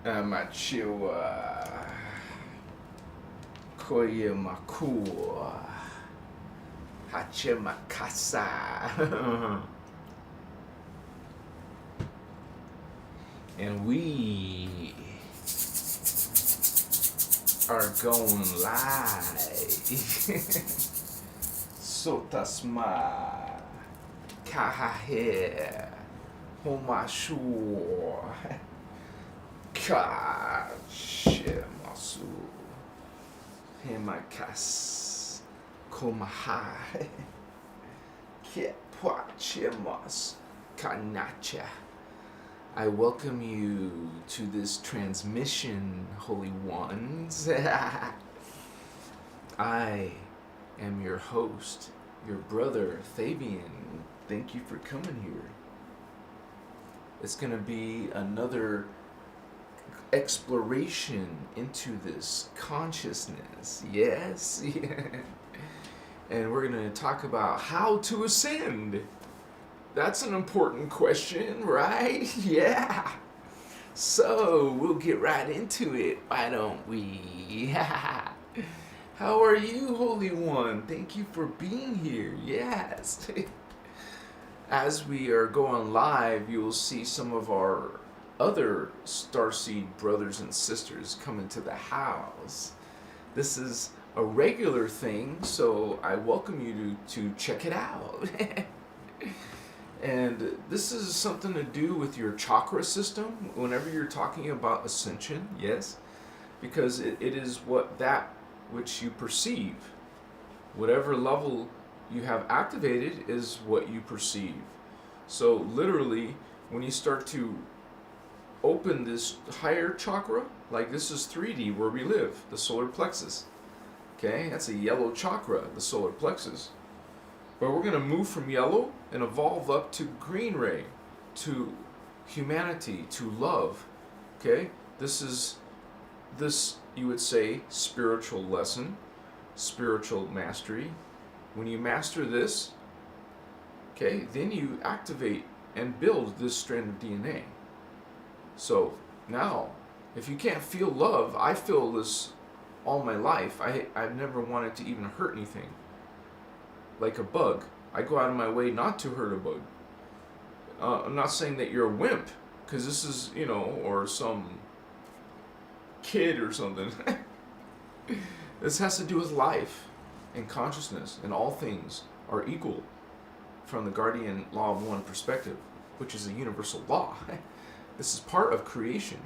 Amachiwa Koye Makua Hachemakasa. And we are going live. Sotasma Kahahe Homashu Kachemasu Hemakas Komahai Kepwachemas Kanacha. I welcome you to this transmission, Holy Ones. I am your host, your brother, Fabian. Thank you for coming here. It's going to be another exploration into this consciousness. Yes? And we're going to talk about how to ascend. That's an important question, right? Yeah. So, we'll get right into it, why don't we? How are you, Holy One? Thank you for being here. Yes. As we are going live, you will see some of our other Starseed brothers and sisters come into the house. This is a regular thing, so I welcome you to check it out. And this is something to do with your chakra system whenever you're talking about ascension, yes? Because it is that which you perceive. Whatever level you have activated is what you perceive. So literally, when you start to open this higher chakra, like this is 3D where we live, the solar plexus. Okay, that's a yellow chakra, the solar plexus. But we're going to move from yellow and evolve up to green ray, to humanity, to love. Okay? This, you would say, spiritual lesson, spiritual mastery. When you master this, okay, then you activate and build this strand of DNA. So now, if you can't feel love, I feel this all my life. I've never wanted to even hurt anything. Like a bug. I go out of my way not to hurt a bug. I'm not saying that you're a wimp, because this is, or some kid or something. This has to do with life and consciousness, and all things are equal from the guardian law of one perspective, which is a universal law. This is part of creation,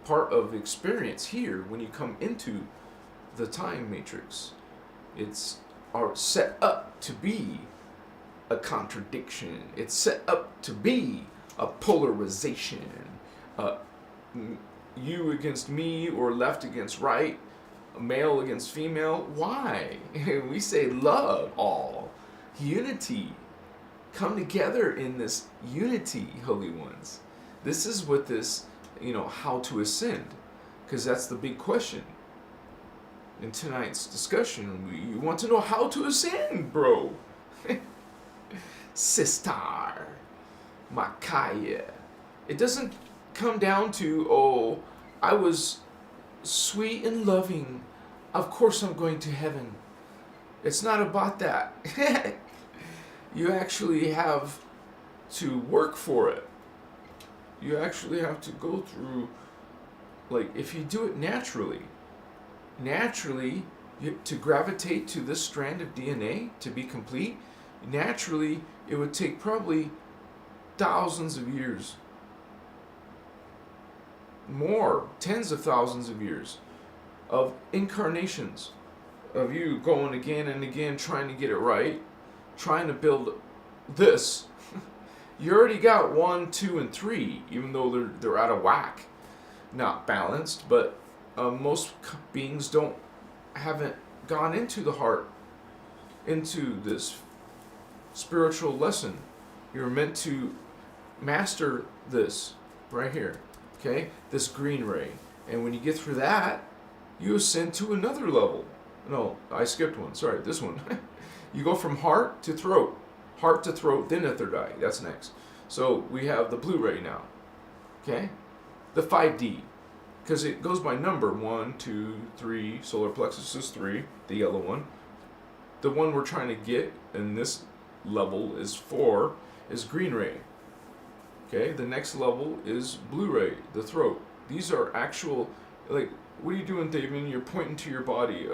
part of experience here when you come into the time matrix. It's set up to be a contradiction. It's set up to be a polarization. You against me, or left against right, male against female. Why? We say love all. Unity. Come together in this unity, Holy Ones. This is what this, how to ascend. Because that's the big question. In tonight's discussion, you want to know how to ascend, bro. Sister, Makaya. It doesn't come down to, I was sweet and loving, of course I'm going to heaven. It's not about that. You actually have to work for it. You actually have to go through, if you do it naturally, to gravitate to this strand of DNA to be complete, naturally it would take probably thousands of years, more, tens of thousands of years of incarnations of you going again and again trying to get it right, trying to build this. You already got 1, 2, and 3, even though they're out of whack, not balanced, but most beings haven't gone into the heart, into this spiritual lesson. You're meant to master this right here, okay? This green ray. And when you get through that, you ascend to another level. No, I skipped one. Sorry, this one. You go from heart to throat, then the third eye. That's next. So we have the blue ray now, okay? The 5D. because it goes by number. 1, 2, 3. Solar plexus is 3, the yellow one. The one we're trying to get in this level is 4, is green ray. Okay, the next level is blue ray, the throat. These are actual, like, what are you doing, David? You're pointing to your body.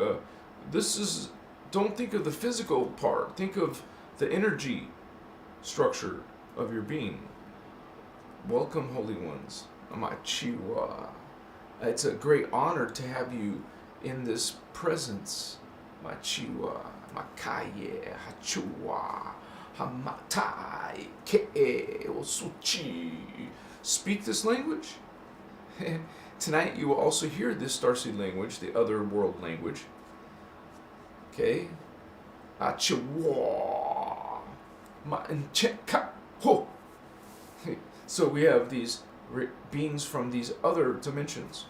This is, don't think of the physical part. Think of the energy structure of your being. Welcome, holy ones. Amachiwa. It's a great honor to have you in this presence. Machiwa, Makaye, Hachua, Hamatai, Ke, Osuchi. Speak this language. Tonight you will also hear this starseed language, the other world language. Okay? Achiwa, Ma'encheka, Ho. So we have these beings from these other dimensions.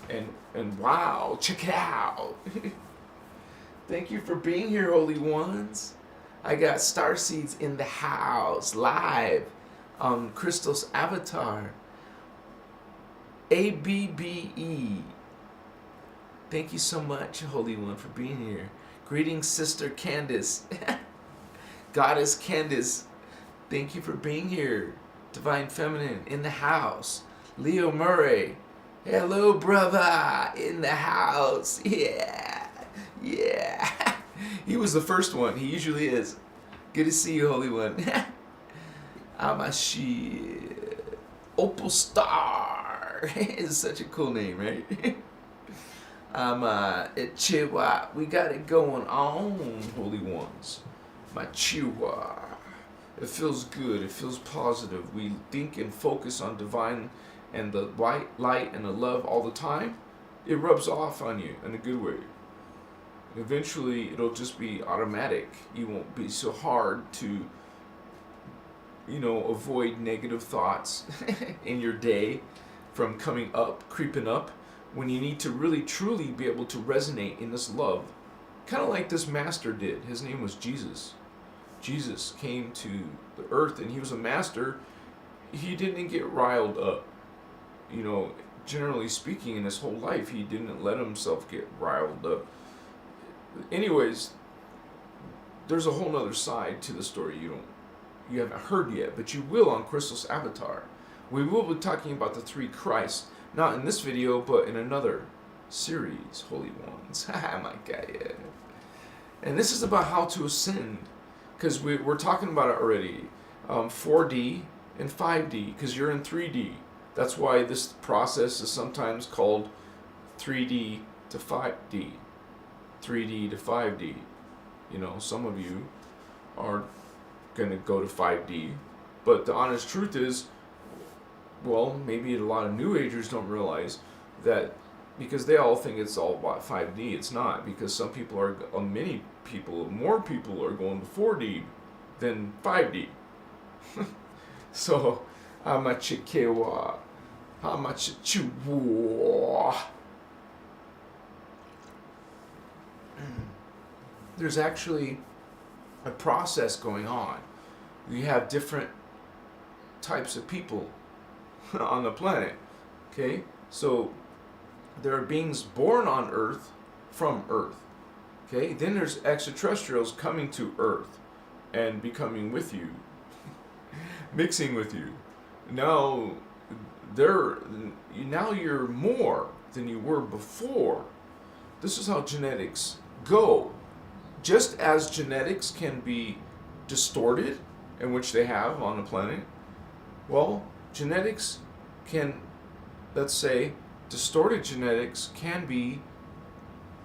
And wow, check it out. Thank you for being here, holy ones. I got starseeds in the house, live on Christos avatar. ABBE. Thank you so much, holy one, for being here. Greetings, Sister Candace. Goddess Candace. Thank you for being here. Divine Feminine in the house. Leo Murray. Hello, brother, in the house. Yeah. Yeah. He was the first one. He usually is. Good to see you, Holy One. Amashi. Opal Star. It's such a cool name, right? Chihuahua. We got it going on, Holy Ones. My Chihuahua. It feels good. It feels positive. We think and focus on divine and the white light and the love all the time. It rubs off on you in a good way. Eventually, it'll just be automatic. You won't be so hard to, avoid negative thoughts in your day from coming up, creeping up, when you need to really, truly be able to resonate in this love. Kind of like this master did. His name was Jesus. Jesus came to the earth and he was a master. He didn't get riled up. Generally speaking, in his whole life, he didn't let himself get riled up. Anyways, there's a whole nother side to the story you haven't heard yet, but you will on Christos Avatar. We will be talking about the 3 Christs, not in this video, but in another series, Holy Ones. My God, yeah. And this is about how to ascend, because we're talking about it already. 4D and 5D, because you're in 3D. That's why this process is sometimes called 3D to 5D. 3D to 5D. Some of you are going to go to 5D. But the honest truth is, well, maybe a lot of New Agers don't realize that, because they all think it's all about 5D. It's not, because some people more people are going to 4D than 5D. So, Hamachikewa, Hamachichuwa. There's actually a process going on. We have different types of people on the planet. Okay? So there are beings born on Earth from Earth. Okay? Then there's extraterrestrials coming to Earth and becoming with you. Mixing with you. Now you're more than you were before. This is how genetics go. Just as genetics can be distorted, in which they have on the planet, well, genetics can, let's say, distorted genetics can be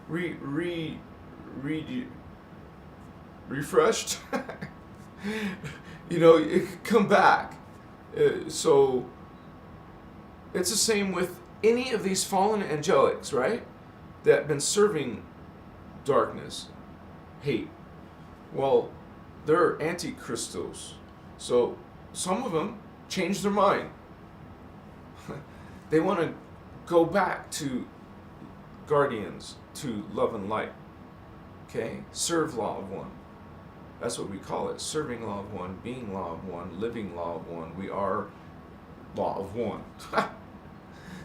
refreshed. It can come back. So it's the same with any of these fallen angelics, right? That have been serving darkness, hate. Well, they're antichristos. So some of them change their mind. They want to go back to guardians, to love and light. Okay? Serve law of one. That's what we call it. Serving law of one, being law of one, living law of one. We are law of one.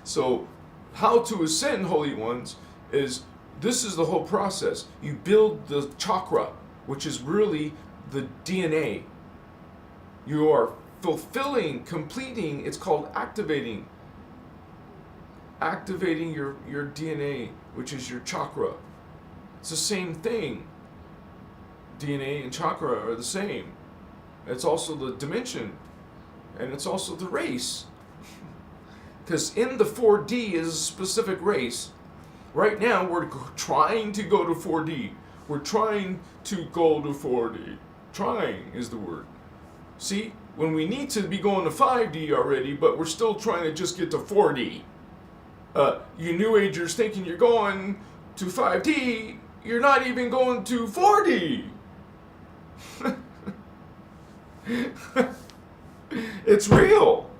So How to ascend, Holy Ones, this is the whole process. You build the chakra, which is really the DNA. You are fulfilling, completing, it's called activating. Activating your DNA, which is your chakra. It's the same thing. DNA and chakra are the same. It's also the dimension, and it's also the race. Because in the 4D is a specific race. Right now, we're trying to go to 4D. We're trying to go to 4D. Trying is the word. See, when we need to be going to 5D already, but we're still trying to just get to 4D. You New Agers thinking you're going to 5D, you're not even going to 4D. It's real.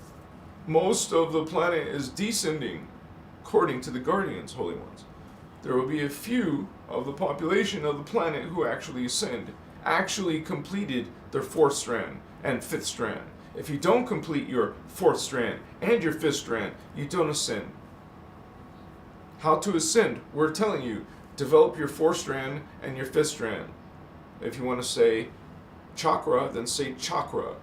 Most of the planet is descending, according to the Guardians, Holy Ones. There will be a few of the population of the planet who actually ascend, actually completed their 4th strand and 5th strand. If you don't complete your 4th strand and your 5th strand, you don't ascend. How to ascend? We're telling you, develop your 4th strand and your 5th strand. If you want to say chakra, then say chakra.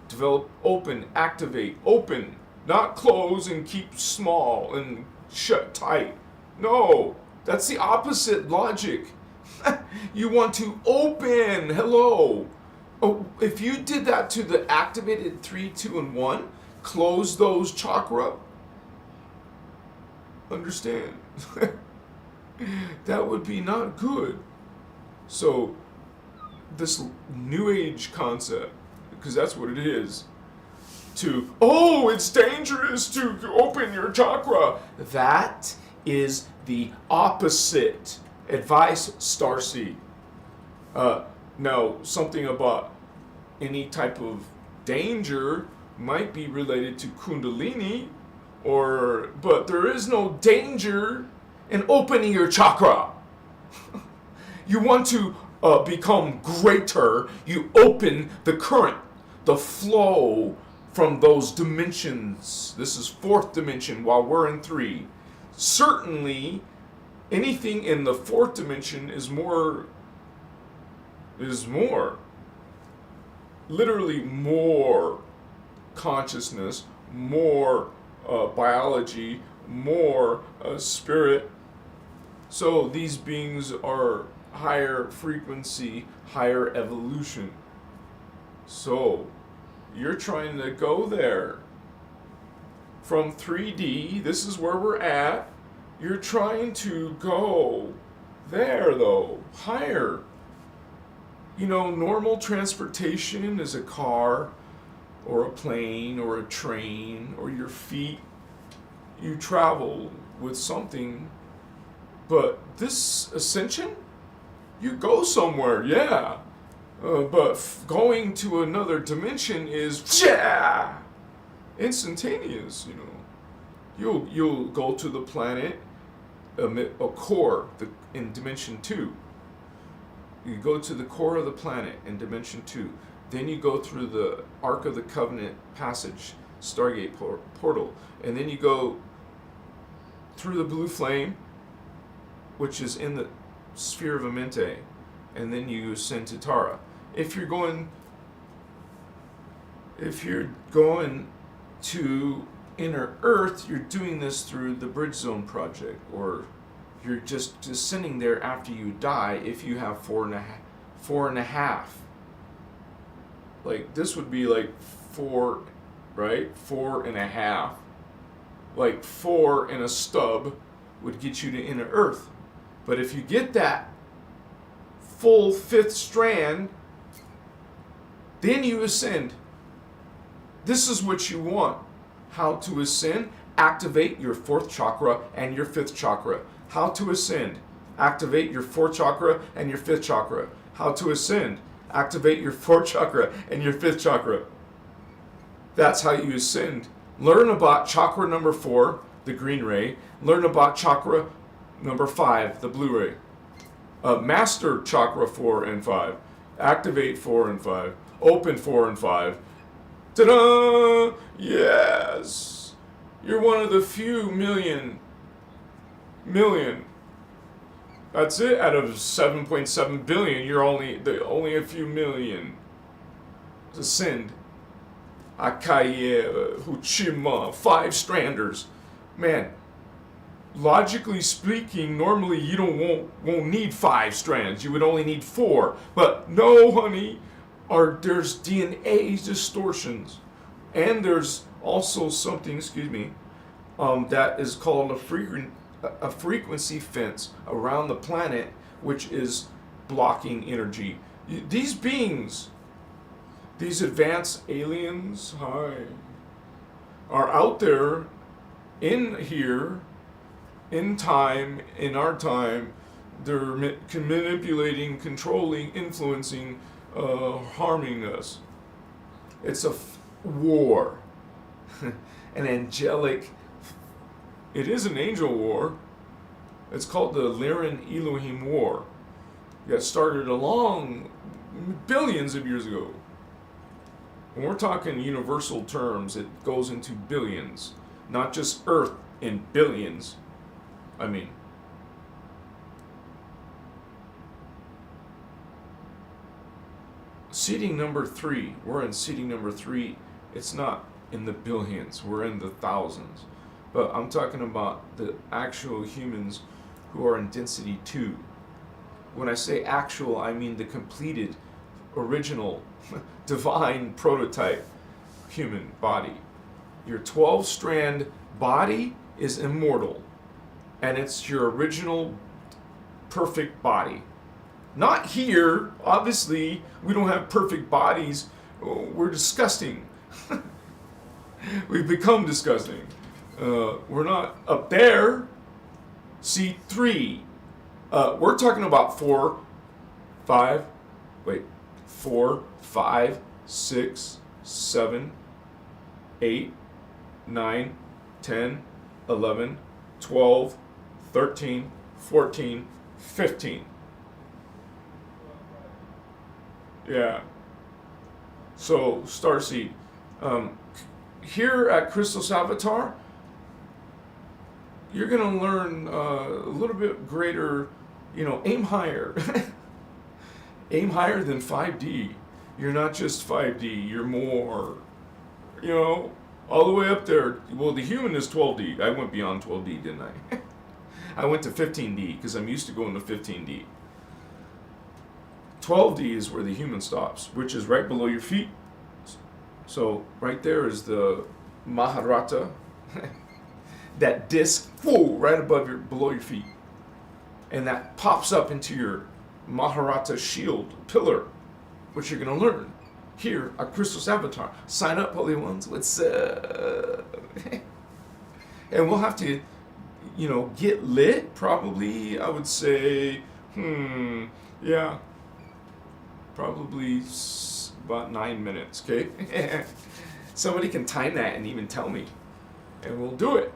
Develop, open, activate, open, not close and keep small and shut tight. No, that's the opposite logic. You want to open. Hello. Oh, if you did that to the activated 3, 2, and 1, close those chakra. Understand? That would be not good. So, this New Age concept, because that's what it is, it's dangerous to open your chakra. That is the opposite. Advice, Starseed. Now, something about any type of danger might be related to Kundalini, but there is no danger in opening your chakra. You want to become greater, you open the current, the flow from those dimensions. This is 4th dimension while we're in 3. Certainly, anything in the 4th dimension is more. Literally more consciousness, more biology, more spirit. So these beings are higher frequency, higher evolution. So you're trying to go there. From 3D, this is where we're at. You're trying to go there, though, higher. You know, normal transportation is a car or a plane or a train or your feet. You travel with something. But this ascension, you go somewhere, yeah. But going to another dimension is instantaneous, you know. You'll go to the planet, a core in dimension 2. You go to the core of the planet in dimension 2. Then you go through the Ark of the Covenant passage, Stargate portal, and then you go through the blue flame, which is in the sphere of Amente, and then you ascend to Tara. If you're going to Inner Earth, you're doing this through the Bridge Zone project, or you're just descending there after you die if you have 4.5. Like, this would be like 4, right? 4.5. Like 4 and a stub would get you to Inner Earth. But if you get that full 5th strand, then you ascend. This is what you want. How to ascend? Activate your 4th chakra and your 5th chakra. How to ascend? Activate your 4th chakra and your 5th chakra. How to ascend? Activate your 4th chakra and your 5th chakra. That's how you ascend. Learn about chakra number 4, the green ray. Learn about chakra number 5, the blue ray. Master chakra 4 and 5. Activate 4 and 5. Open 4 and 5. Ta-da! Yes! You're one of the few million million. That's it. Out of 7.7 billion, you're only a few million to send. Akaye, Huchima, 5-stranders. Man, logically speaking, normally you won't need 5 strands. You would only need 4. But no, honey, there's DNA distortions, and there's also something, that is called a frequency fence around the planet, which is blocking energy. These beings, these advanced aliens, are out there in here, in time, in our time. They're manipulating, controlling, influencing, harming us. It's a war. An angelic, it is an angel war. It's called the Lyran Elohim War. It got started along billions of years ago. When we're talking universal terms, it goes into billions, not just Earth in billions. I mean, seating number 3. We're in seating number 3. It's not in the billions. We're in the thousands. But I'm talking about the actual humans who are in density 2. When I say actual, I mean the completed, original, divine prototype human body. Your 12-strand body is immortal, and it's your original perfect body. Not here. Obviously, we don't have perfect bodies. We're disgusting. We've become disgusting. We're not up there. C3. We're talking about 4, 5, 6, 7, 8, 9, 10, 11, 12, 13, 14, 15. Yeah. So, Starseed. Here at Christos Avatar, you're going to learn a little bit greater, aim higher. Aim higher than 5D. You're not just 5D, you're more, all the way up there. Well, the human is 12D. I went beyond 12D, didn't I? I went to 15D because I'm used to going to 15D. 12D is where the human stops, which is right below your feet. So right there is the Maharata, that disc, right below your feet, and that pops up into your Maharata shield pillar, which you're gonna learn here at Christos Avatar. Sign up, Holy Ones. What's up? And we'll have to, get lit. Probably, I would say, yeah. Probably about 9 minutes, okay? Somebody can time that and even tell me, and we'll do it.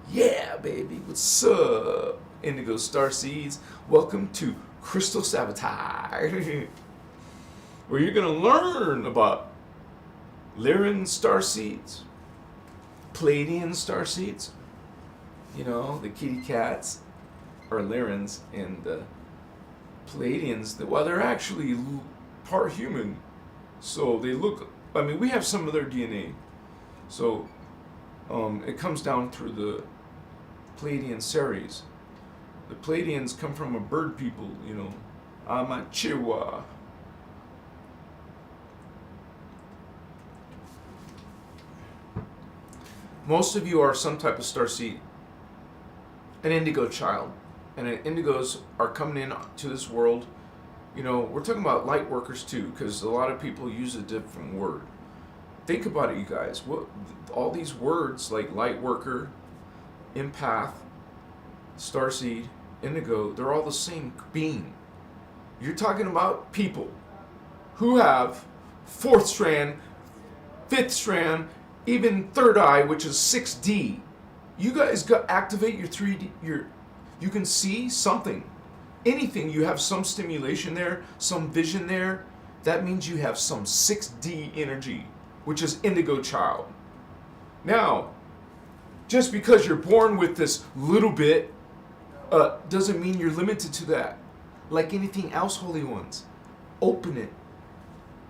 Yeah, baby, what's up? Indigo Starseeds, welcome to Christos Avatar, where you're gonna learn about Lyran Starseeds, Pleiadian Starseeds. The kitty cats are Lyrans, and the Pleiadians, well, they're actually part human, so they look, we have some of their DNA, so it comes down through the Pleiadian series. The Pleiadians come from a bird people, Amachiwa. Most of you are some type of starseed, an indigo child. And indigos are coming in to this world. We're talking about light workers too, because a lot of people use a different word. Think about it, you guys. All these words like light worker, empath, starseed, indigo, they're all the same being. You're talking about people who have 4th strand, 5th strand, even 3rd eye, which is 6D. You guys activate your 3D, you can see something. Anything, you have some stimulation there, some vision there. That means you have some 6D energy, which is indigo child. Now, just because you're born with this little bit, doesn't mean you're limited to that. Like anything else, Holy Ones, open it.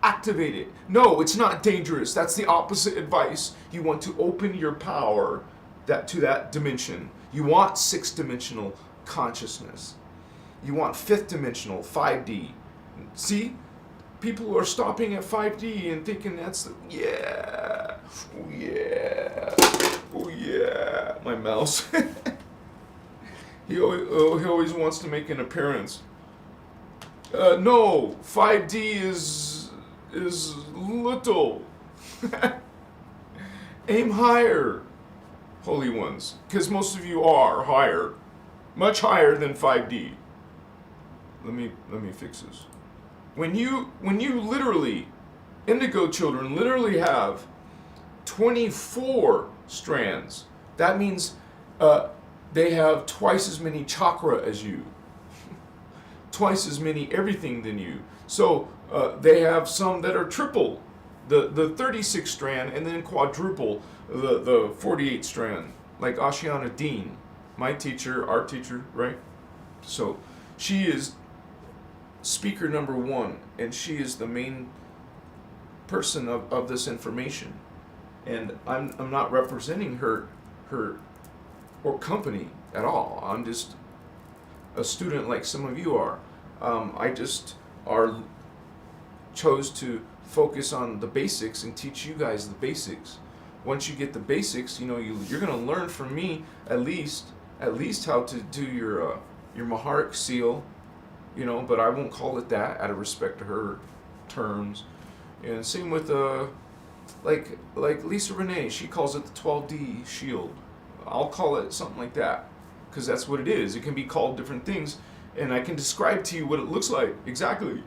Activate it. No, it's not dangerous. That's the opposite advice. You want to open your power to that dimension. You want 6-dimensional consciousness. You want 5th dimensional, 5D. See? People are stopping at 5D and thinking that's oh yeah. My mouse. He always wants to make an appearance. No, 5D is little. Aim higher, Holy Ones, because most of you are higher, much higher than 5D. Let me fix this. When you literally, indigo children literally have 24 strands. That means they have twice as many chakra as you, twice as many everything than you. So they have some that are triple the 36 strand, and then quadruple the 48 strand, like Ashiana Dean, my teacher, our teacher, right? So she is speaker number 1, and she is the main person of this information. And I'm not representing her or company at all. I'm just a student like some of you are. I just chose to focus on the basics and teach you guys the basics. Once you get the basics, you're going to learn from me at least how to do your Maharic seal, but I won't call it that out of respect to her terms. And same with like Lisa Renee, she calls it the 12D shield. I'll call it something like that, because that's what it is. It can be called different things, and I can describe to you what it looks like exactly.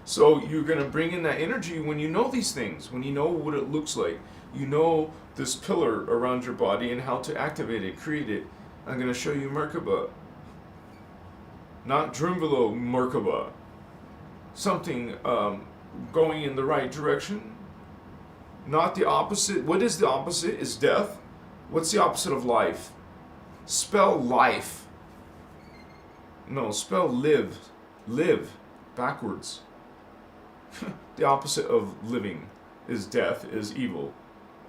So you're going to bring in that energy when you know these things, when you know what it looks like. You know this pillar around your body and how to activate it, create it. I'm going to show you Merkaba. Not Drumvalo Merkaba. Something going in the right direction. Not the opposite. What is the opposite? Is death. What's the opposite of life? Spell life. No, spell live. Live. Backwards. The opposite of living is death, is evil.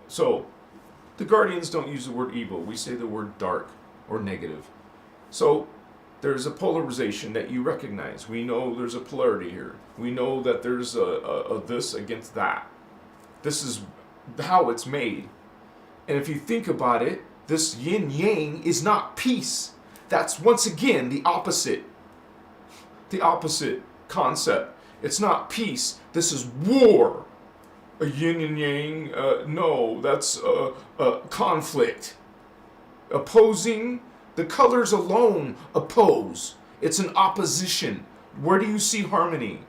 So, the Guardians don't use the word evil. We say the word dark or negative. So, there's a polarization that you recognize. We know there's a polarity here. We know that there's a this against that. This is how it's made. And if you think about it, this yin-yang is not peace. That's once again the opposite. The opposite concept. It's not peace. This is war. A yin and yang. No, that's conflict. Opposing. The colors alone oppose. It's an opposition. Where do you see harmony?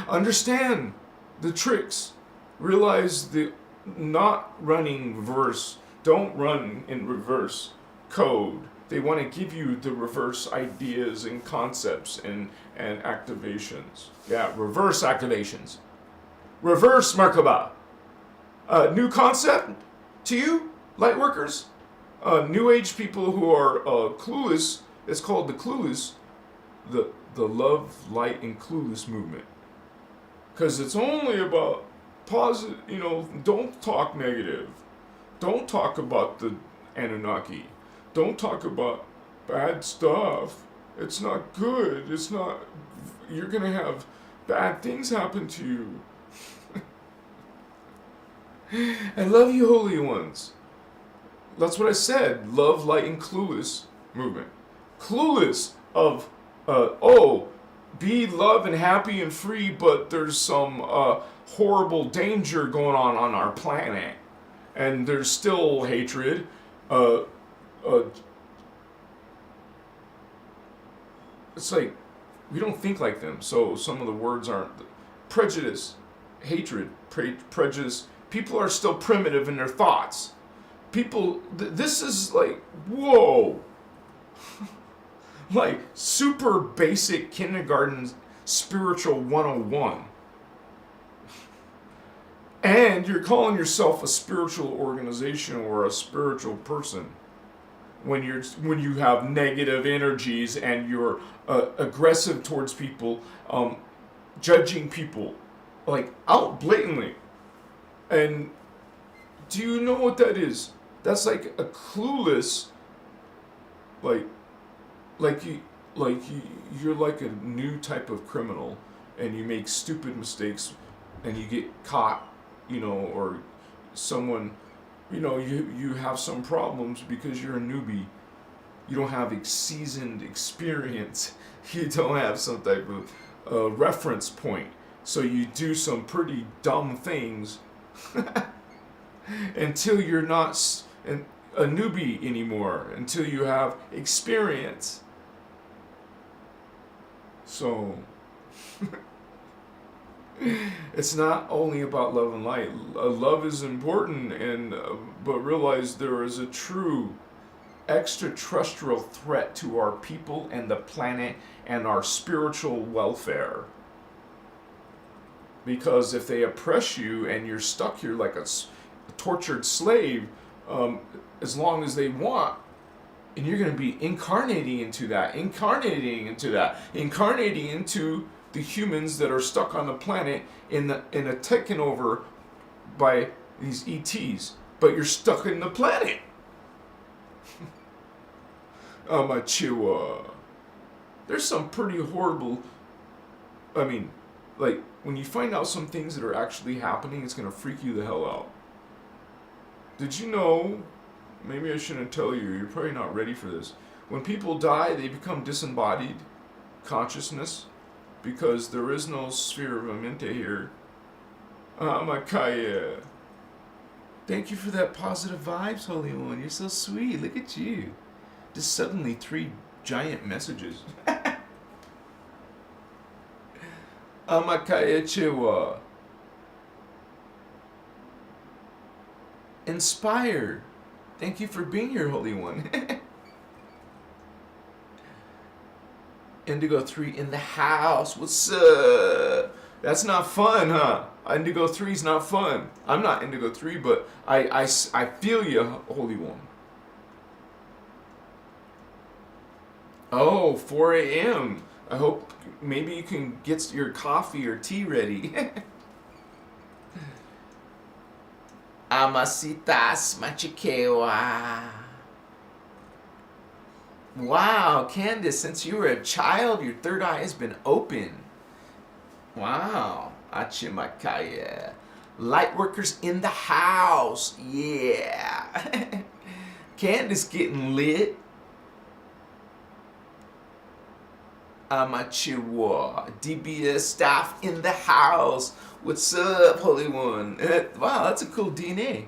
Understand the tricks. Realize the not running reverse. Don't run in reverse code. They want to give you the reverse ideas and concepts and activations. Yeah, reverse activations. Reverse Merkaba. New concept to you, light workers? New age people who are clueless, it's called the clueless, the love, light, and clueless movement. Because it's only about positive, don't talk negative. Don't talk about the Anunnaki. Don't talk about bad stuff. It's not good. It's not, you're going to have bad things happen to you. I love you, Holy Ones. That's what I said. Love, light, and clueless movement. Clueless of, be love and happy and free, but there's some horrible danger going on our planet. And there's still hatred. It's like, we don't think like them, so some of the words aren't. Prejudice, hatred, prejudice. People are still primitive in their thoughts. People, this is like, whoa. Like, super basic kindergarten spiritual 101. And you're calling yourself a spiritual organization or a spiritual person. when you have negative energies and you're aggressive towards people, judging people, like out blatantly. And do you know what that is? That's like a clueless, like you're like a new type of criminal, and you make stupid mistakes, and you get caught, or someone, you have some problems because you're a newbie. You don't have seasoned experience. You don't have some type of reference point. So you do some pretty dumb things until you're not a newbie anymore, until you have experience. So it's not only about love and light. Love is important, but realize there is a true extraterrestrial threat to our people and the planet and our spiritual welfare. Because if they oppress you and you're stuck here like a tortured slave, as long as they want, and you're going to be incarnating into the humans that are stuck on the planet in a taken over by these ETs, but you're stuck in the planet. There's some pretty horrible. Like when you find out some things that are actually happening, it's gonna freak you the hell out. Did you know? Maybe I shouldn't tell you. You're probably not ready for this. When people die, they become disembodied consciousness because there is no sphere of Aminte here. Amakaya. Thank you for that positive vibes, Holy One. You're so sweet. Look at you. Just suddenly 3 giant messages. Amakaya Chiwa. Inspired. Thank you for being here, Holy One. Indigo 3 in the house. What's up? That's not fun, huh? Indigo 3 is not fun. I'm not Indigo 3, but I feel you, Holy One. Oh, 4 a.m. I hope maybe you can get your coffee or tea ready. Amasitas Machikewa. Wow, Candace, since you were a child, your third eye has been open. Wow. Achimakaya. Lightworkers in the house. Yeah. Candace getting lit. Amachiwa. DBS staff in the house. What's up, Holy One? Wow, that's a cool DNA.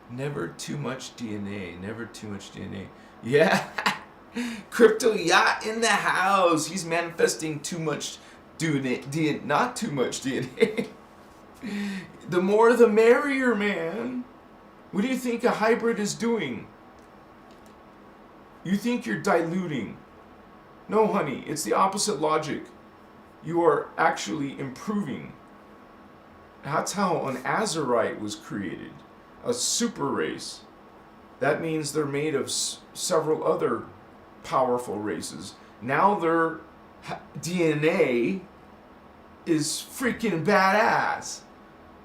Never too much DNA. Never too much DNA. Yeah. Crypto Yacht in the house. He's manifesting too much DNA. Not too much DNA. The more the merrier, man. What do you think a hybrid is doing? You think you're diluting. No, honey, it's the opposite logic. You are actually improving. That's how an Azurite was created. A super race. That means they're made of several other powerful races. Now their DNA is freaking badass.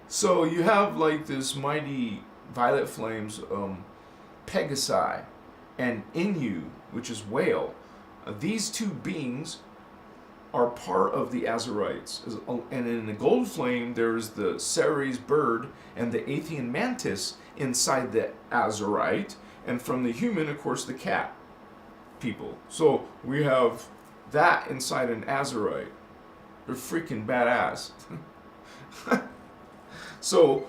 So you have like this mighty violet flames, Pegasi, and Inu, which is whale. These two beings are part of the Azurites. And in the gold flame, there's the Ceres bird and the Athean mantis inside the Azurite. And from the human, of course, the cat people. So we have that inside an Azurite. They're freaking badass. So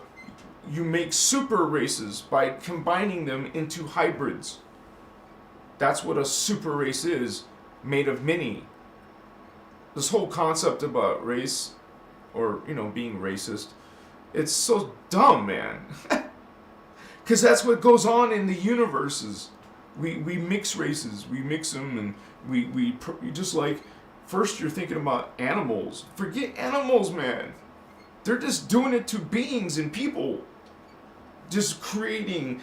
you make super races by combining them into hybrids. That's what a super race is, made of many. This whole concept about race, or, being racist, it's so dumb, man. Because that's what goes on in the universes. We mix races, we mix them, and we just like, first you're thinking about animals. Forget animals, man. They're just doing it to beings and people. just creating,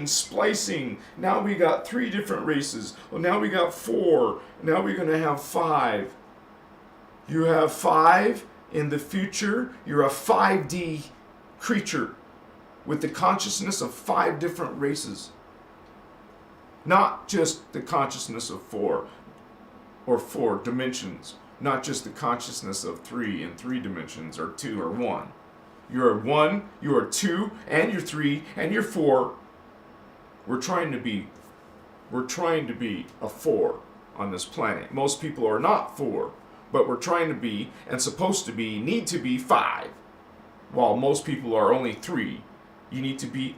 splicing. Now we got 3 different races. Well, now we got 4. Now we're going to have 5. You have 5 in the future. You're a 5D creature with the consciousness of 5 different races. Not just the consciousness of 4 or 4 dimensions. Not just the consciousness of 3 in 3 dimensions or 2 or 1. You're 1, you're 2, and you're 3, and you're 4. We're trying to be a 4 on this planet. Most people are not 4, but we're trying to be, and supposed to be, need to be 5. While most people are only 3. You need to be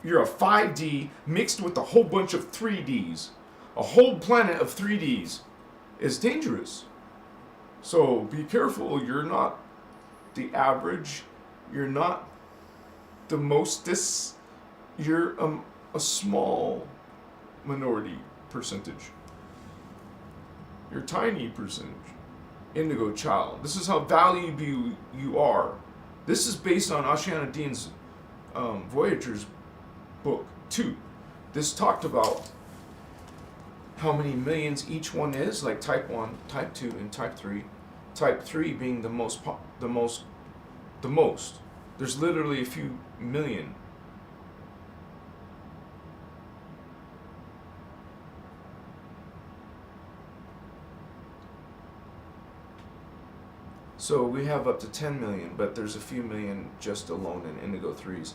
you're a 5D mixed with a whole bunch of 3Ds. A whole planet of 3Ds is dangerous. So be careful, you're not the average. You're not the mostest. You're a small minority percentage. You're a tiny percentage. Indigo child. This is how valuable you are. This is based on Ashiana Dean's Voyager's book 2. This talked about how many millions each one is, like type 1, type 2, and type 3. Type 3 being the most. There's literally a few million. So we have up to 10 million, but there's a few million just alone in indigo 3s.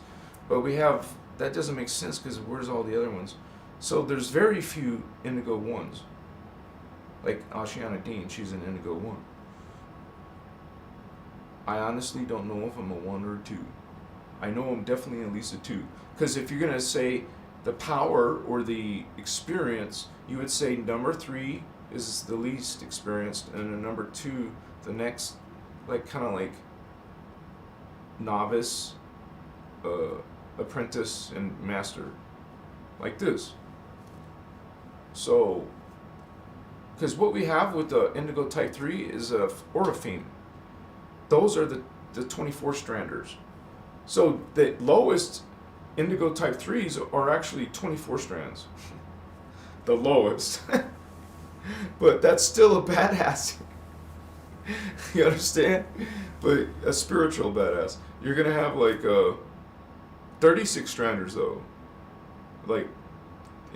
But we have, that doesn't make sense because where's all the other ones? So there's very few indigo 1s. Like Ashiana Dean, she's an indigo 1. I honestly don't know if I'm a 1 or a 2. I know I'm definitely at least a 2. Because if you're going to say the power or the experience, you would say number 3 is the least experienced, and then number 2, the next, like kind of like novice, apprentice, and master. Like this. So, because what we have with the indigo type 3 is a orifeme. Those are the 24 stranders. So the lowest indigo type 3s are actually 24 strands. The lowest. But that's still a badass. You understand? But a spiritual badass. You're going to have like 36 stranders though. Like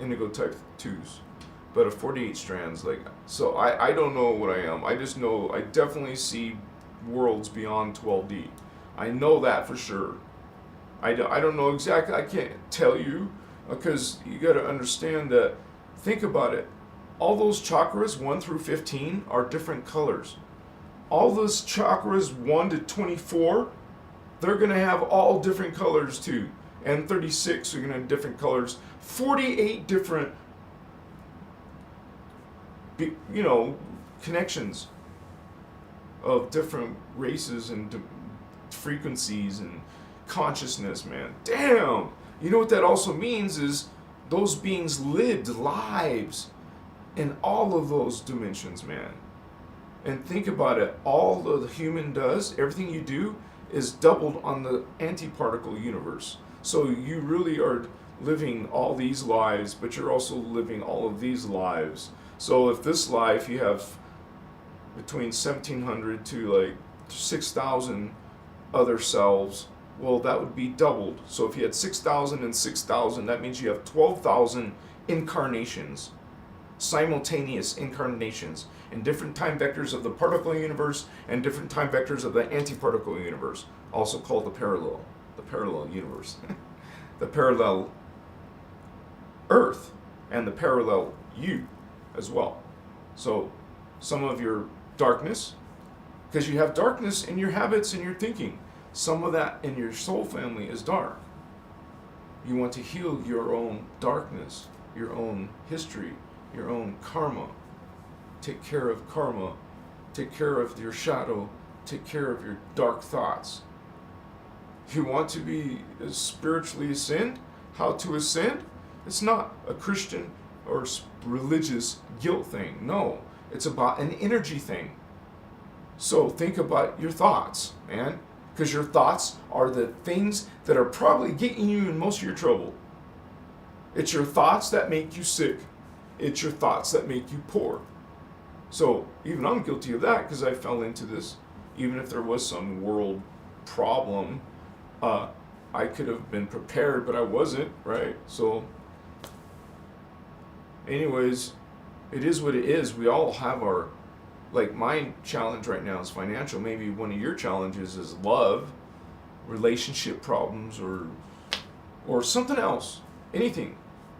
indigo type 2s. But a 48 strands. Like, so I don't know what I am. I just know I definitely see worlds beyond 12D. I know that for sure. I don't know exactly. I can't tell you because you got to understand that. Think about it. All those chakras 1 through 15 are different colors. All those chakras 1 to 24, they're going to have all different colors too. And 36 are going to have different colors. 48 different, connections of different races and frequencies and consciousness, man. Damn! You know what that also means is those beings lived lives in all of those dimensions, man. And think about it. All the human does, everything you do, is doubled on the antiparticle universe. So you really are living all these lives, but you're also living all of these lives. So if this life you have between 1,700 to like 6,000 other selves, well, that would be doubled. So if you had 6,000 and 6,000, that means you have 12,000 incarnations, simultaneous incarnations in different time vectors of the particle universe and different time vectors of the antiparticle universe, also called the parallel universe, the parallel Earth, and the parallel you as well. So some of your darkness, because you have darkness in your habits and your thinking. Some of that in your soul family is dark. You want to heal your own darkness, your own history, your own karma. Take care of karma. Take care of your shadow. Take care of your dark thoughts. You want to be spiritually ascend? How to ascend? It's not a Christian or religious guilt thing. No, it's about an energy thing. So think about your thoughts, man. Because your thoughts are the things that are probably getting you in most of your trouble. It's your thoughts that make you sick. It's your thoughts that make you poor. So even I'm guilty of that because I fell into this. Even if there was some world problem, I could have been prepared, but I wasn't, right? So anyways, it is what it is. We all have our, like my challenge right now is financial. Maybe one of your challenges is love, relationship problems, or something else. Anything.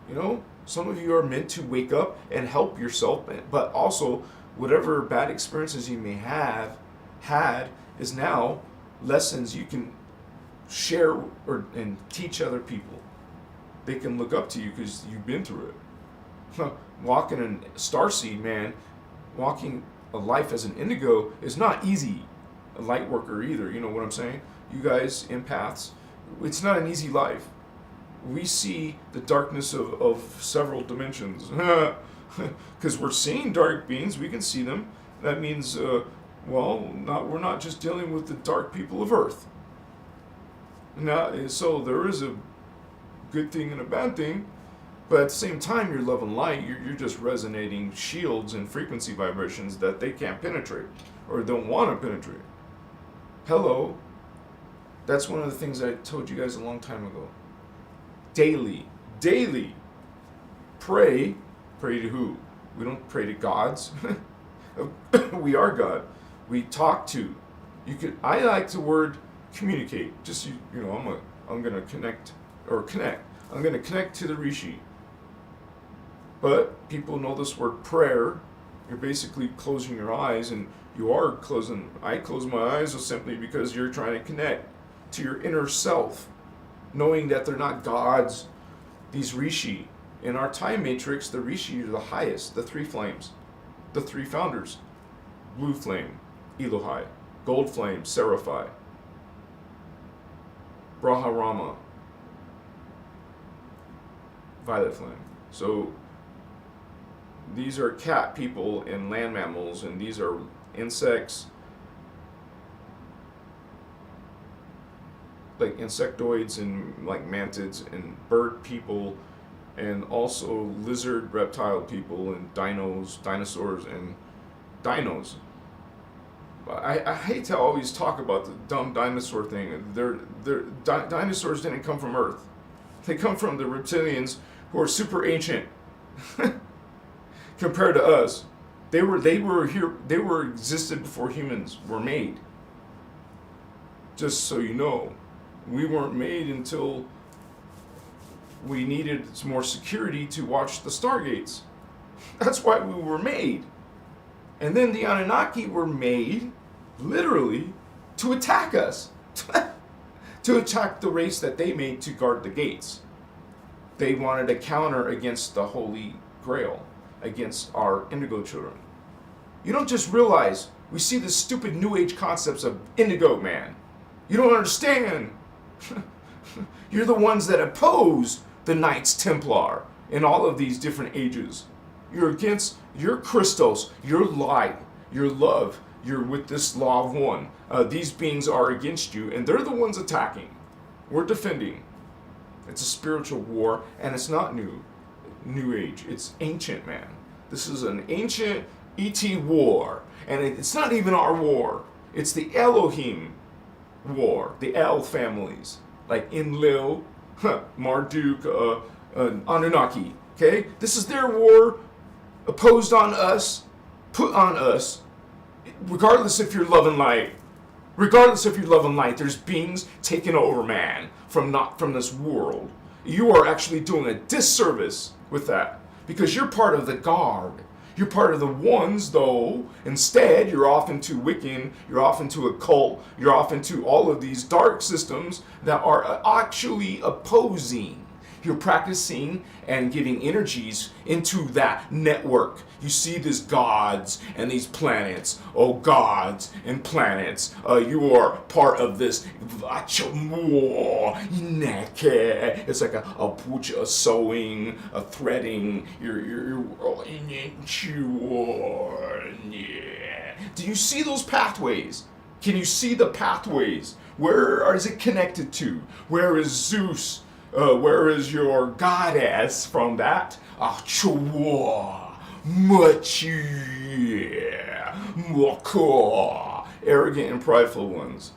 You know, some of you are meant to wake up and help yourself, but also whatever bad experiences you may have had is now lessons you can share and teach other people. They can look up to you because you've been through it. Walking a starseed, man, walking a life as an indigo is not easy. A light worker either, you know what I'm saying? You guys, empaths, it's not an easy life. We see the darkness of several dimensions. Because we're seeing dark beings, we can see them. That means, we're not just dealing with the dark people of Earth. Now, so there is a good thing and a bad thing, but at the same time, you're love and light. You're just resonating shields and frequency vibrations that they can't penetrate or don't want to penetrate. Hello. That's one of the things I told you guys a long time ago. Daily, pray to who? We don't pray to gods. We are God. We talk to. I like the word communicate. Just I'm gonna connect. I'm gonna connect to the Rishi. But people know this word prayer. You're basically closing your eyes, and you are closing. I close my eyes simply because you're trying to connect to your inner self, knowing that they're not gods. These Rishi. In our time matrix, the Rishi are the highest, the three flames, the three founders. Blue flame, Elohai. Gold flame, Seraphai. Braharama, violet flame. So these are cat people and land mammals, and these are insects, like insectoids and like mantids and bird people, and also lizard reptile people and dinosaurs and dinos. I hate to always talk about the dumb dinosaur thing. Dinosaurs didn't come from Earth. They come from the reptilians who are super ancient compared to us. They were here. They were existed before humans were made. Just so you know, we weren't made until we needed more security to watch the stargates. That's why we were made. And then the Anunnaki were made, literally, to attack us. To attack the race that they made to guard the gates. They wanted a counter against the Holy Grail, against our indigo children. You don't just realize, we see the stupid New Age concepts of indigo, man. You don't understand. You're the ones that oppose the Knights Templar in all of these different ages. You're against your Christos, your light, your love. You're with this law of one. These beings are against you, and they're the ones attacking. We're defending. It's a spiritual war, and it's not new age. It's ancient, man. This is an ancient ET war, and it's not even our war. It's the Elohim war, the El families, like Enlil, Marduk, Anunnaki. Okay, this is their war, opposed on us, put on us. Regardless if you're love and light, there's beings taking over man from this world. You are actually doing a disservice with that because you're part of the guard. You're part of the ones, though. Instead, you're off into Wiccan, you're off into occult, you're off into all of these dark systems that are actually opposing. You're practicing and giving energies into that network. You see these gods and these planets. Oh, gods and planets. You are part of this. It's like a sewing, a threading. You're Do you see those pathways? Can you see the pathways Where is it connected to? Where is Zeus? Where is your goddess from that? Chua, Machi, Moko, arrogant and prideful ones.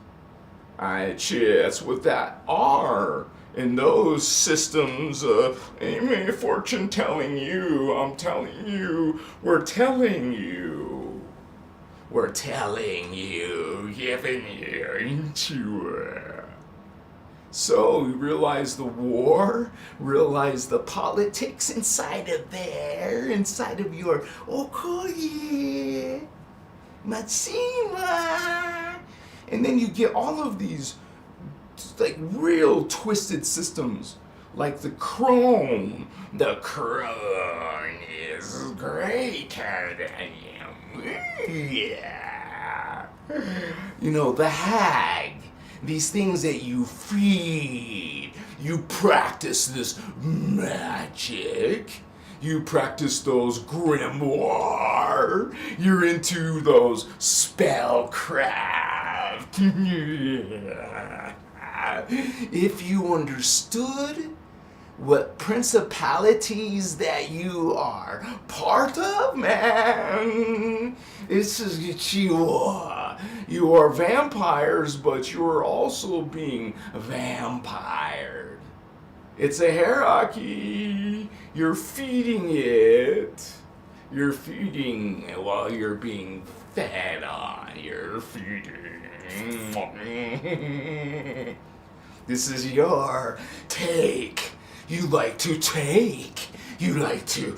That's what that are. In those systems, amen, fortune telling you, I'm telling you, we're telling you, giving you into it. So you realize the war, realize the politics inside of there, inside of your Okoye, Matsima. And then you get all of these like real twisted systems, like the crone. The crone is greater than you. Yeah. You know, the hag. These things that you feed. You practice this magic. You practice those grimoire. You're into those spellcraft. If you understood what principalities that you are part of, man, this is what you are. You are vampires, but you are also being vampired. It's a hierarchy. You're feeding it. You're feeding while you're being fed on. You're feeding. This is your take. You like to take. You like to.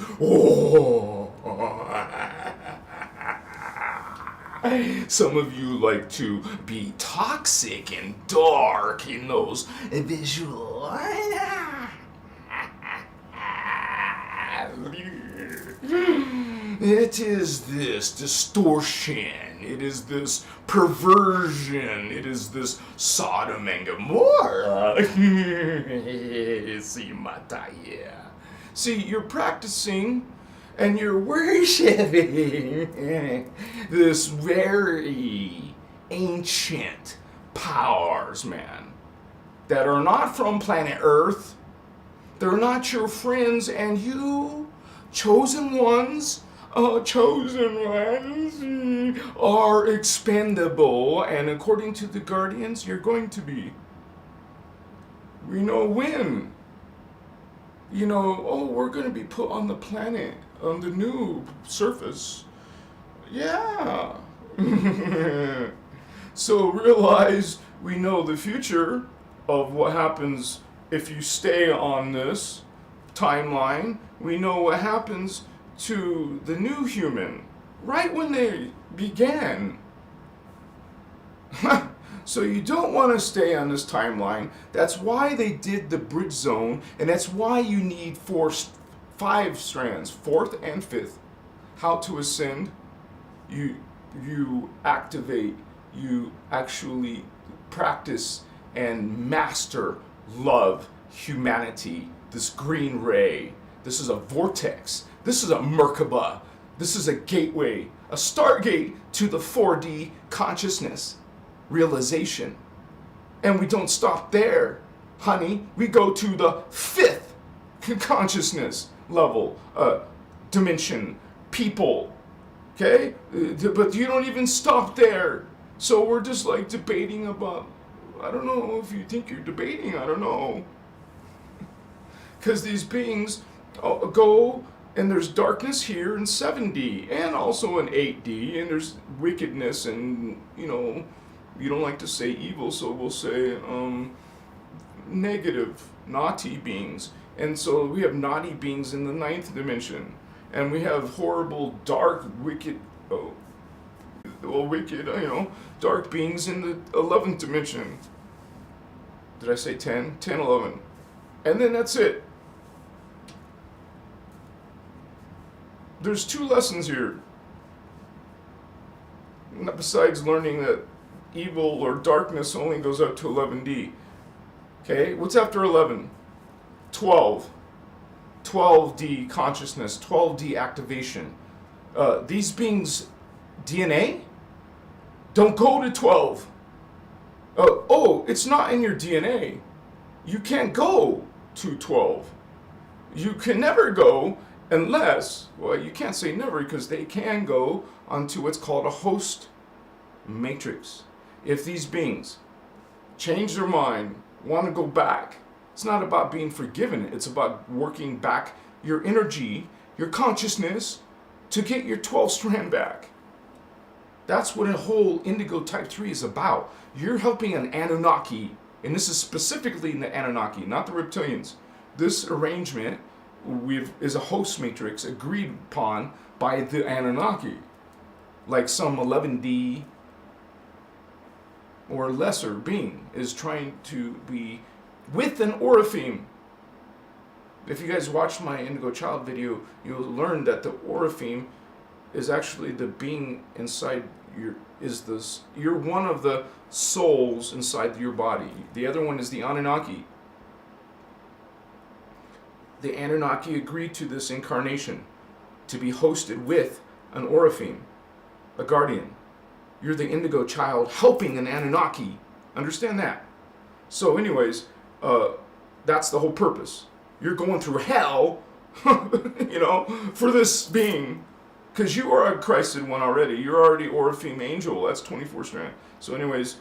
Some of you like to be toxic and dark in those visual. It is this distortion. It is this perversion. It is this Sodom and Gomorrah. See, you're practicing and you're worshiping this very ancient powers, man, that are not from planet Earth. They're not your friends, and you, chosen ones, are expendable, and according to the Guardians, you're going to be. We know when. You know, we're going to be put on the planet, on the new surface. Yeah. So realize we know the future of what happens if you stay on this timeline. We know what happens to the new human right when they began. So you don't want to stay on this timeline. That's why they did the bridge zone, and that's why you need 5 strands, 4th and 5th. How to ascend? You activate, you actually practice and master love, humanity, this green ray. This is a vortex. This is a Merkaba. This is a gateway, a stargate to the 4D consciousness realization. And we don't stop there, honey. We go to the 5th consciousness level, dimension, people. Okay? But you don't even stop there. So we're just like debating about, I don't know if you think you're debating, I don't know. Because these beings go, and there's darkness here in 7D, and also in 8D, and there's wickedness, and, you don't like to say evil, so we'll say negative, naughty beings. And so we have naughty beings in the 9th dimension, and we have horrible, dark, wicked, dark beings in the 11th dimension. Did I say 10? 10, 11. And then that's it. There's 2 lessons here. Besides learning that evil or darkness only goes up to 11D. Okay, what's after 11? 12. 12D consciousness, 12D activation. These beings' DNA don't go to 12. Oh, it's not in your DNA. You can't go to 12. You can never go unless, well, you can't say never because they can go onto what's called a host matrix. If these beings change their mind, want to go back, it's not about being forgiven. It's about working back your energy, your consciousness, to get your 12 strand back. That's what a whole indigo type 3 is about. You're helping an Anunnaki, and this is specifically in the Anunnaki, not the reptilians. This arrangement is a host matrix agreed upon by the Anunnaki, like some 11D or lesser being is trying to be with an Orifeme. If you guys watch my Indigo Child video, you'll learn that the Orifeme is actually the being inside you're one of the souls inside your body. The other one is the Anunnaki. The Anunnaki agreed to this incarnation to be hosted with an Orifeme, a guardian. You're the Indigo Child helping an Anunnaki. Understand that? So anyways, that's the whole purpose. You're going through hell, for this being, because you are a Christed one already. You're already Orifeme angel. That's 24 strand. So anyways,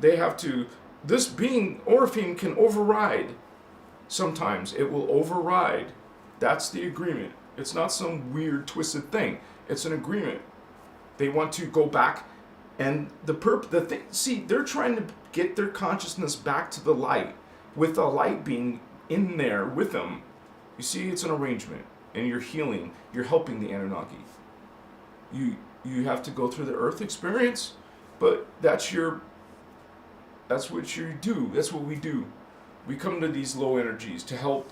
they have to, this being, Orifeme can override. Sometimes it will override. That's the agreement. It's not some weird twisted thing. It's an agreement. They want to go back, and they're trying to get their consciousness back to the light, with the light being in there with them. You see, it's an arrangement, and you're healing, you're helping the Anunnaki. You have to go through the earth experience, but that's what you do. That's what we do. We come to these low energies to help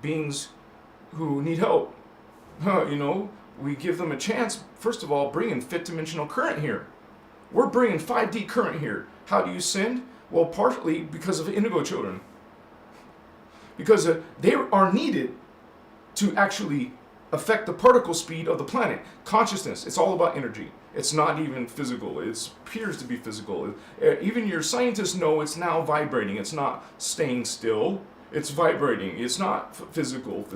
beings who need help. We give them a chance, first of all, bringing fifth dimensional current here. We're bringing 5D current here. How do you send? Well, partly because of indigo children. Because they are needed to actually affect the particle speed of the planet. Consciousness, it's all about energy. It's not even physical. It appears to be physical. Even your scientists know it's now vibrating. It's not staying still. It's vibrating. It's not physical.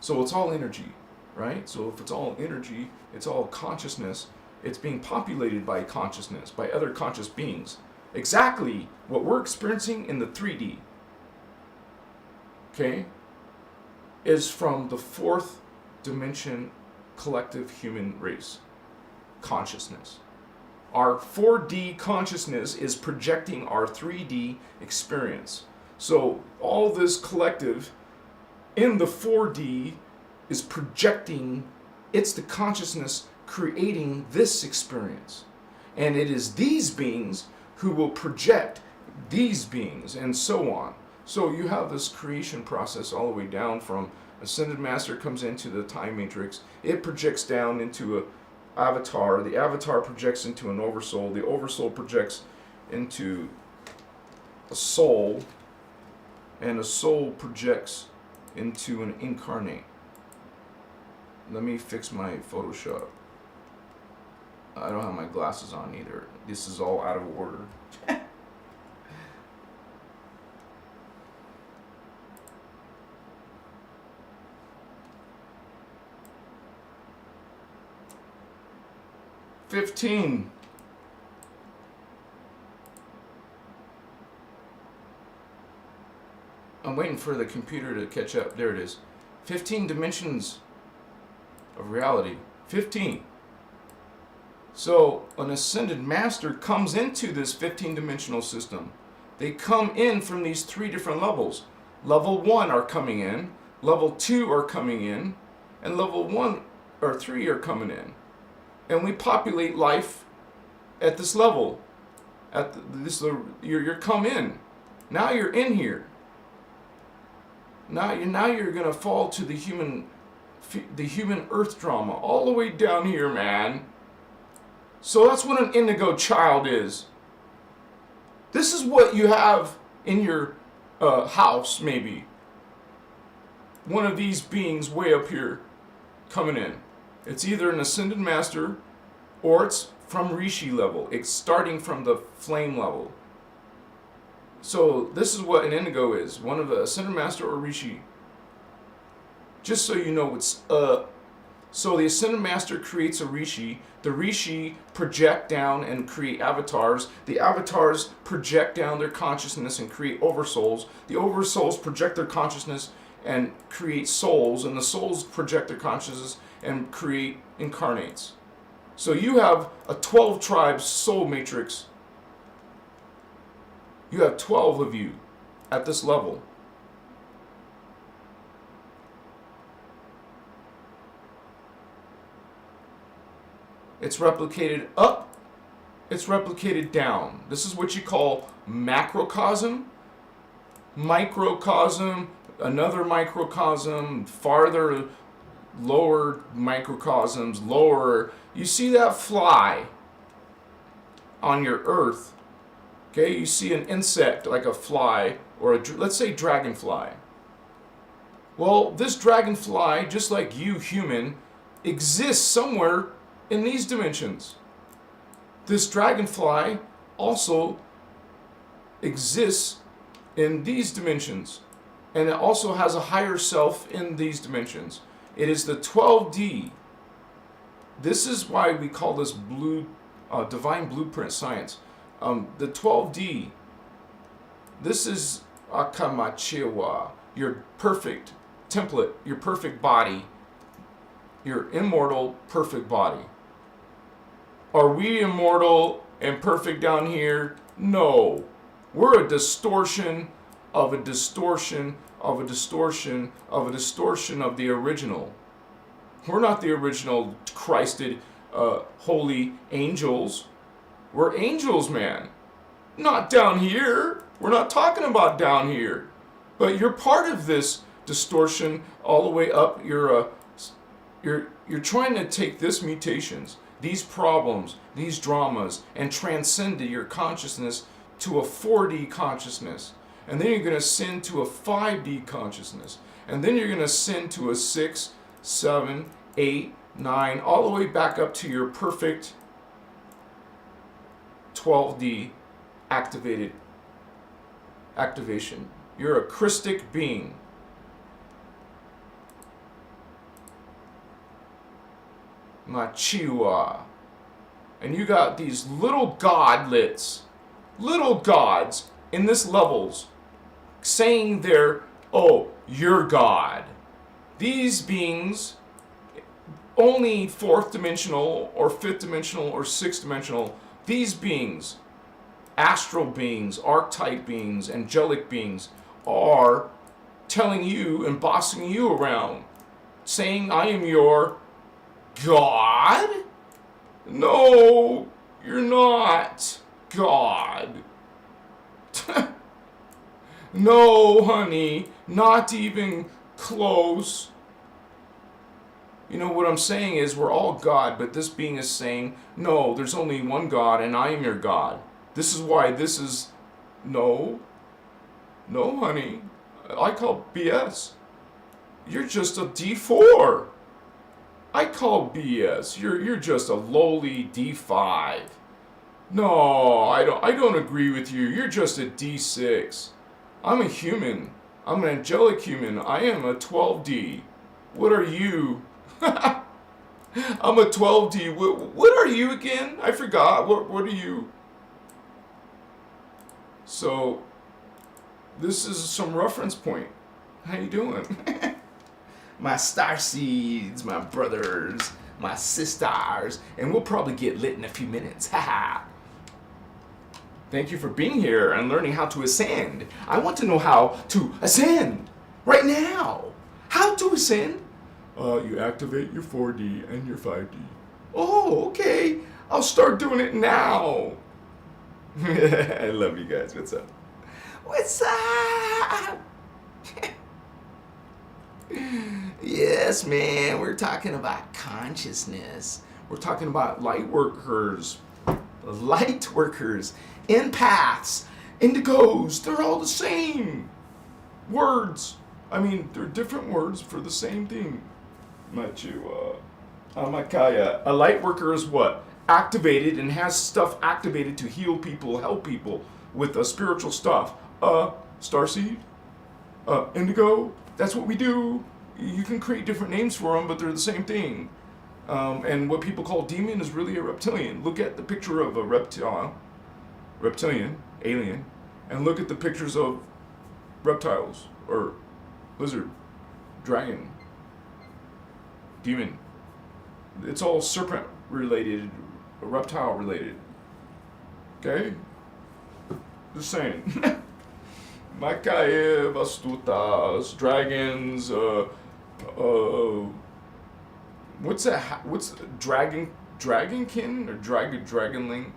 So it's all energy. Right? So if it's all energy, it's all consciousness, it's being populated by consciousness, by other conscious beings. Exactly what we're experiencing in the 3D, okay, is from the fourth dimension collective human race, consciousness. Our 4D consciousness is projecting our 3D experience. So all this collective in the 4D is projecting, it's the consciousness creating this experience. And it is these beings who will project these beings, and so on. So you have this creation process all the way down from Ascended Master comes into the time matrix, it projects down into an avatar, the avatar projects into an oversoul, the oversoul projects into a soul, and a soul projects into an incarnate. Let me fix my Photoshop. I don't have my glasses on either. This is all out of order. $15. I'm waiting for the computer to catch up. There it is. 15 dimensions of reality. 15. So an ascended master comes into this 15-dimensional system. They come in from these three different levels. Level 1 are coming in, level 2 are coming in, and level 1 or 3 are coming in. And we populate life at this level. You're come in. Now you're in here. Now you're gonna fall to the human earth drama all the way down here, man. So that's what an indigo child is. This is what you have in your house, maybe. One of these beings way up here coming in. It's either an ascended master or it's from Rishi level. It's starting from the flame level. So this is what an indigo is. One of the Ascended Master or Rishi. Just so you know what's up. So the Ascended Master creates a Rishi. The Rishi project down and create avatars. The avatars project down their consciousness and create oversouls. The oversouls project their consciousness and create souls. And the souls project their consciousness and create incarnates. So you have a 12 tribes soul matrix. You have 12 of you at this level. It's replicated up, it's replicated down. This is what you call macrocosm, microcosm, another microcosm, farther, lower microcosms, lower. You see that fly on your earth. Okay, you see an insect like a fly, or let's say dragonfly. Well, this dragonfly, just like you, human, exists somewhere in these dimensions. This dragonfly also exists in these dimensions, and it also has a higher self in these dimensions. It is the 12D. This is why we call this divine blueprint science. The 12D, this is Akamachiwa, your perfect template, your perfect body, your immortal, perfect body. Are we immortal and perfect down here? No. We're a distortion of a distortion of a distortion of a distortion of the original. We're not the original Christed, holy angels. We're angels, man. Not down here. We're not talking about down here. But you're part of this distortion all the way up. You're trying to take this mutations, these problems, these dramas, and transcend your consciousness to a 4D consciousness. And then you're going to ascend to a 5D consciousness. And then you're going to ascend to a 6, 7, 8, 9, all the way back up to your perfect 12D activation. You're a Christic being. Machiwa. And you got these little godlets, little gods in this levels saying they're, oh, you're God. These beings, only 4th dimensional or 5th dimensional or 6th dimensional, these beings, astral beings, archetype beings, angelic beings, are telling you and bossing you around, saying, I am your God? No, you're not God. No, honey, not even close. You know what I'm saying is we're all God, but this being is saying, no, there's only one God and I am your God. This is why this is, no, honey, I call BS. You're just a D4. I call BS. You're just a lowly D5. No, I don't agree with you. You're just a D6. I'm a human. I'm an angelic human. I am a 12D. What are you? I'm a 12D. What are you again? I forgot. What are you? So, this is some reference point. How you doing? My star seeds, my brothers, my sisters, and we'll probably get lit in a few minutes. Haha. Thank you for being here and learning how to ascend. I want to know how to ascend right now. How to ascend? You activate your 4D and your 5D. Oh, okay. I'll start doing it now. I love you guys. What's up? What's up? Yes, man. We're talking about consciousness. We're talking about light workers. Light workers. Empaths. Indigos. They're all the same. Words. I mean, they're different words for the same thing. Machiwa. Amakaya. A light worker is what? activated and has stuff activated to heal people, help people with spiritual stuff. Starseed, indigo, that's what we do. You can create different names for them, but they're the same thing. And what people call demon is really a reptilian. Look at the picture of a reptilian, alien, and look at the pictures of reptiles, or lizard, dragon, demon. It's all serpent related, reptile related. Okay? Just saying. Makaev, astutas, dragons, what's that? What's dragonkin or dragonling?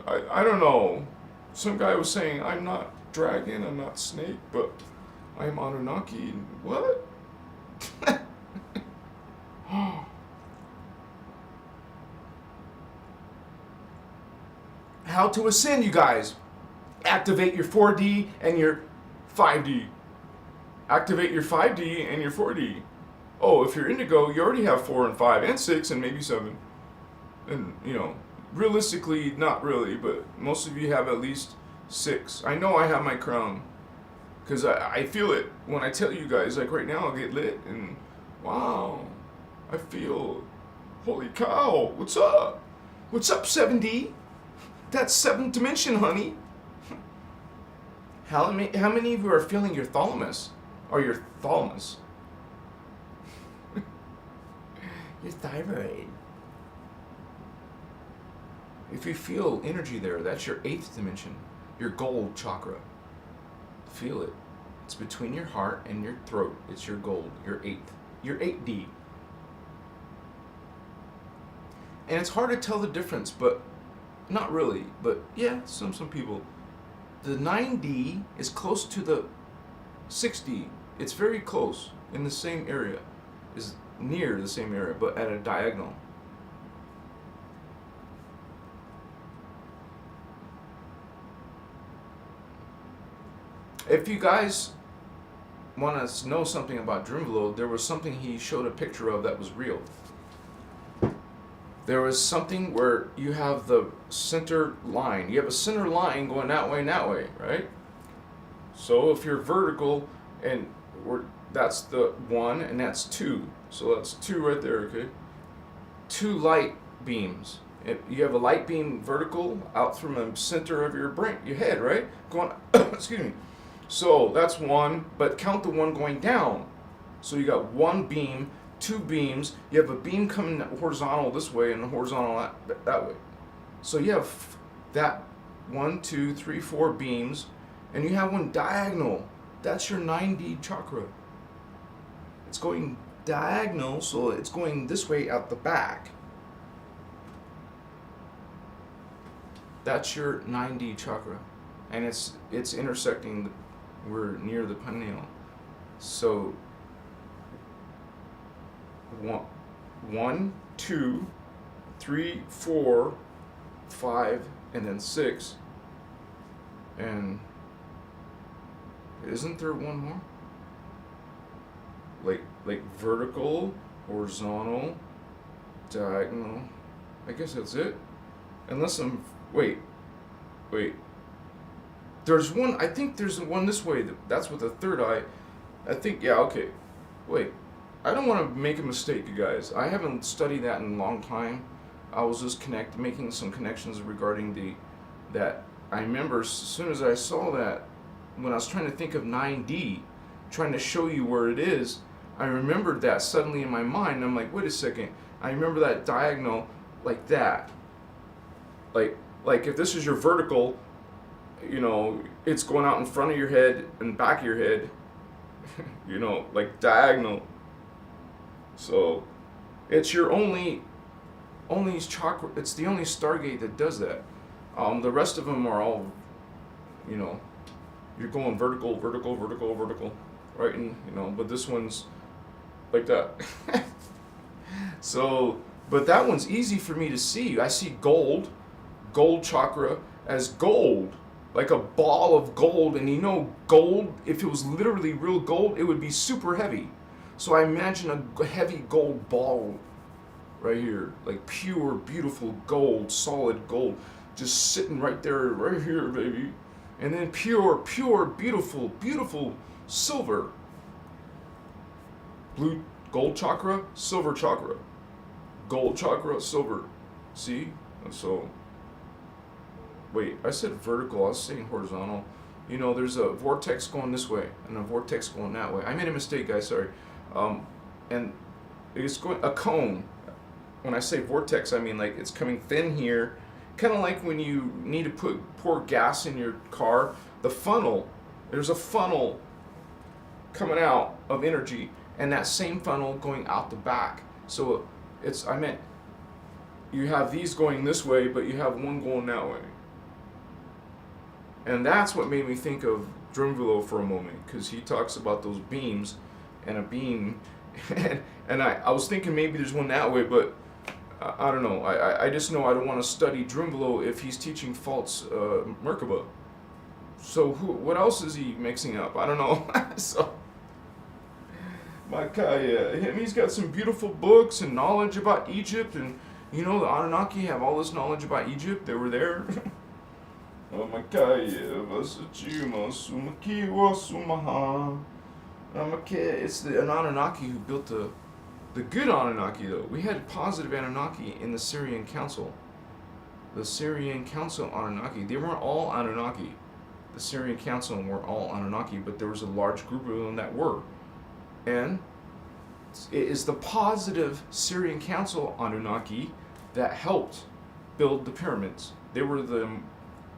I don't know. Some guy was saying, I'm not dragon, I'm not snake, but I'm Anunnaki. What? How to ascend, you guys. Activate your 4D and your 5D. Activate your 5D and your 4D. Oh, if you're indigo, you already have 4 and 5 and 6 and maybe 7. And, realistically, not really, but most of you have at least 6. I know I have my crown. Because I feel it when I tell you guys, like right now I'll get lit and wow, I feel, holy cow, what's up? What's up, 7D? That's 7th dimension, honey. How many of you are feeling your thalamus? Or your thalamus? Your thyroid. If you feel energy there, that's your 8th dimension. Your gold chakra. Feel it. It's between your heart and your throat. It's your gold, your 8th. Your 8D. And it's hard to tell the difference, but not really. But yeah, some people. The 9D is close to the 6D. It's very close, in the same area. Is near the same area, but at a diagonal. If you guys want to know something about Drunvalo, there was something he showed a picture of that was real. There was something where you have the center line. You have a center line going that way and that way, right? So if you're vertical, and that's the 1 and that's 2. So that's 2 right there, okay? 2 light beams. You have a light beam vertical out from the center of your brain, your head, right? Going, excuse me. So that's 1, but count the 1 going down. So you got 1 beam, 2 beams. You have a beam coming horizontal this way and a horizontal that way. So you have that 1, 2, 3, 4 beams, and you have 1 diagonal. That's your 9D chakra. It's going diagonal, so it's going this way out the back. That's your 9D chakra, and it's intersecting. We're near the pineal. So 1, 2, 3, 4, 5, and then 6. And isn't there one more? Like vertical, horizontal, diagonal. I guess that's it. Unless I'm wait. There's one. I think there's one this way. That's with the third eye. I think. Yeah. Okay. Wait. I don't want to make a mistake, you guys. I haven't studied that in a long time. I was just making some connections regarding that. I remember as soon as I saw that, when I was trying to think of 9D, trying to show you where it is, I remembered that suddenly in my mind. I'm like, wait a second. I remember that diagonal like that. Like if this is your vertical, it's going out in front of your head and back of your head, like diagonal. So it's your only chakra. It's the only Stargate that does that. The rest of them are all, you're going vertical, right? And but this one's like that. So, but that one's easy for me to see. I see gold chakra as gold, like a ball of gold. And gold, if it was literally real gold, it would be super heavy. So I imagine a heavy gold ball right here, like pure, beautiful gold, solid gold, just sitting right there, right here, baby. And then pure, pure, beautiful, beautiful silver. Blue, gold chakra, silver chakra. Gold chakra, silver. See? And so, wait, I said vertical, I was saying horizontal. You know, there's a vortex going this way and a vortex going that way. I made a mistake, guys, sorry. And it's going, a cone. When I say vortex, I mean like it's coming thin here. Kind of like when you need to pour gas in your car. The funnel, there's a funnel coming out of energy, and that same funnel going out the back. So I meant you have these going this way, but you have one going that way. And that's what made me think of Drumvilo for a moment, because he talks about those beams and a beam. and I was thinking maybe there's one that way, but I don't know. I just know I don't want to study Drumvilo if he's teaching false Merkaba. So what else is he mixing up? I don't know. So, my guy, he's got some beautiful books and knowledge about Egypt, and you know the Anunnaki have all this knowledge about Egypt. They were there. Oh my God, it's the Anunnaki who built the good Anunnaki, though. We had positive Anunnaki in the Syrian Council. The Syrian Council Anunnaki. They weren't all Anunnaki. The Syrian Council weren't all Anunnaki, but there was a large group of them that were. And it is the positive Syrian Council Anunnaki that helped build the pyramids. They were the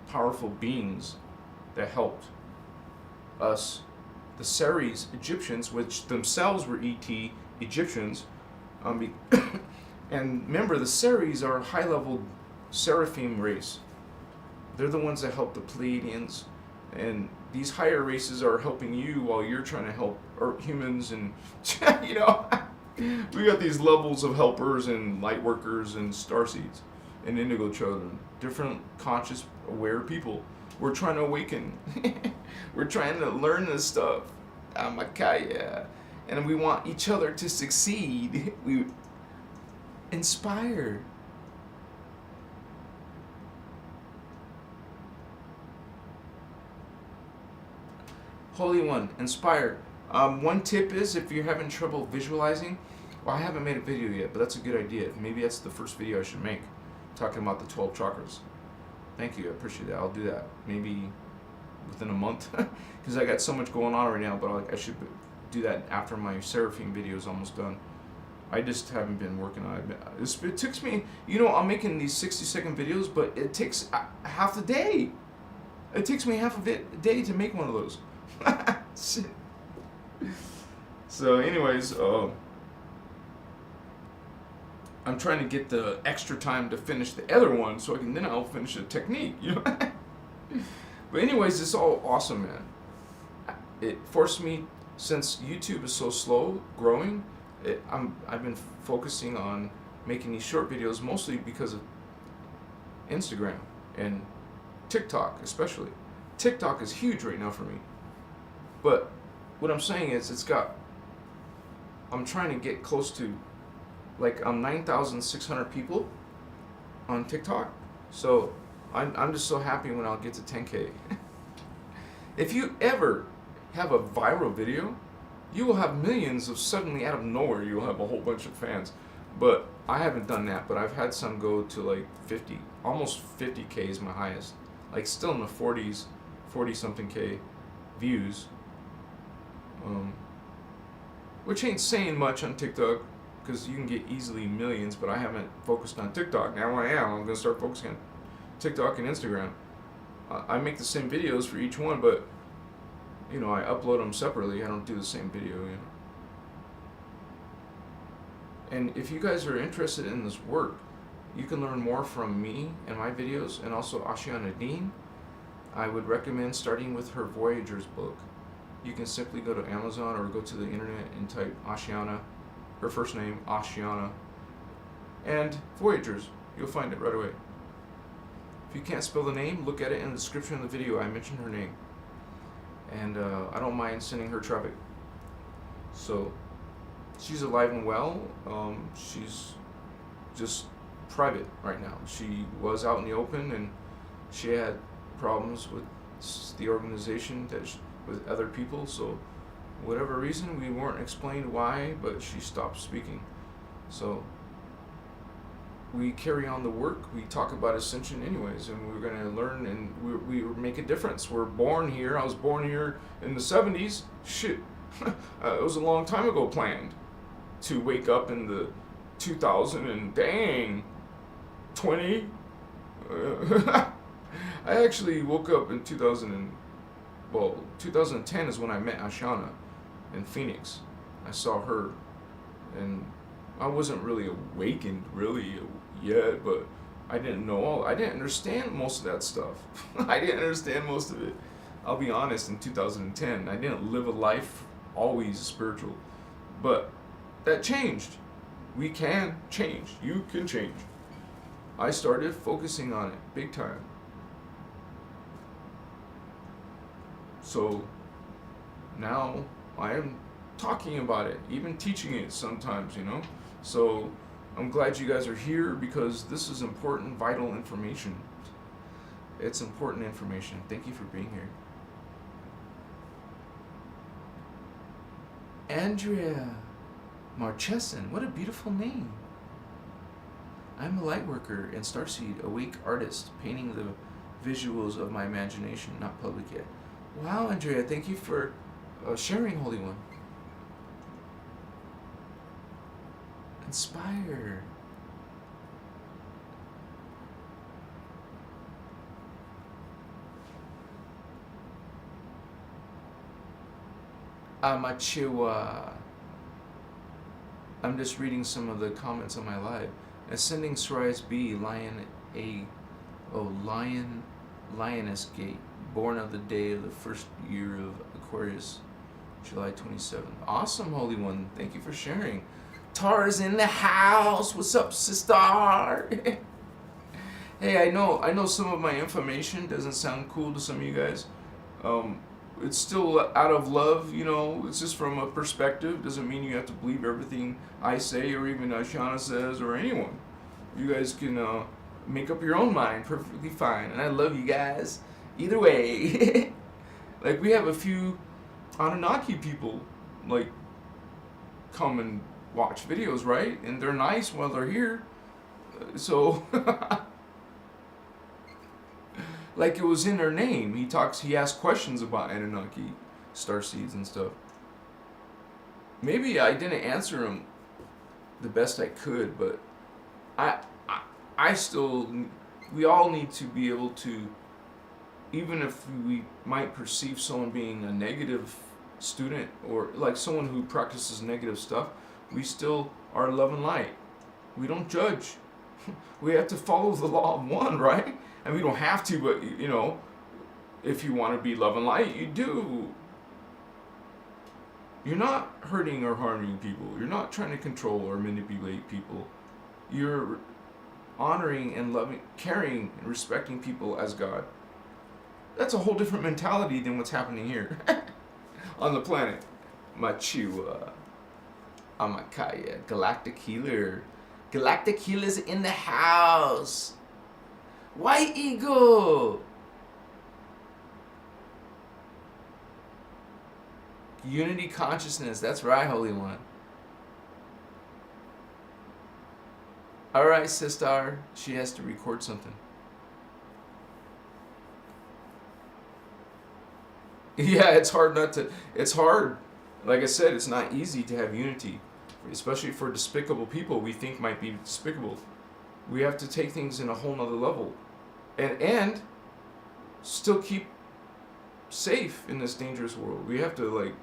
powerful beings that helped us, the Ceres Egyptians, which themselves were ET Egyptians. And remember, the Ceres are a high-level seraphim race. They're the ones that help the Pleiadians, and these higher races are helping you while you're trying to help humans. And you know, we got these levels of helpers and light workers and starseeds and indigo children, different conscious, aware people. We're trying to awaken. We're trying to learn this stuff. Amakaya. And we want each other to succeed. We inspire. Holy One, inspire. One tip is, if you're having trouble visualizing, well, I haven't made a video yet, but that's a good idea. Maybe that's the first video I should make, talking about the 12 chakras. Thank you, I appreciate that. I'll do that maybe within a month, because I got so much going on right now, but I should do that after my Seraphim video is almost done. I just haven't been working on it. It takes me, you know, I'm making these 60-second videos, but it takes half the day. It takes me half a day to make one of those. So anyways, I'm trying to get the extra time to finish the other one, so then I'll finish the technique, you know. But anyways, it's all awesome, man. It forced me, since YouTube is so slow growing, I've been focusing on making these short videos mostly because of Instagram and TikTok especially. TikTok is huge right now for me. But what I'm saying is I'm trying to get close to, like, I'm 9,600 people on TikTok. So I'm just so happy when I'll get to 10K. If you ever have a viral video, you will have millions of suddenly out of nowhere, you'll have a whole bunch of fans. But I haven't done that, but I've had some go to like 50, almost 50K is my highest. Like still in the 40s, 40 something K views. Which ain't saying much on TikTok, because you can get easily millions, but I haven't focused on TikTok. Now I am. I'm going to start focusing on TikTok and Instagram. I make the same videos for each one, but you know, I upload them separately. I don't do the same video, you know. And if you guys are interested in this work, you can learn more from me and my videos, and also Ashiana Dean. I would recommend starting with her Voyagers book. You can simply go to Amazon or go to the internet and type Ashiana, her first name, Ashiana, and Voyagers. You'll find it right away. If you can't spell the name, look at it in the description of the video. I mentioned her name. And I don't mind sending her traffic. So she's alive and well. She's just private right now. She was out in the open, and she had problems with the organization with other people. So, whatever reason, we weren't explained why, but she stopped speaking. So, we carry on the work. We talk about Ascension anyways, and we're going to learn, and we make a difference. We're born here. I was born here in the 70s. Shit. It was a long time ago planned to wake up in the 2000 and dang 20. I actually woke up in 2010 is when I met Ashana in Phoenix. I saw her, and I wasn't really awakened really yet, but I didn't understand most of that stuff. I didn't understand most of it. I'll be honest, in 2010, I didn't live a life always spiritual, but that changed. We can change. You can change. I started focusing on it big time. So now I am talking about it, even teaching it sometimes, So I'm glad you guys are here, because this is important, vital information. It's important information. Thank you for being here. Andrea Marcheson, what a beautiful name. I'm a light worker and starseed, awake artist, painting the visuals of my imagination, not public yet. Wow, Andrea, thank you for sharing, Holy One. Inspire. Amachiwa. I'm just reading some of the comments on my live. Ascending Sorais B, Lioness Gate, born of the day of the first year of Aquarius, July 27th. Awesome, Holy One. Thank you for sharing. Tara's in the house. What's up, sister? Hey, I know some of my information doesn't sound cool to some of you guys. It's still out of love, it's just from a perspective. Doesn't mean you have to believe everything I say or even Ashana says or anyone. You guys can make up your own mind, perfectly fine. And I love you guys either way. Like, we have a few Anunnaki people, like, come and watch videos, right? And they're nice while they're here. So... like, it was in their name. He asks questions about Anunnaki, starseeds and stuff. Maybe I didn't answer him the best I could, but we all need to be able to, even if we might perceive someone being a negative student or like someone who practices negative stuff, we still are love and light. We don't judge. We have to follow the law of one, right? And we don't have to, but, if you want to be love and light, you do. You're not hurting or harming people. You're not trying to control or manipulate people. You're honoring and loving, caring and respecting people as God. That's a whole different mentality than what's happening here on the planet. Machiwa, Amakaya, Galactic Healer. Galactic Healer's in the house. White Eagle! Unity consciousness. That's right, Holy One. Alright, sister. She has to record something. Yeah, it's hard not to... It's hard. Like I said, it's not easy to have unity. Especially for despicable people we think might be despicable. We have to take things in a whole nother level. And still keep safe in this dangerous world. We have to,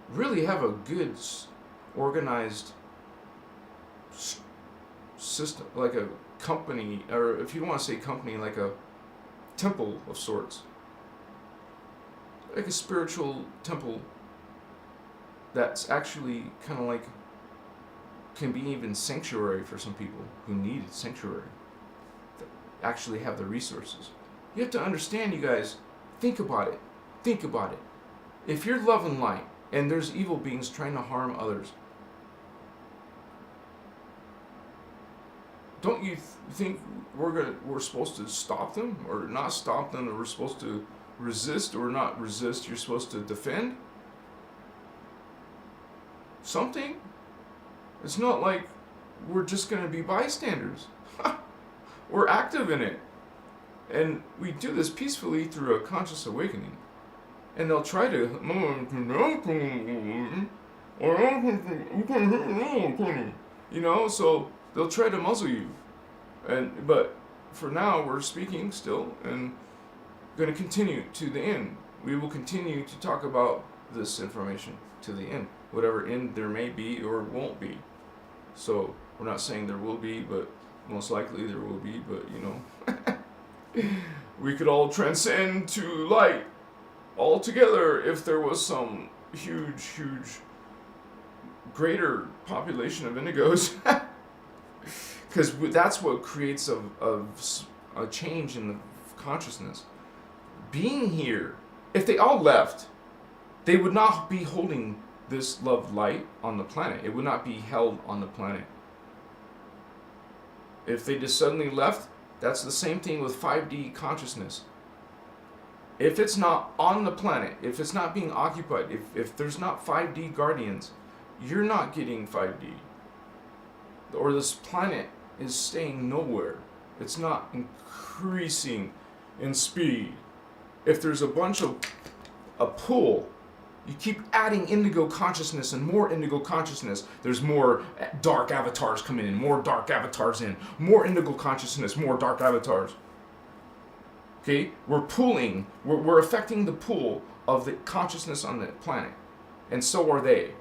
really have a good, organized system, like a company, or if you don't want to say company, like a temple of sorts. Like a spiritual temple that's actually kind of like can be even sanctuary for some people who need sanctuary, that actually have the resources. You have to understand, you guys, think about it. Think about it. If you're love and light and there's evil beings trying to harm others, don't you think we're supposed to stop them or not stop them, or we're supposed to resist or not resist? You're supposed to defend something. It's not like we're just going to be bystanders. We're active in it, and we do this peacefully through a conscious awakening. And they'll try to, so they'll try to muzzle you. But for now, we're speaking still and going to continue to the end. We will continue to talk about this information to the end, whatever end there may be or won't be. So we're not saying there will be, but most likely there will be. But we could all transcend to light all together if there was some huge, greater population of indigos. Because that's what creates a change in the consciousness. Being here, if they all left, they would not be holding this love light on the planet. It would not be held on the planet. If they just suddenly left, that's the same thing with 5D consciousness. If it's not on the planet, if it's not being occupied, if there's not 5D guardians, you're not getting 5D. Or this planet is staying nowhere. It's not increasing in speed. If there's a bunch of a pool, you keep adding indigo consciousness and more indigo consciousness, there's more dark avatars coming in, more dark avatars in, more indigo consciousness, more dark avatars. Okay, we're pooling, we're affecting the pool of the consciousness on the planet, and so are they.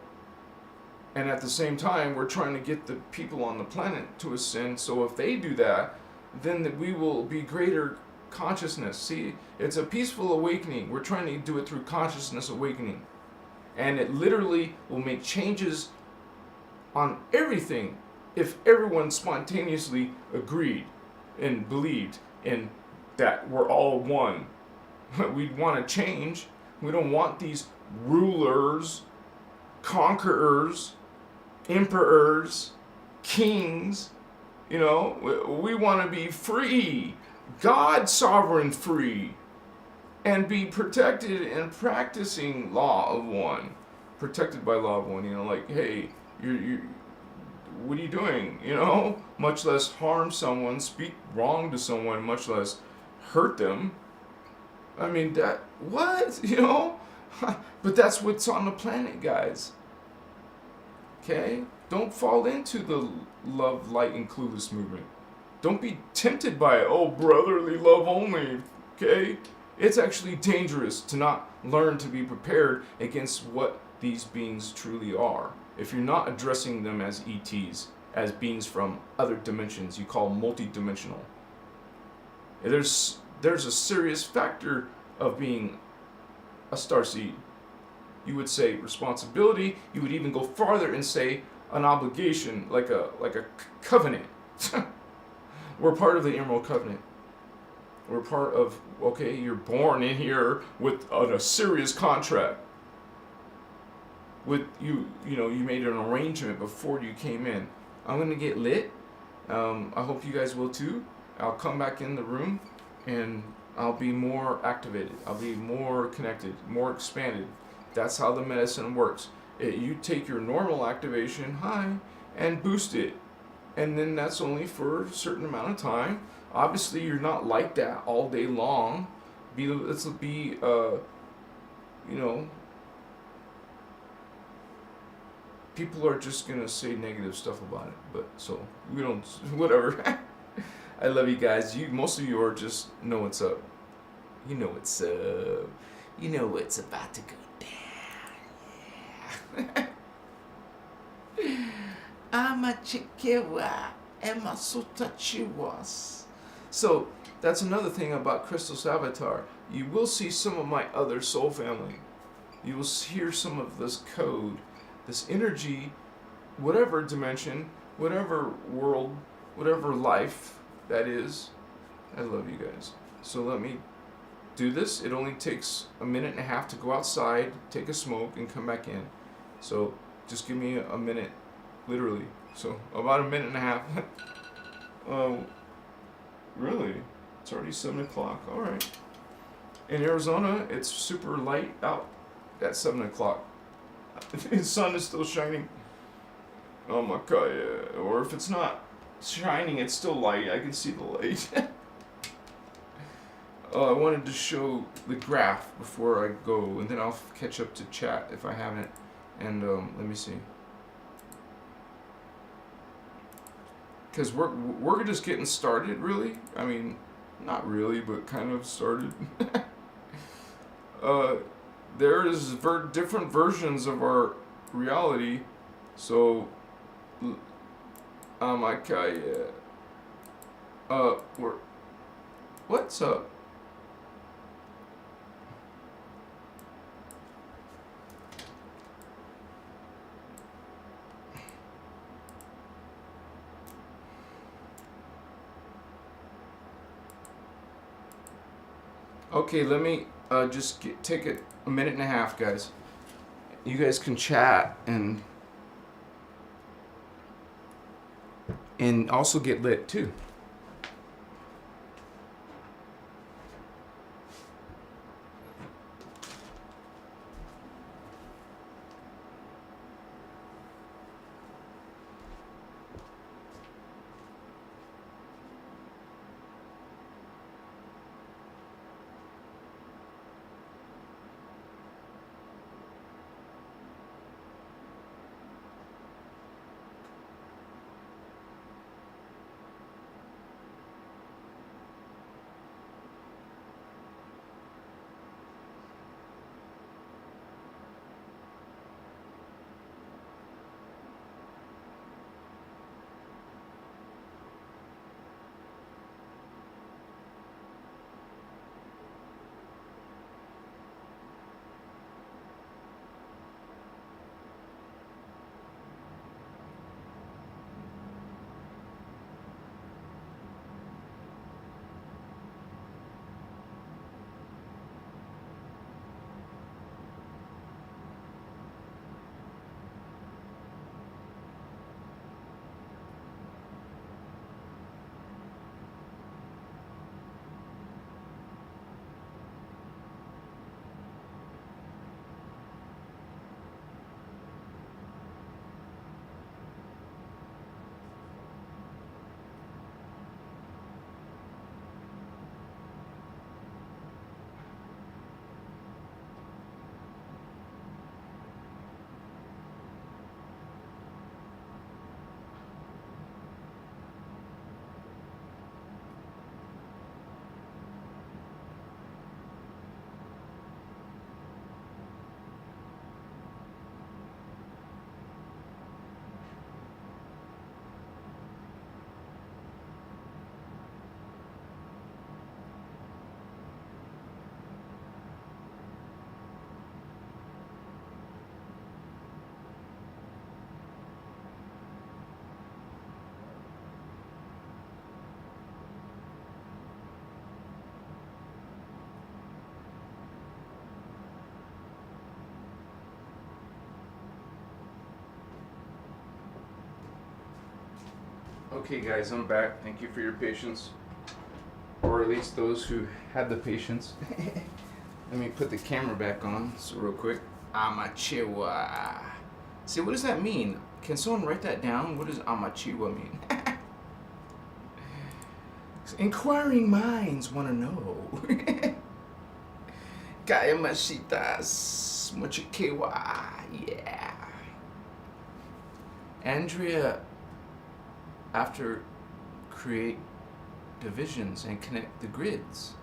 And at the same time, we're trying to get the people on the planet to ascend, so if they do that, then we will be greater consciousness. See, it's a peaceful awakening. We're trying to do it through consciousness awakening. And it literally will make changes on everything if everyone spontaneously agreed and believed in that we're all one. We want to change. We don't want these rulers, conquerors, emperors, kings. We want to be free, God sovereign free, and be protected and practicing law of one, protected by law of one. Like, hey, you what are you doing? Much less harm someone, speak wrong to someone, much less hurt them. I mean, what? But that's what's on the planet, guys. Okay? Don't fall into the love, light, and clueless movement. Don't be tempted by it. Oh, brotherly love only. Okay? It's actually dangerous to not learn to be prepared against what these beings truly are. If you're not addressing them as ETs, as beings from other dimensions, you call multidimensional. There's a serious factor of being a starseed. You would say responsibility. You would even go farther and say an obligation, like a covenant. We're part of the Emerald Covenant. We're part of, you're born in here with a serious contract. With you made an arrangement before you came in. I'm gonna get lit. I hope you guys will too. I'll come back in the room and I'll be more activated. I'll be more connected, more expanded. That's how the medicine works. You take your normal activation high and boost it. And then that's only for a certain amount of time. Obviously, you're not like that all day long. People are just going to say negative stuff about it. But so, we don't, whatever. I love you guys. Most of you are just know what's up. You know what's up. You know what's about to go down. Yeah. So that's another thing about Christos Avatar. You will see some of my other soul family. You will hear some of this code, this energy, whatever dimension, whatever world, whatever life that is. I love you guys. So let me do this. It only takes a minute and a half to go outside, take a smoke, and come back in. So just give me a minute. Literally. So about a minute and a half. Oh, really? It's already 7 o'clock. All right. In Arizona, it's super light out at 7 o'clock. The sun is still shining. Oh my god, yeah. Or if it's not shining, it's still light. I can see the light. I wanted to show the graph before I go, and then I'll catch up to chat if I haven't. And let me see. Because we're just getting started, really. I mean, not really, but kind of started. There is different versions of our reality, so okay, we're what's up? Okay, let me just take a minute and a half, guys. You guys can chat and also get lit too. Okay, guys, I'm back. Thank you for your patience, or at least those who had the patience. Let me put the camera back on, so real quick. Amachiwa. See, what does that mean? Can someone write that down? What does Amachiwa mean? Inquiring minds want to know. Kaya masitas mochikewa. Yeah. Andrea, after create divisions and connect the grids.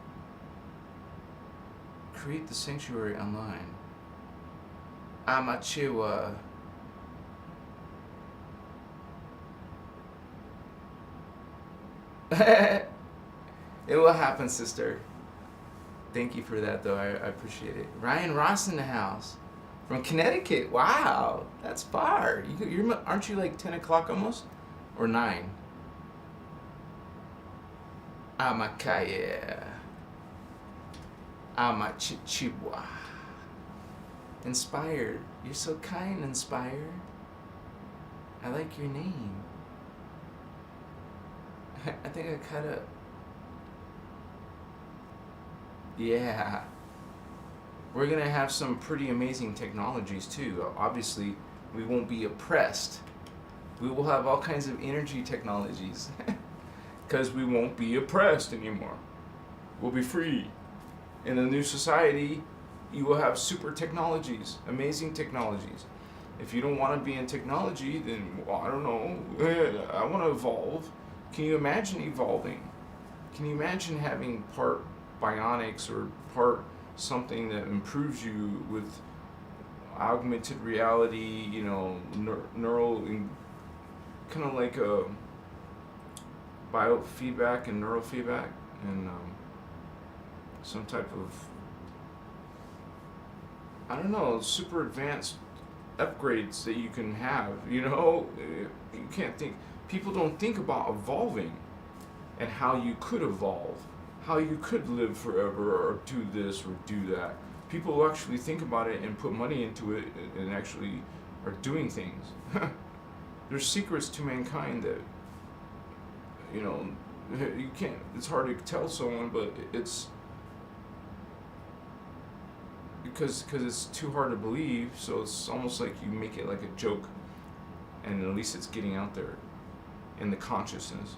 Create the sanctuary online. Amachiwa. It will happen, sister. Thank you for that, though. I appreciate it. Ryan Ross in the house from Connecticut. Wow, that's far. Aren't you like 10 o'clock almost? Or 9? Amakaya. Amachichiwa. Inspired. You're so kind, Inspired. I like your name. I think I kind of, yeah. We're going to have some pretty amazing technologies too. Obviously, we won't be oppressed. We will have all kinds of energy technologies because we won't be oppressed anymore. We'll be free. In a new society, you will have super technologies, amazing technologies. If you don't want to be in technology, then, well, I don't know, I want to evolve. Can you imagine evolving? Can you imagine having part bionics or part something that improves you with augmented reality, neural, kind of like a biofeedback and neural feedback, and some type of, I don't know, super advanced upgrades that you can have. You can't think, people don't think about evolving and how you could evolve, how you could live forever or do this or do that. People actually think about it and put money into it and actually are doing things. There's secrets to mankind that, you can't, it's hard to tell someone, but it's because it's too hard to believe, so it's almost like you make it like a joke, and at least it's getting out there in the consciousness.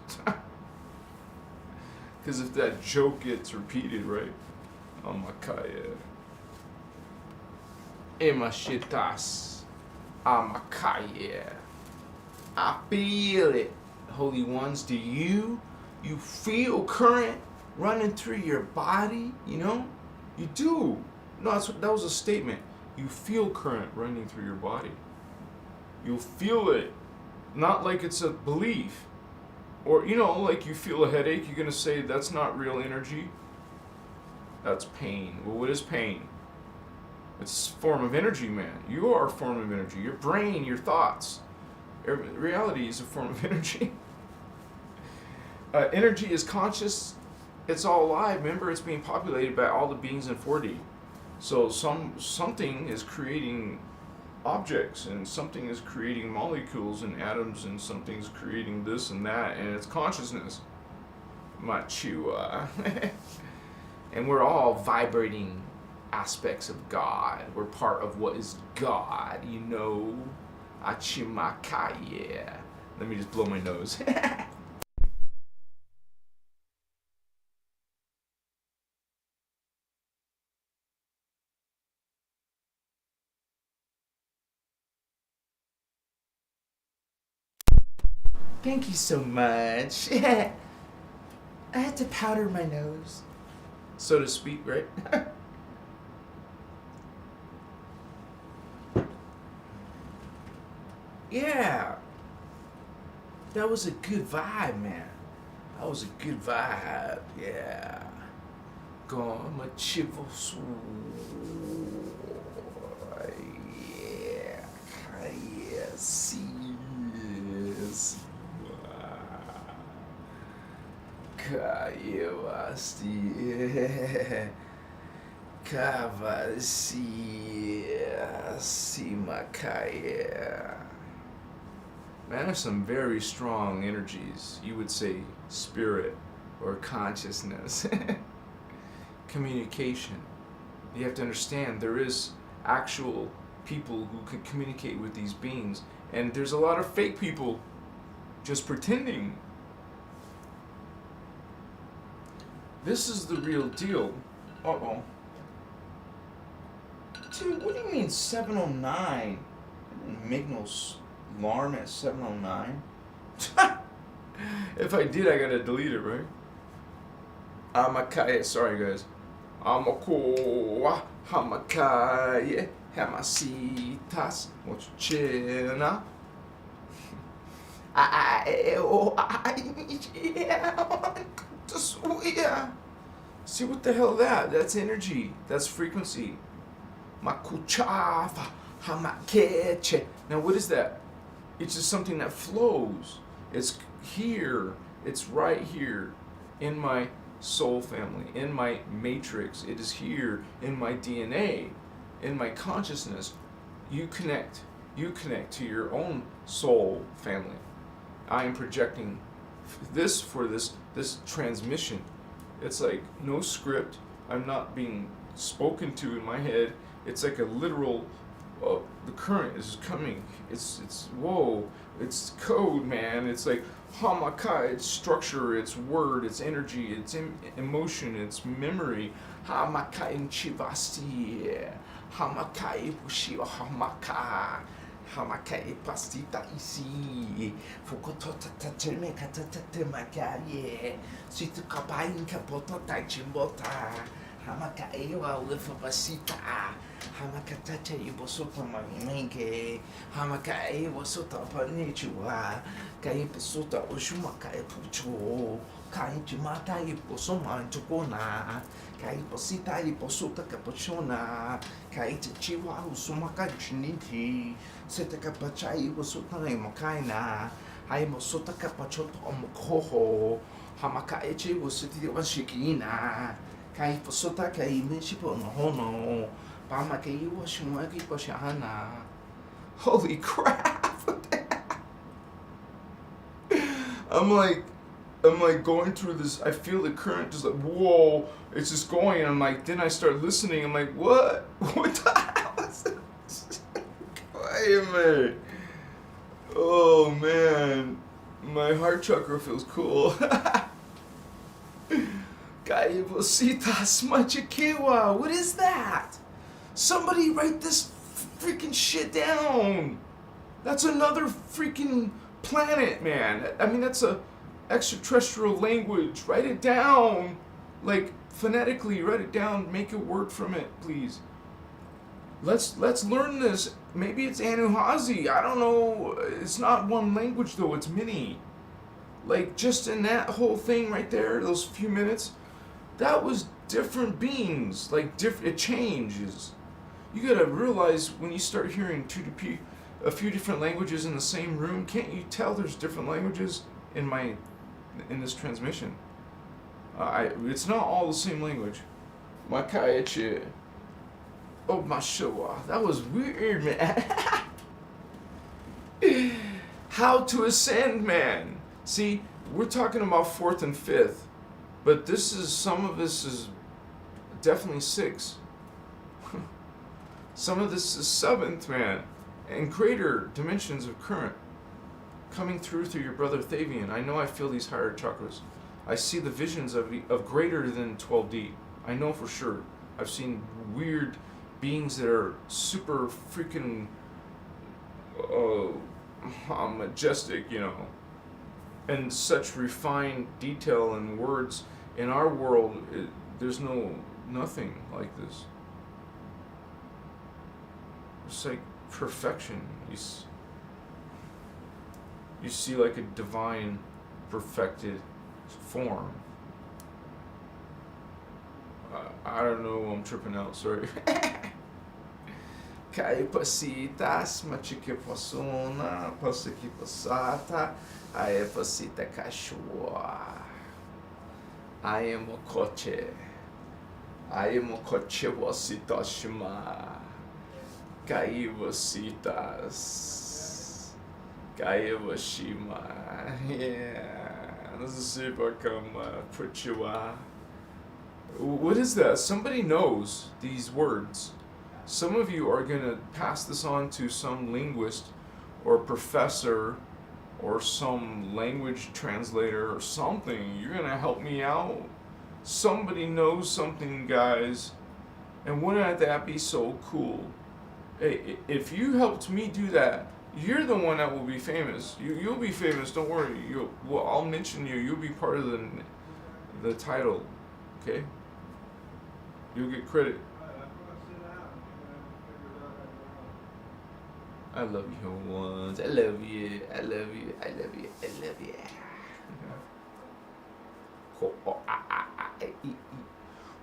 Because if that joke gets repeated, right? Amakaya. Emashitas. Amakaya. I feel it. Holy ones, do you? You feel current running through your body? You do. No, that was a statement. You feel current running through your body. You'll feel it. Not like it's a belief. Or, like you feel a headache, you're going to say that's not real energy. That's pain. Well, what is pain? It's a form of energy, man. You are a form of energy. Your brain, your thoughts. Reality is a form of energy. Energy is conscious. It's all alive. Remember, it's being populated by all the beings in 4D. So something is creating objects, and something is creating molecules and atoms, and something's creating this and that, and it's consciousness. Machua. And we're all vibrating aspects of God. We're part of what is God, Achimakaya. Let me just blow my nose. Thank you so much. I had to powder my nose, so to speak, right? Yeah. That was a good vibe, man. That was a good vibe, yeah. Goma chivo yeah. Yes. Kayavasti Kavasia Simakaya. Man, there's some very strong energies. You would say spirit or consciousness. Communication. You have to understand there is actual people who can communicate with these beings, and there's a lot of fake people just pretending. This is the real deal. Uh-oh. Dude, what do you mean 709? I didn't make no alarm at 709. If I did, I gotta delete it, right? Amakaya, sorry guys. Amakoa, Hamakaya, Hamasitas, Mochena. Yeah. See what the hell that's energy. That's frequency. Makuchafa hamakeche. Now what is that? It's just something that flows. It's here. It's right here in my soul family, in my matrix. It is here in my DNA, in my consciousness. You connect to your own soul family. I am projecting this transmission. It's like no script. I'm not being spoken to in my head. It's like a literal. The current is coming. It's whoa. It's code, man. It's like hamaka. It's structure. It's word. It's energy. It's emotion. It's memory. Hamaka in chivasti. Hamaka ipushio hamaka. Hamaka ipastita isi. Fukotota taterme katatete makaye. Situ kapain kapota tachimbota. Hamaka ewa ulifabasita. Hamakatacha ibosota mamenge. Hamaka ebosota panichua. Kaipasota ushumaka epucho. Kaichimata iposoma chokona. Kaiposita iposota capuchona. Kaitichiwa usumaka chiniti. Seta capacha ibosota mokaina. Haimosota capachota omokoho. Hamaka eche wasiti washikina. Kai posota kai mishipo no hono. Pama kai washumaki poshana. Holy crap! I'm like going through this. I feel the current just like whoa. It's just going. And I'm like, then I start listening. I'm like, what? What the hell is this? Wait a minute. Oh man, my heart chakra feels cool. What is that? Somebody write this freaking shit down. That's another freaking planet, man. I mean, that's a extraterrestrial language. Write it down. Like, phonetically, write it down. Make a word from it, please. Let's learn this. Maybe it's Anuhazi. I don't know. It's not one language, though. It's many. Like, just in that whole thing right there, those few minutes, that was different beings. Like, it changes. You gotta realize when you start hearing a few different languages in the same room, can't you tell there's different languages in this transmission? It's not all the same language. Makaeche. Oh, Mashawa. That was weird, man. How to ascend, man. See, we're talking about 4th and 5th, but some of this is definitely 6. Some of this is 7th, man, and greater dimensions of current coming through your brother Thavian. I know I feel these higher chakras. I see the visions of greater than 12D. I know for sure. I've seen weird beings that are super freaking majestic, and such refined detail and words. In our world, there's nothing like this. It's like perfection. You see like a divine, perfected form. I don't know. I'm tripping out. Sorry. Kai pasitas, machike pasona, pasiki pasata, ae pasita kashua. I am a koche wasita shima. Kai wasitas. Kai washima. Yeah. Let's see if I can put you What is that? Somebody knows these words. Some of you are going to pass this on to some linguist or professor or some language translator or something. You're going to help me out. Somebody knows something, guys. And wouldn't that be so cool? Hey, if you helped me do that, you're the one that will be famous. You'll be famous, don't worry. I'll mention you. You'll be part of the title, okay? You'll get credit. I love you ones. I love you. I love you. I love you. I love you. Ho o a e I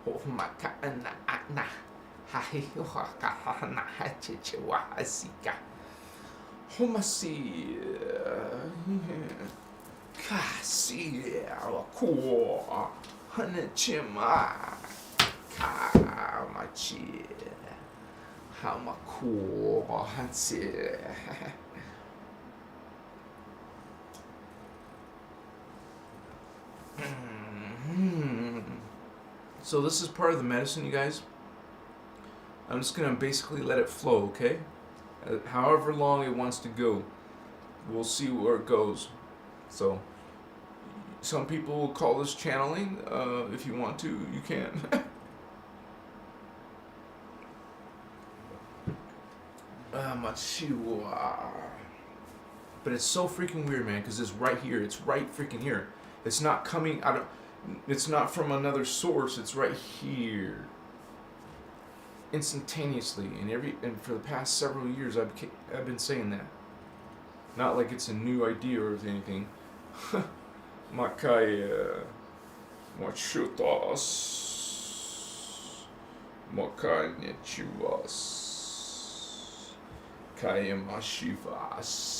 ho ma ka na na ha he ho ka na ha che che wa asika ho ma si ka si wa ko hana chima ka ma chi how ma cool that's it. So this is part of the medicine, you guys. I'm just going to basically let it flow, okay? However long it wants to go. We'll see where it goes. So, some people will call this channeling. If you want to, you can. But it's so freaking weird, man, because it's right here. It's right freaking here. It's not coming out of... It's not from another source. It's right here. Instantaneously. And for the past several years, I've been saying that. Not like it's a new idea or anything. Makaya... Machutas... Makanya chuvas... Kaya mashivas...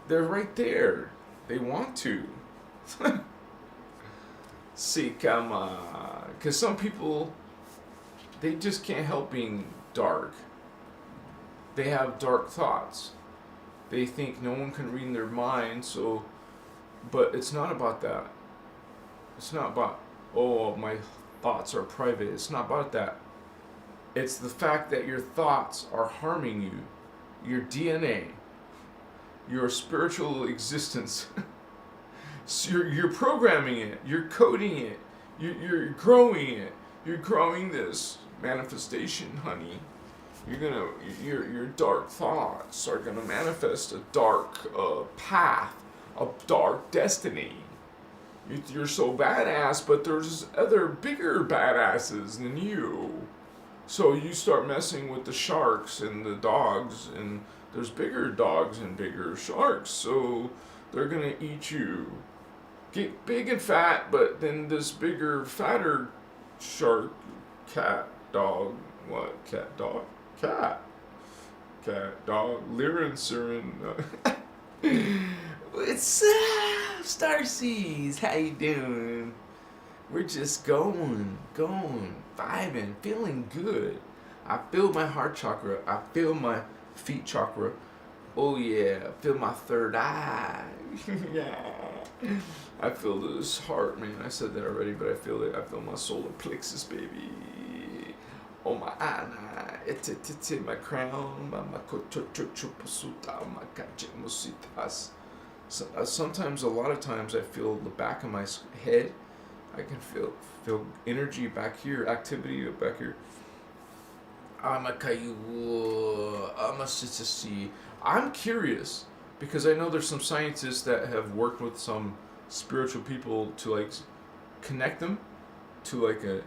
They're right there. They want to. See, come on. Because some people, they just can't help being dark. They have dark thoughts. They think no one can read their mind, so... But it's not about that. It's not about, oh, my thoughts are private. It's not about that. It's the fact that your thoughts are harming you. Your DNA. Your spiritual existence. So you're programming it. You're coding it. You're growing it. You're growing this manifestation, honey. Your dark thoughts are gonna manifest a dark path, a dark destiny. You're so badass, but there's other bigger badasses than you. So you start messing with the sharks and the dogs, and there's bigger dogs and bigger sharks, so they're gonna eat you. Get big and fat, but then this bigger, fatter shark, cat, dog, what? Cat, dog? Cat, dog, Lirin, Sirin. What's up, Starseeds? How you doing? We're just going, vibing, feeling good. I feel my heart chakra. I feel my feet chakra. Oh yeah, I feel my third eye. Yeah. I feel this heart, man. I said that already, but I feel it. I feel my solar plexus, baby. Oh, my eye, my crown, my kotochopasuta, my kachemusitas. Sometimes, a lot of times, I feel the back of my head. I can feel energy back here, activity back here. I'm curious because I know there's some scientists that have worked with some spiritual people to like connect them to like a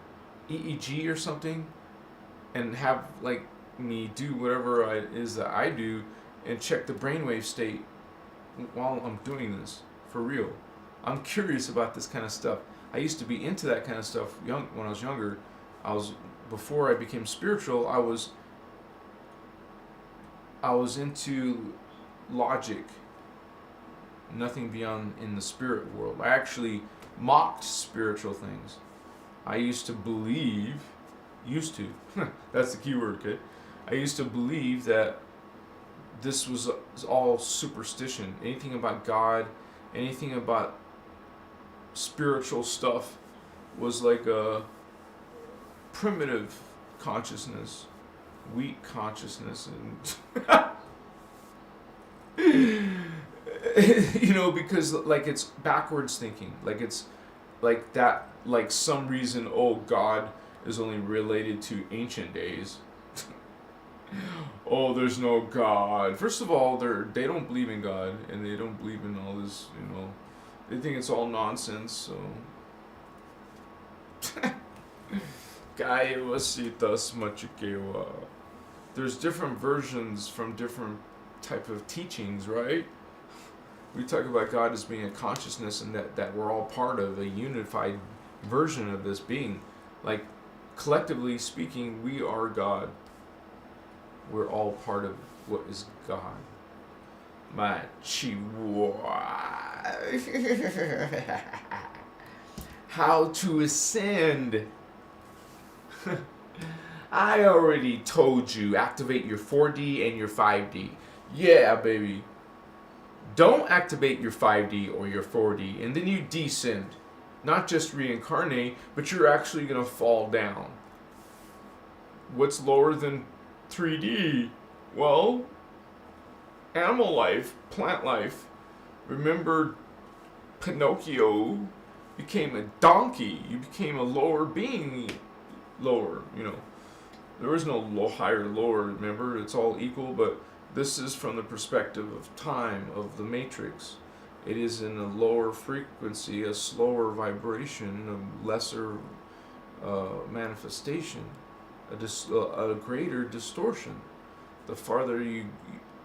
EEG or something, and have like me do whatever it is that I do and check the brainwave state while I'm doing this for real. I'm curious about this kind of stuff. I used to be into that kind of stuff when I was younger. Before I became spiritual, I was into logic, nothing beyond in the spirit world. I actually mocked spiritual things. I used to believe, that's the key word, okay? I used to believe that this was all superstition. Anything about God, anything about spiritual stuff was like a primitive consciousness, weak consciousness, and because like it's backwards thinking, like it's like that, like some reason, oh, God is only related to ancient days. Oh, there's no God. First of all, they don't believe in God, and they don't believe in all this, they think it's all nonsense, so there's different versions from different type of teachings, right? We talk about God as being a consciousness, and that we're all part of a unified version of this being. Like, collectively speaking, we are God. We're all part of what is God. My chihuahua. How to ascend. I already told you, activate your 4D and your 5D. Yeah, baby. Don't activate your 5D or your 4D, and then you descend. Not just reincarnate, but you're actually going to fall down. What's lower than 3D? Well, animal life, plant life. Remember, Pinocchio became a donkey. You became a lower being. Lower, There is no higher, lower, remember? It's all equal, but this is from the perspective of time, of the matrix. It is in a lower frequency, a slower vibration, a lesser manifestation, a greater distortion. The farther you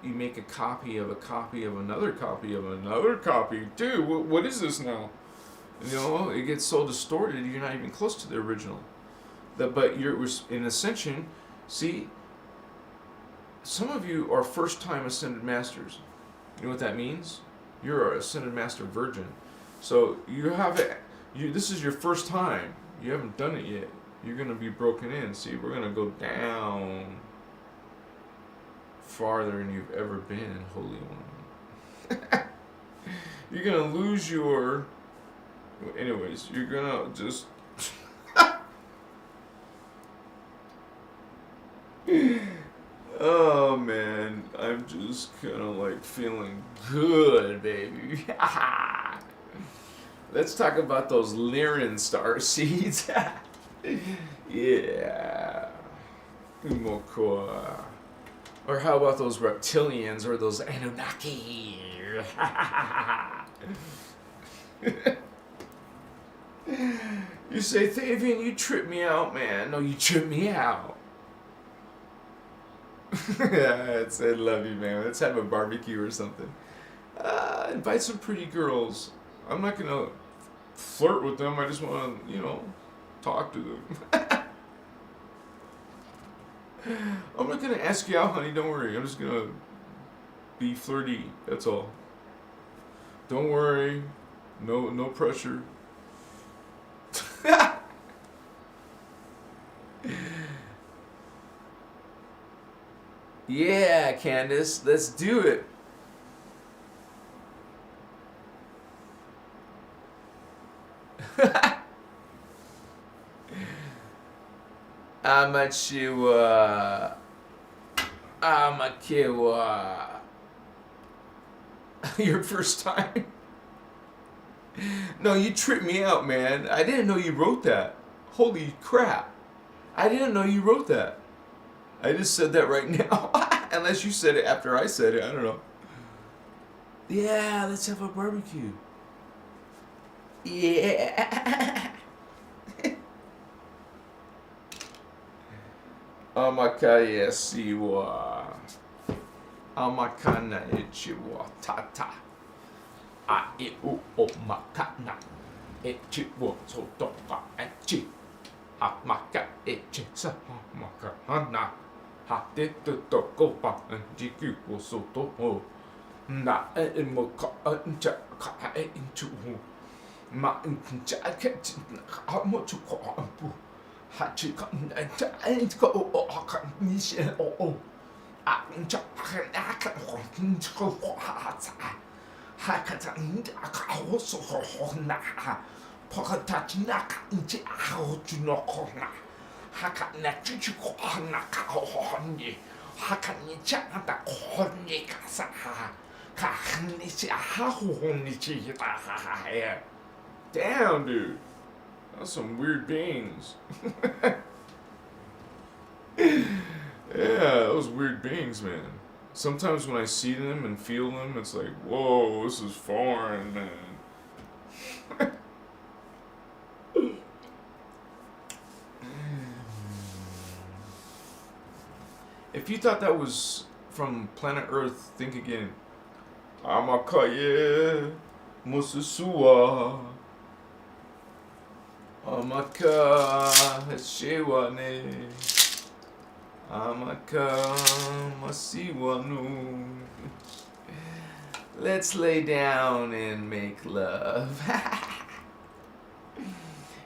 make a copy of another copy of another copy. Dude, what is this now? It gets so distorted, you're not even close to the original. But you're in Ascension. See, some of you are first-time Ascended Masters. You know what that means? You're an Ascended Master Virgin. So you have it. This is your first time. You haven't done it yet. You're going to be broken in. See, we're going to go down farther than you've ever been, Holy One. You're going to lose your... Anyways, you're going to just... Oh man, I'm just kind of like feeling good, baby. Let's talk about those Lyran star seeds. Yeah. Umokor. Or how about those reptilians or those Anunnaki? You say, Thavian, you trip me out, man. No, you trip me out. I love you, man. Let's have a barbecue or something. Invite some pretty girls. I'm not going to flirt with them. I just want to, talk to them. I'm not going to ask you out, honey. Don't worry. I'm just going to be flirty. That's all. Don't worry. No pressure. Yeah, Candace, let's do it. Amachiwa. Your first time? No, you tripped me out, man. I didn't know you wrote that. Holy crap. I didn't know you wrote that. I just said that right now. Unless you said it after I said it. I don't know. Yeah, let's have a barbecue. Yeah. Amakaya siwa. Amakana ichiwa tata. A iu o makana. Ichiwa sotoka echi. Amaka echi sa makana. Ha de to go pa and jiku soto. Na moka nja ka into ma nja ket how much ko ampu. Hachika and go o niche o nja ka nja hakata nja so na pokatachina nja ho haka na chuchu ko na ka honye haka ni chana da honye ka sa ka ni cha honye chi ha. Damn, dude, that's some weird beings. Yeah, those weird beings, man. Sometimes when I see them and feel them, it's like, whoa, this is foreign, man. If you thought that was from planet Earth, think again. Amakaye Mususua Amaka Shewane Amaka Masiwanu. Let's lay down and make love.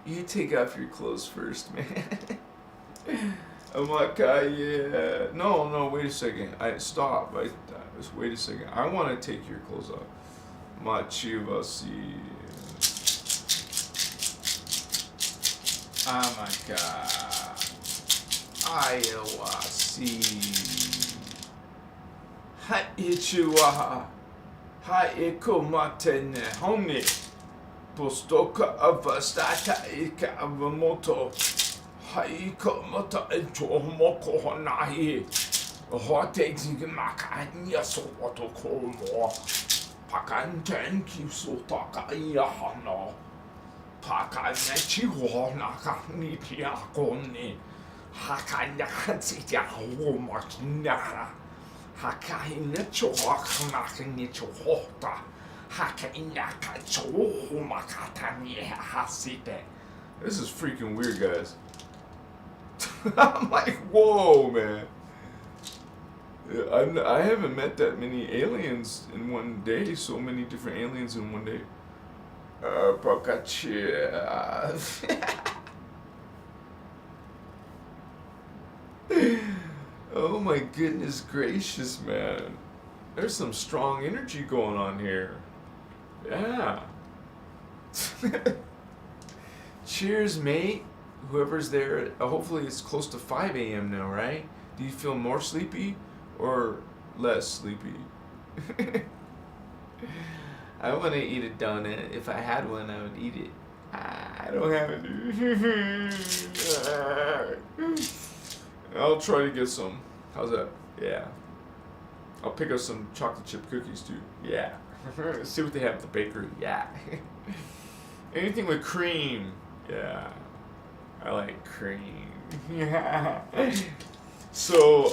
You take off your clothes first, man. I'm like, yeah. No, wait a second. Stop. Wait a second. I want to take your clothes off. Machivasi. Oh my god. Ayawasi. Haichiwa. Haikumatene. Honi. Postoka avastata ika avamoto. Haikamata into moko honahi. Hotek maka nyaso otokomo. Pakanten kisotaka yahano. Pakanechi honaka nipiakoni. Hakanyatsitia homakinaha. Hakainacho hokanakinicho hota. Hakainaka chohumakatani hasite. This is freaking weird, guys. I'm like, whoa, man. I haven't met that many aliens in one day. So many different aliens in one day. Oh my goodness gracious, man. There's some strong energy going on here. Yeah. Cheers, mate. Whoever's there. Hopefully it's close to 5 a.m. now, right? Do you feel more sleepy or less sleepy? I want to eat a donut. If I had one, I would eat it. I don't have it. I'll try to get some. How's that? Yeah. I'll pick up some chocolate chip cookies too. Yeah. See what they have at the bakery. Yeah. Anything with cream. Yeah. I like cream. Yeah. So,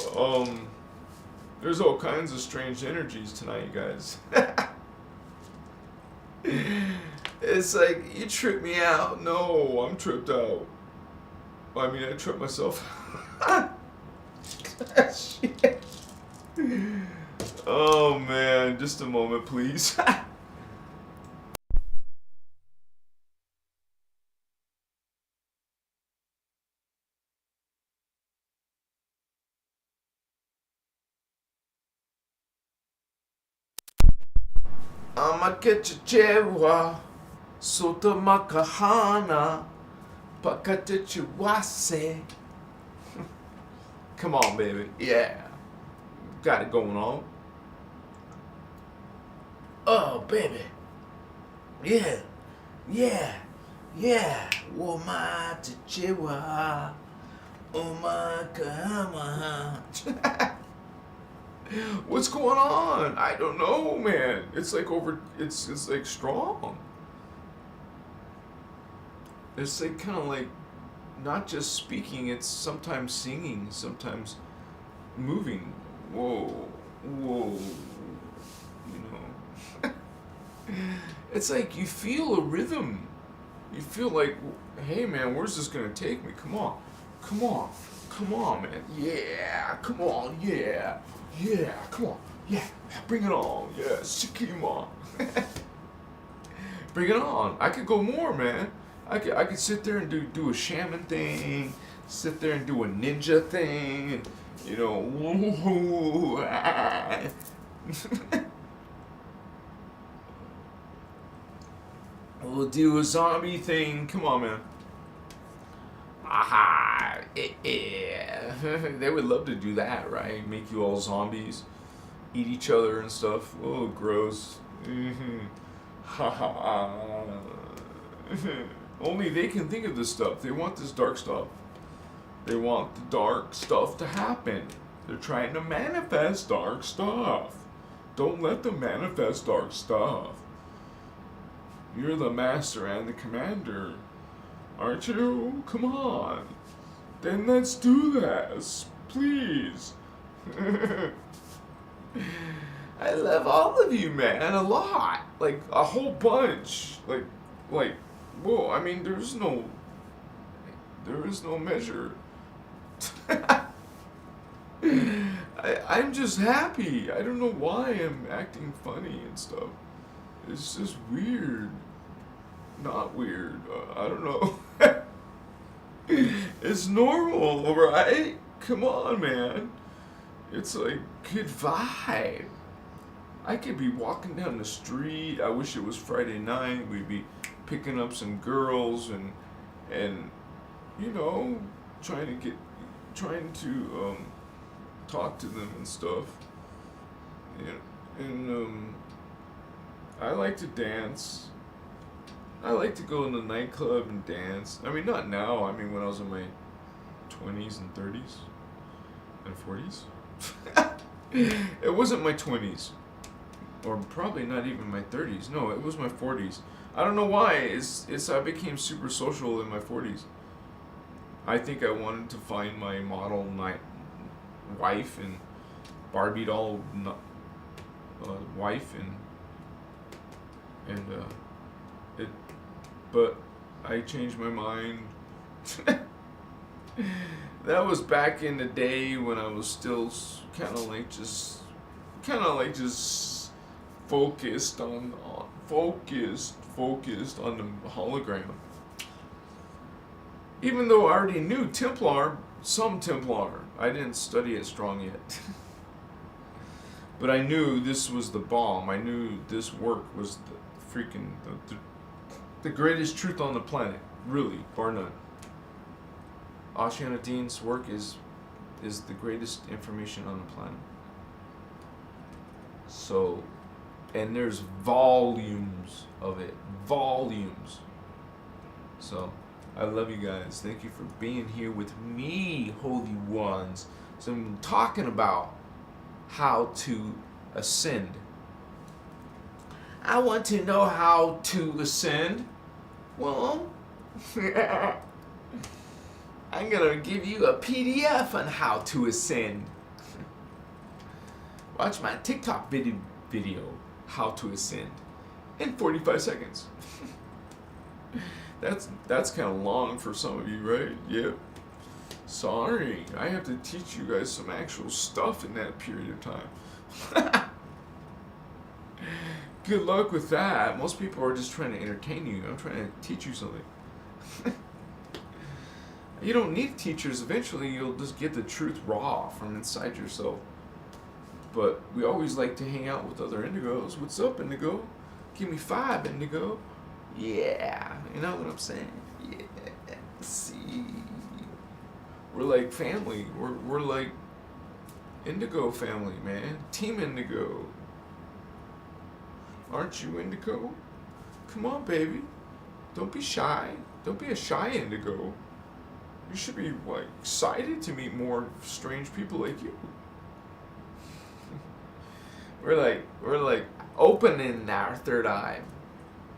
there's all kinds of strange energies tonight, you guys. It's like, you trip me out. No, I'm tripped out. I mean, I tripped myself. Shit. Oh, man. Just a moment, please. Amakachewa Sota Makahana Pakatichiwase. Come on, baby. Yeah. Got it going on. Oh, baby. Yeah. Yeah. Yeah. Womatichiwa Omakahama. What's going on? I don't know, man. It's like it's like strong. It's like kind of like not just speaking, it's sometimes singing, sometimes moving. Whoa. You know. It's like you feel a rhythm. You feel like, hey man, where's this gonna take me? Come on, man. Yeah, come on, yeah. Yeah, come on. Yeah, bring it on. Yeah, Shikima. Bring it on. I could go more, man. I could sit there and do a shaman thing, sit there and do a ninja thing, and, you know, we'll do a zombie thing. Come on, man. Aha! Yeah. They would love to do that, right? Make you all zombies, eat each other and stuff. Oh, gross. Only they can think of this stuff. They want this dark stuff. They want the dark stuff to happen. They're trying to manifest dark stuff. Don't let them manifest dark stuff. You're the master and the commander. Aren't you? Come on. Then let's do this. Please. I love all of you, man. A lot. Like, a whole bunch. Like, whoa. I mean, there is no measure. I'm just happy. I don't know why I'm acting funny and stuff. It's just weird. Not weird. I don't know. It's normal, right? come on, man. It's like good vibe. I could be walking down the street. I wish it was Friday night. We'd be picking up some girls and you know, trying to talk to them and stuff. And I like to dance. I like to go in the nightclub and dance. I mean, not now. I mean, when I was in my 20s and 30s and 40s. It wasn't my 20s. Or probably not even my 30s. No, it was my 40s. I don't know why. It's I became super social in my 40s. I think I wanted to find my model wife and Barbie doll wife and it. But I changed my mind. That was back in the day when I was still kind of like just focused on the hologram. Even though I already knew some Templar, I didn't study it strong yet. But I knew this was the bomb. I knew this work was the freaking the greatest truth on the planet, really, bar none. Ashiana Dean's work is the greatest information on the planet. So, and there's volumes of it. Volumes. So, I love you guys. Thank you for being here with me, holy ones. So I'm talking about how to ascend. I want to know how to ascend. Well, I'm gonna give you a PDF on how to ascend. Watch my TikTok video, how to ascend, in 45 seconds. That's kind of long for some of you, right? Yep. Sorry, I have to teach you guys some actual stuff in that period of time. Good luck with that. Most people are just trying to entertain you. I'm trying to teach you something. You don't need teachers. Eventually, you'll just get the truth raw from inside yourself. But we always like to hang out with other indigos. What's up, indigo? Give me 5, indigo. Yeah, you know what I'm saying? Yeah, see, we're like family. We're like indigo family, man. Team indigo. Aren't you indigo? Come on, baby. Don't be shy. Don't be a shy indigo. You should be like excited to meet more strange people like you. We're like opening our third eye.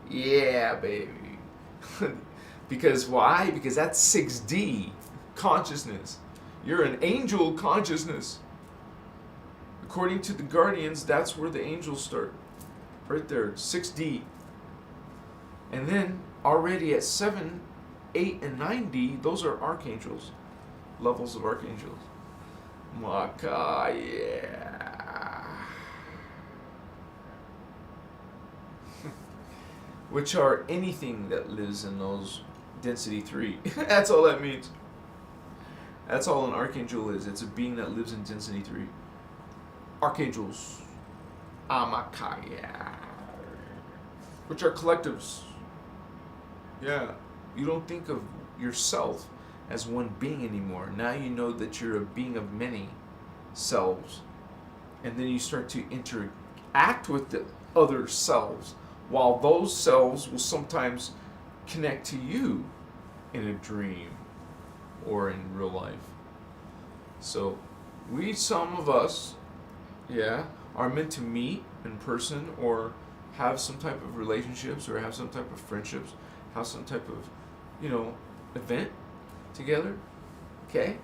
Yeah, baby. Because why? Because that's 6D consciousness. You're an angel consciousness. According to the Guardians, that's where the angels start. Right there, 6D. And then already at 7, 8, and 9D, those are archangels. Levels of archangels. Maka, yeah. Which are anything that lives in those density 3. That's all that means. That's all an archangel is. It's a being that lives in density 3. Archangels. Amakaya. Which are collectives. Yeah. You don't think of yourself as one being anymore. Now you know that you're a being of many selves. And then you start to interact with the other selves. While those selves will sometimes connect to you in a dream or in real life. So, some of us, are meant to meet in person or have some type of relationships or have some type of friendships, have some type of, event together. Okay?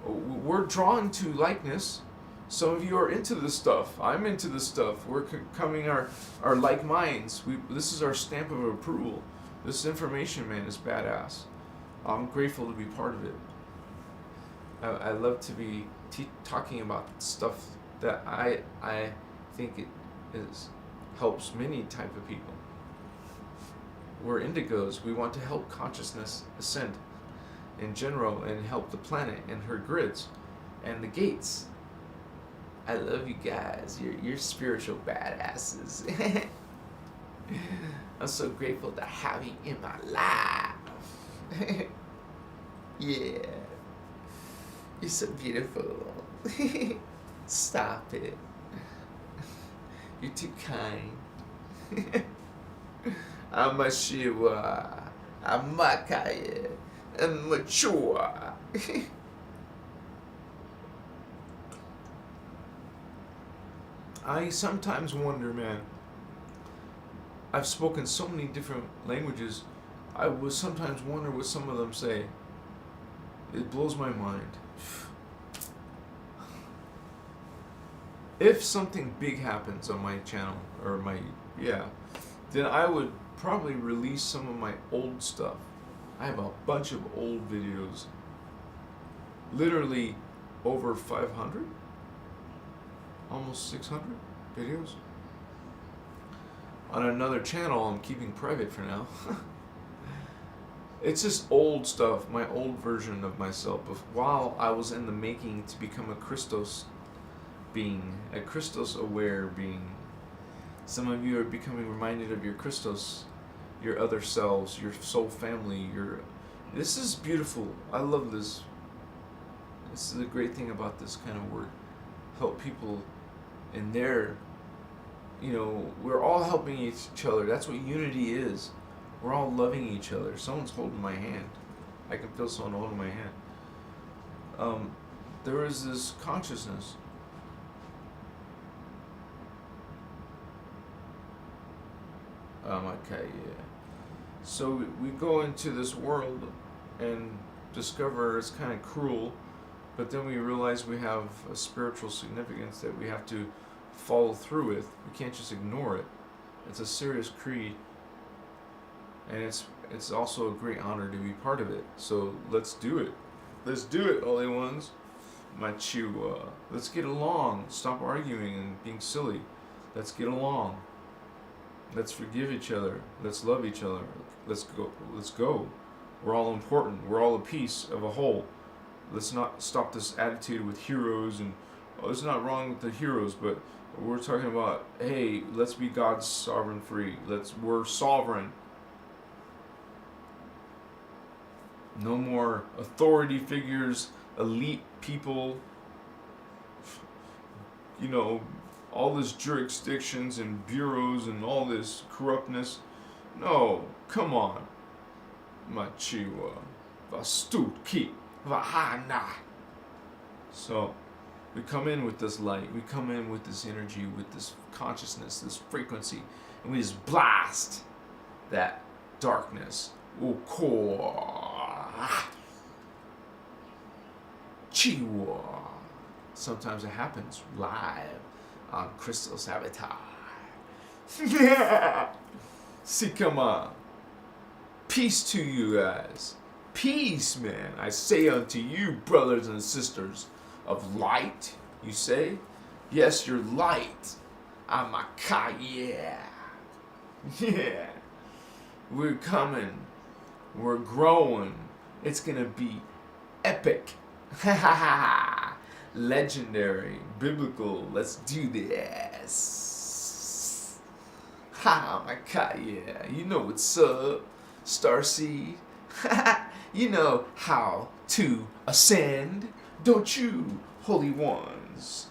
We're drawn to likeness. Some of you are into this stuff. I'm into this stuff. We're coming our like minds. This is our stamp of approval. This information, man, is badass. I'm grateful to be part of it. I love to be talking about stuff that I think it helps many type of people. We're indigos. We want to help consciousness ascend in general and help the planet and her grids. and the gates. I love you guys. You're spiritual badasses. I'm so grateful to have you in my life. Yeah. You're so beautiful. Stop it. You're too kind. I'm a Shiva. I'm Makaya. I'm mature. I sometimes wonder, man. I've spoken so many different languages. I would sometimes wonder what some of them say. It blows my mind. If something big happens on my channel, or then I would probably release some of my old stuff. I have a bunch of old videos. Literally over 500? Almost 600 videos. On another channel I'm keeping private for now. It's just old stuff, my old version of myself, while I was in the making to become a Christos being, a Christos aware being. Some of you are becoming reminded of your Christos, your other selves, your soul family, this is beautiful. I love this. This is a great thing about this kind of work. Help people in their, we're all helping each other. That's what unity is. We're all loving each other. Someone's holding my hand. I can feel someone holding my hand. There is this consciousness. Okay, yeah. So we go into this world and discover it's kind of cruel, but then we realize we have a spiritual significance that we have to follow through with. We can't just ignore it. It's a serious creed. And it's also a great honor to be part of it. So let's do it. Let's do it, Holy Ones. Let's get along. Stop arguing and being silly. Let's get along. Let's forgive each other. Let's love each other. Let's go. Let's go. We're all important. We're all a piece of a whole. Let's not stop this attitude with heroes and it's not wrong with the heroes, but we're talking about, hey, let's be God's sovereign free. We're sovereign. No more authority figures, elite people, all this jurisdictions and bureaus and all this corruptness. No, come on. Machiwa, Vastutki, Vahana. So, we come in with this light, we come in with this energy, with this consciousness, this frequency, and we just blast that darkness. Chiwa. Sometimes it happens live on Christos Avatar. See, come on. Peace to you guys. Peace, man. I say unto you, brothers and sisters of light, you say? Yes, you're light. Yeah. Yeah. We're coming. We're growing. It's gonna be epic. Legendary. Biblical. Let's do this. My God, yeah. You know what's up, Starseed. You know how to ascend, don't you, Holy Ones?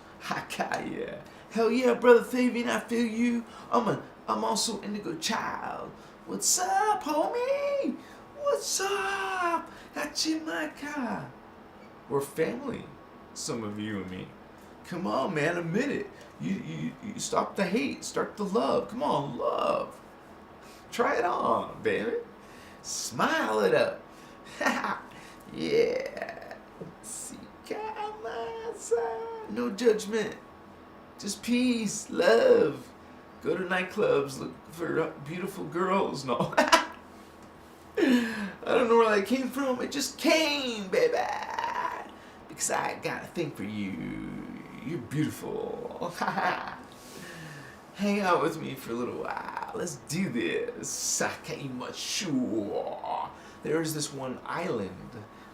Yeah. Hell yeah, Brother Fabian, I feel you. I'm also Indigo Child. What's up, homie? What's up? Hachimaka. We're family, some of you and me. Come on, man, admit it. You stop the hate, start the love. Come on, love. Try it on, baby. Smile it up. Yeah. No judgment. Just peace, love. Go to nightclubs, look for beautiful girls. No. I don't know where that came from. It just came, baby. Because I got a thing for you. You're beautiful. Hang out with me for a little while. Let's do this. There's this one island.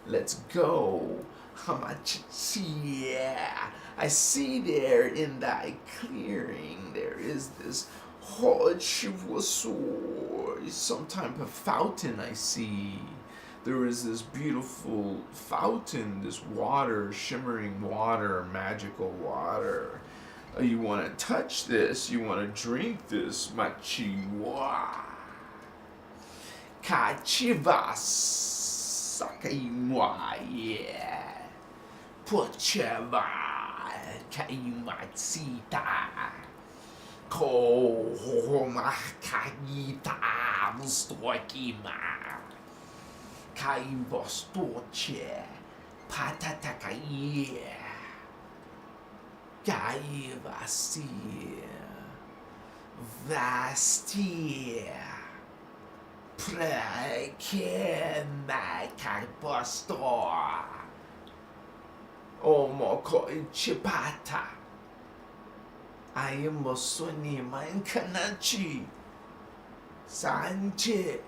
Let's go. Yeah, I see there in thy clearing there is this some type of fountain I see. There is this beautiful fountain, this water, shimmering water, magical water. You want to touch this, you want to drink this, machiwa. Kachivas Sakaimwa, yeah. Pucheva Kaimatsita Kohomakagita Vostokima Kaivostoche Patatakaye Kaivastia Vastia Prekemakarpostor Omoko Chipata I am Mosuni Mankanachi Sanche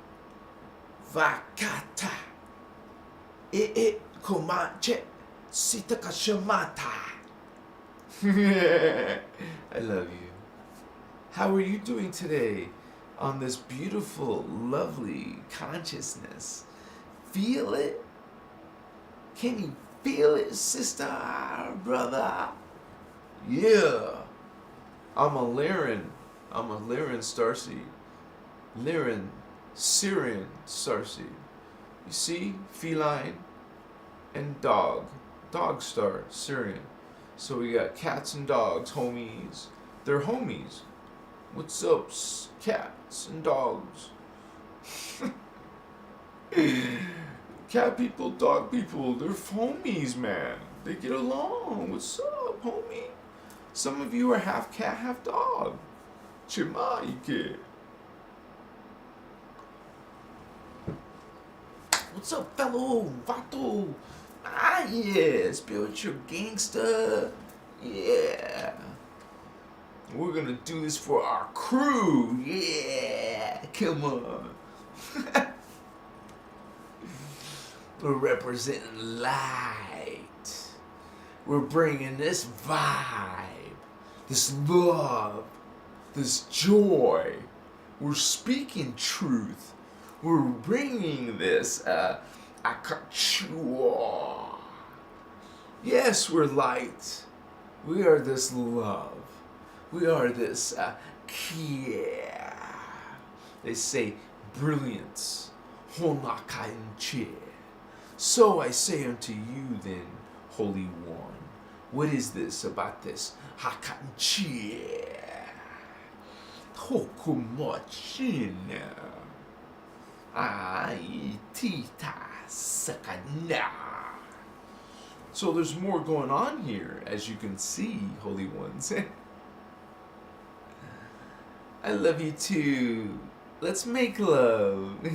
Vakata Komache Sitakashamata. I love you. How are you doing today on this beautiful, lovely consciousness? Feel it? Can you feel it, sister, brother? Yeah. I'm a Lyran starseed. Lyran, Syrian starseed. You see? Feline and dog. Dog star, Syrian. So we got cats and dogs, homies. They're homies. What's up, cats and dogs? Cat people, dog people, they're homies, man. They get along. What's up, homie? Some of you are half cat, half dog. Chimaike. What's up, fellow? Vato. Ah, yeah. Spiritual gangster. Yeah. We're gonna do this for our crew. Yeah. Come on. We're representing light. We're bringing this vibe, this love, this joy. We're speaking truth. We're bringing this akachua. Yes, we're light. We are this love. We are this kia. They say brilliance. Honakainche. So I say unto you then, Holy One, what is this about this hakanchi? Hokumochina. Aitita sakana. So there's more going on here, as you can see, Holy Ones. I love you too. Let's make love.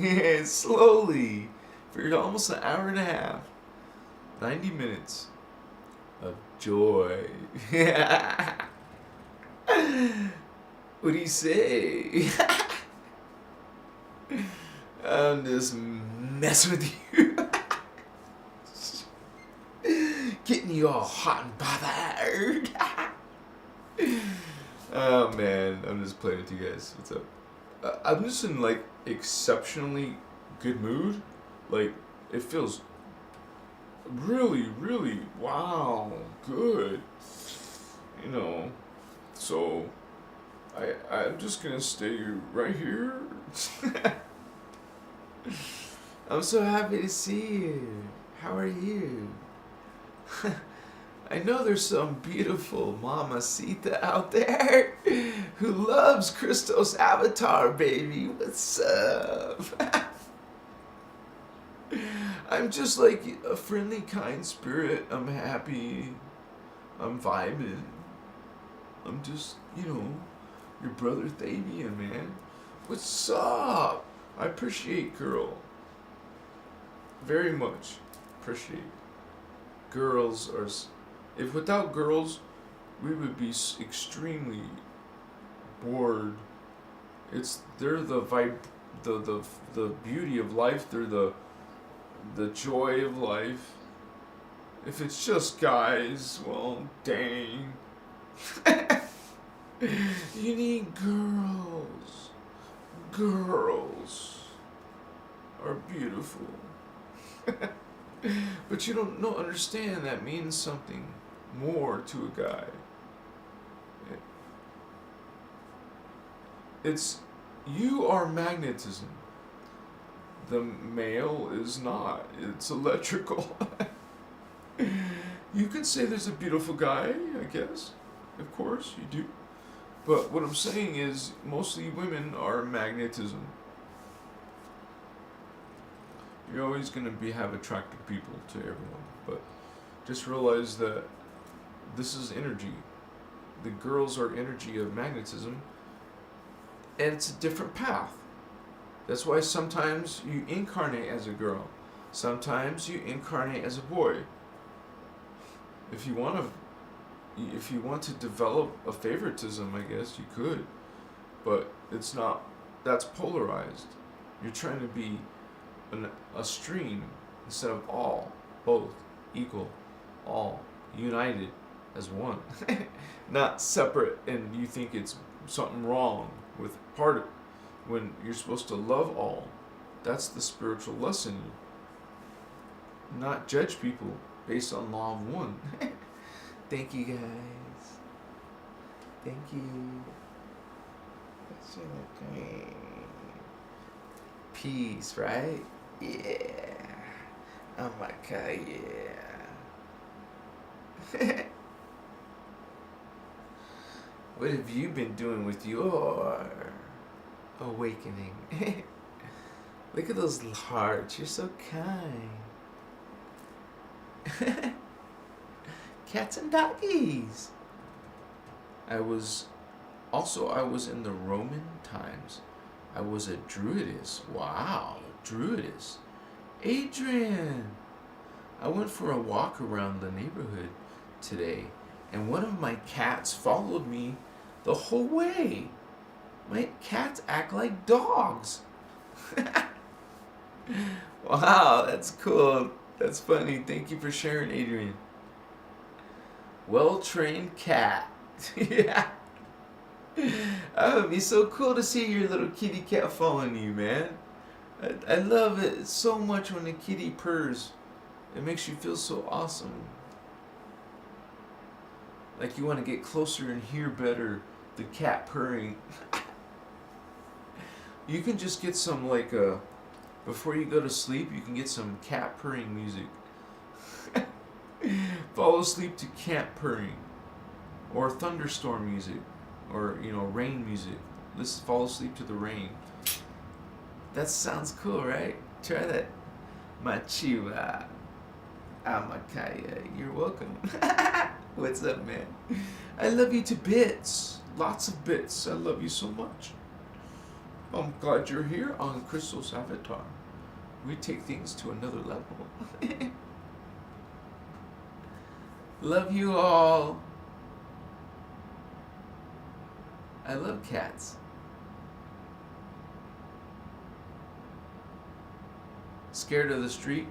Slowly. For almost an hour and a half. 90 minutes of joy. What do you say? I'm just messing with you. Getting you all hot and bothered. Oh man, I'm just playing with you guys. What's up? I'm just in like exceptionally good mood. Like, it feels really, really, wow, good. You know, so I'm just gonna stay right here. I'm so happy to see you. How are you? I know there's some beautiful mamacita out there who loves Christos Avatar, baby. What's up? I'm just like a friendly, kind spirit. I'm happy. I'm vibing. I'm just, your brother Thavian, man. What's up? I appreciate girl. Very much appreciate. Girls are... If without girls, we would be extremely bored. They're the beauty of life. They're the joy of life. If it's just guys, well, dang. You need girls. Girls are beautiful. But you don't understand that means something more to a guy. It's, you are magnetism. The male is not. It's electrical. You can say there's a beautiful guy, I guess. Of course, you do. But what I'm saying is, mostly women are magnetism. You're always going to have attractive people to everyone. But just realize that this is energy. The girls are energy of magnetism. And it's a different path. That's why sometimes you incarnate as a girl. Sometimes you incarnate as a boy. If you want to develop a favoritism, I guess you could, but it's not. That's polarized. You're trying to be a stream instead of all, both, equal, all, united as one, not separate. And you think it's something wrong with part of, when you're supposed to love all. That's the spiritual lesson. Not judge people based on law of one. Thank you, guys. Thank you. That's okay. Peace, right? Yeah. Oh my God, yeah. What have you been doing with your awakening? Look at those hearts. You're so kind. Cats and doggies. I was in the Roman times. I was a druidess. Wow, druidess. Adrian. I went for a walk around the neighborhood today, and one of my cats followed me the whole way. My cats act like dogs. Wow, that's cool. That's funny. Thank you for sharing, Adrian. Well-trained cat. Yeah. That would be so cool to see your little kitty cat following you, man. I love it so much when the kitty purrs. It makes you feel so awesome. Like you want to get closer and hear better the cat purring. You can just get some before you go to sleep, you can get some cat purring music. Fall asleep to cat purring, or thunderstorm music, or rain music. Let's fall asleep to the rain. That sounds cool, right? Try that. Machiwa. Amakaya. You're welcome. What's up, man? I love you to bits. Lots of bits. I love you so much. I'm glad you're here on Christos Avatar. We take things to another level. Love you all. I love cats. Scared of the street?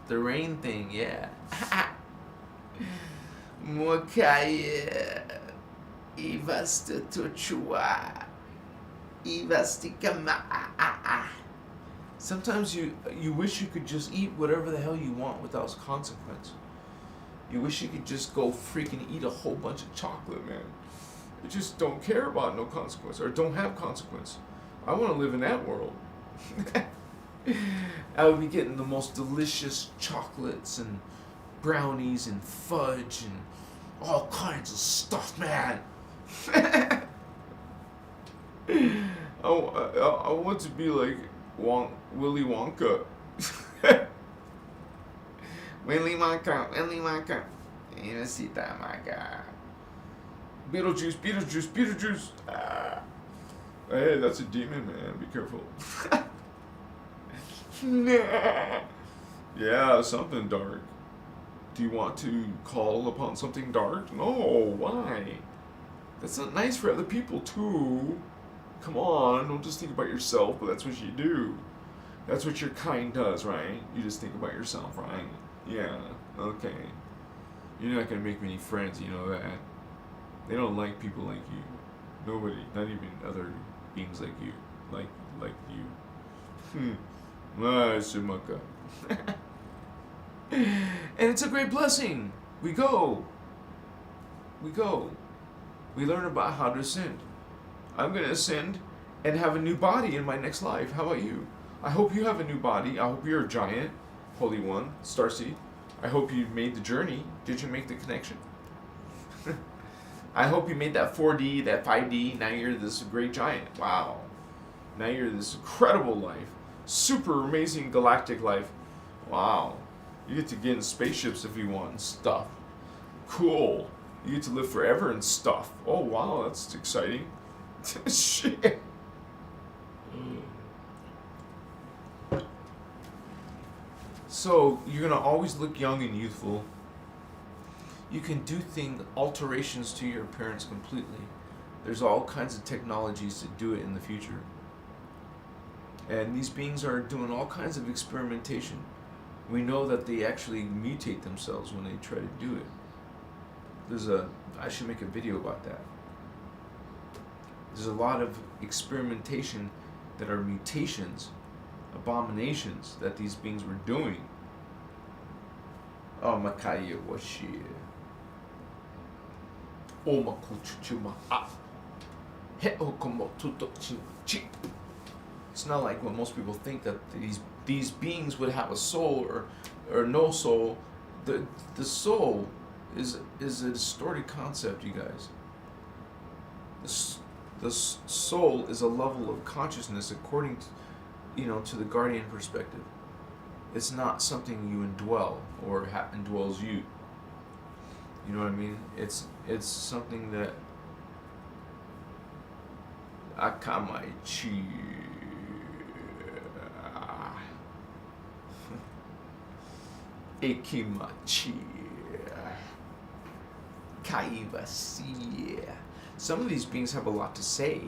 The rain thing, yeah. Mokaya Ivastatochua Ivastikama. Sometimes you wish you could just eat whatever the hell you want without consequence. You wish you could just go freaking eat a whole bunch of chocolate, man. You just don't care about no consequence, or don't have consequence. I want to live in that world. I would be getting the most delicious chocolates and brownies and fudge and all kinds of stuff, man. I want to be like Willy Wonka. Willy Wonka. You know, see that, my guy. Beetlejuice. Ah. Hey, that's a demon, man. Be careful. Yeah, something dark. Do you want to call upon something dark? No, why? That's not nice for other people, too. Come on, don't just think about yourself, but that's what you do. That's what your kind does, right? You just think about yourself, right? Yeah, okay. You're not gonna make many friends, you know that. They don't like people like you. Nobody, not even other beings like you. Like you. Sumaka. And it's a great blessing. We go. We learn about how to ascend. I'm going to ascend and have a new body in my next life. How about you? I hope you have a new body. I hope you're a giant, Holy One, Starseed. I hope you made the journey. Did you make the connection? I hope you made that 4D, that 5D. Now you're this great giant. Wow. Now you're this incredible life. Super amazing galactic life. Wow. You get to get in spaceships if you want and stuff. Cool. You get to live forever and stuff. Oh, wow. That's exciting. Shit. So, you're going to always look young and youthful. You can do alterations to your appearance completely. There's all kinds of technologies to do it in the future. And these beings are doing all kinds of experimentation. We know that they actually mutate themselves when they try to do it. I should make a video about that. There's a lot of experimentation that are mutations, abominations that these beings were doing. Oh, Makaya Washi. Oh, Makuchuma. It's not like what most people think, that these beings would have a soul or no soul. The soul is a distorted concept, you guys. The soul is a level of consciousness according to the guardian perspective. It's not something you indwell or indwells you. You know what I mean? It's something that Akamaichi. Ekimachi. Kaivasi. Some of these beings have a lot to say.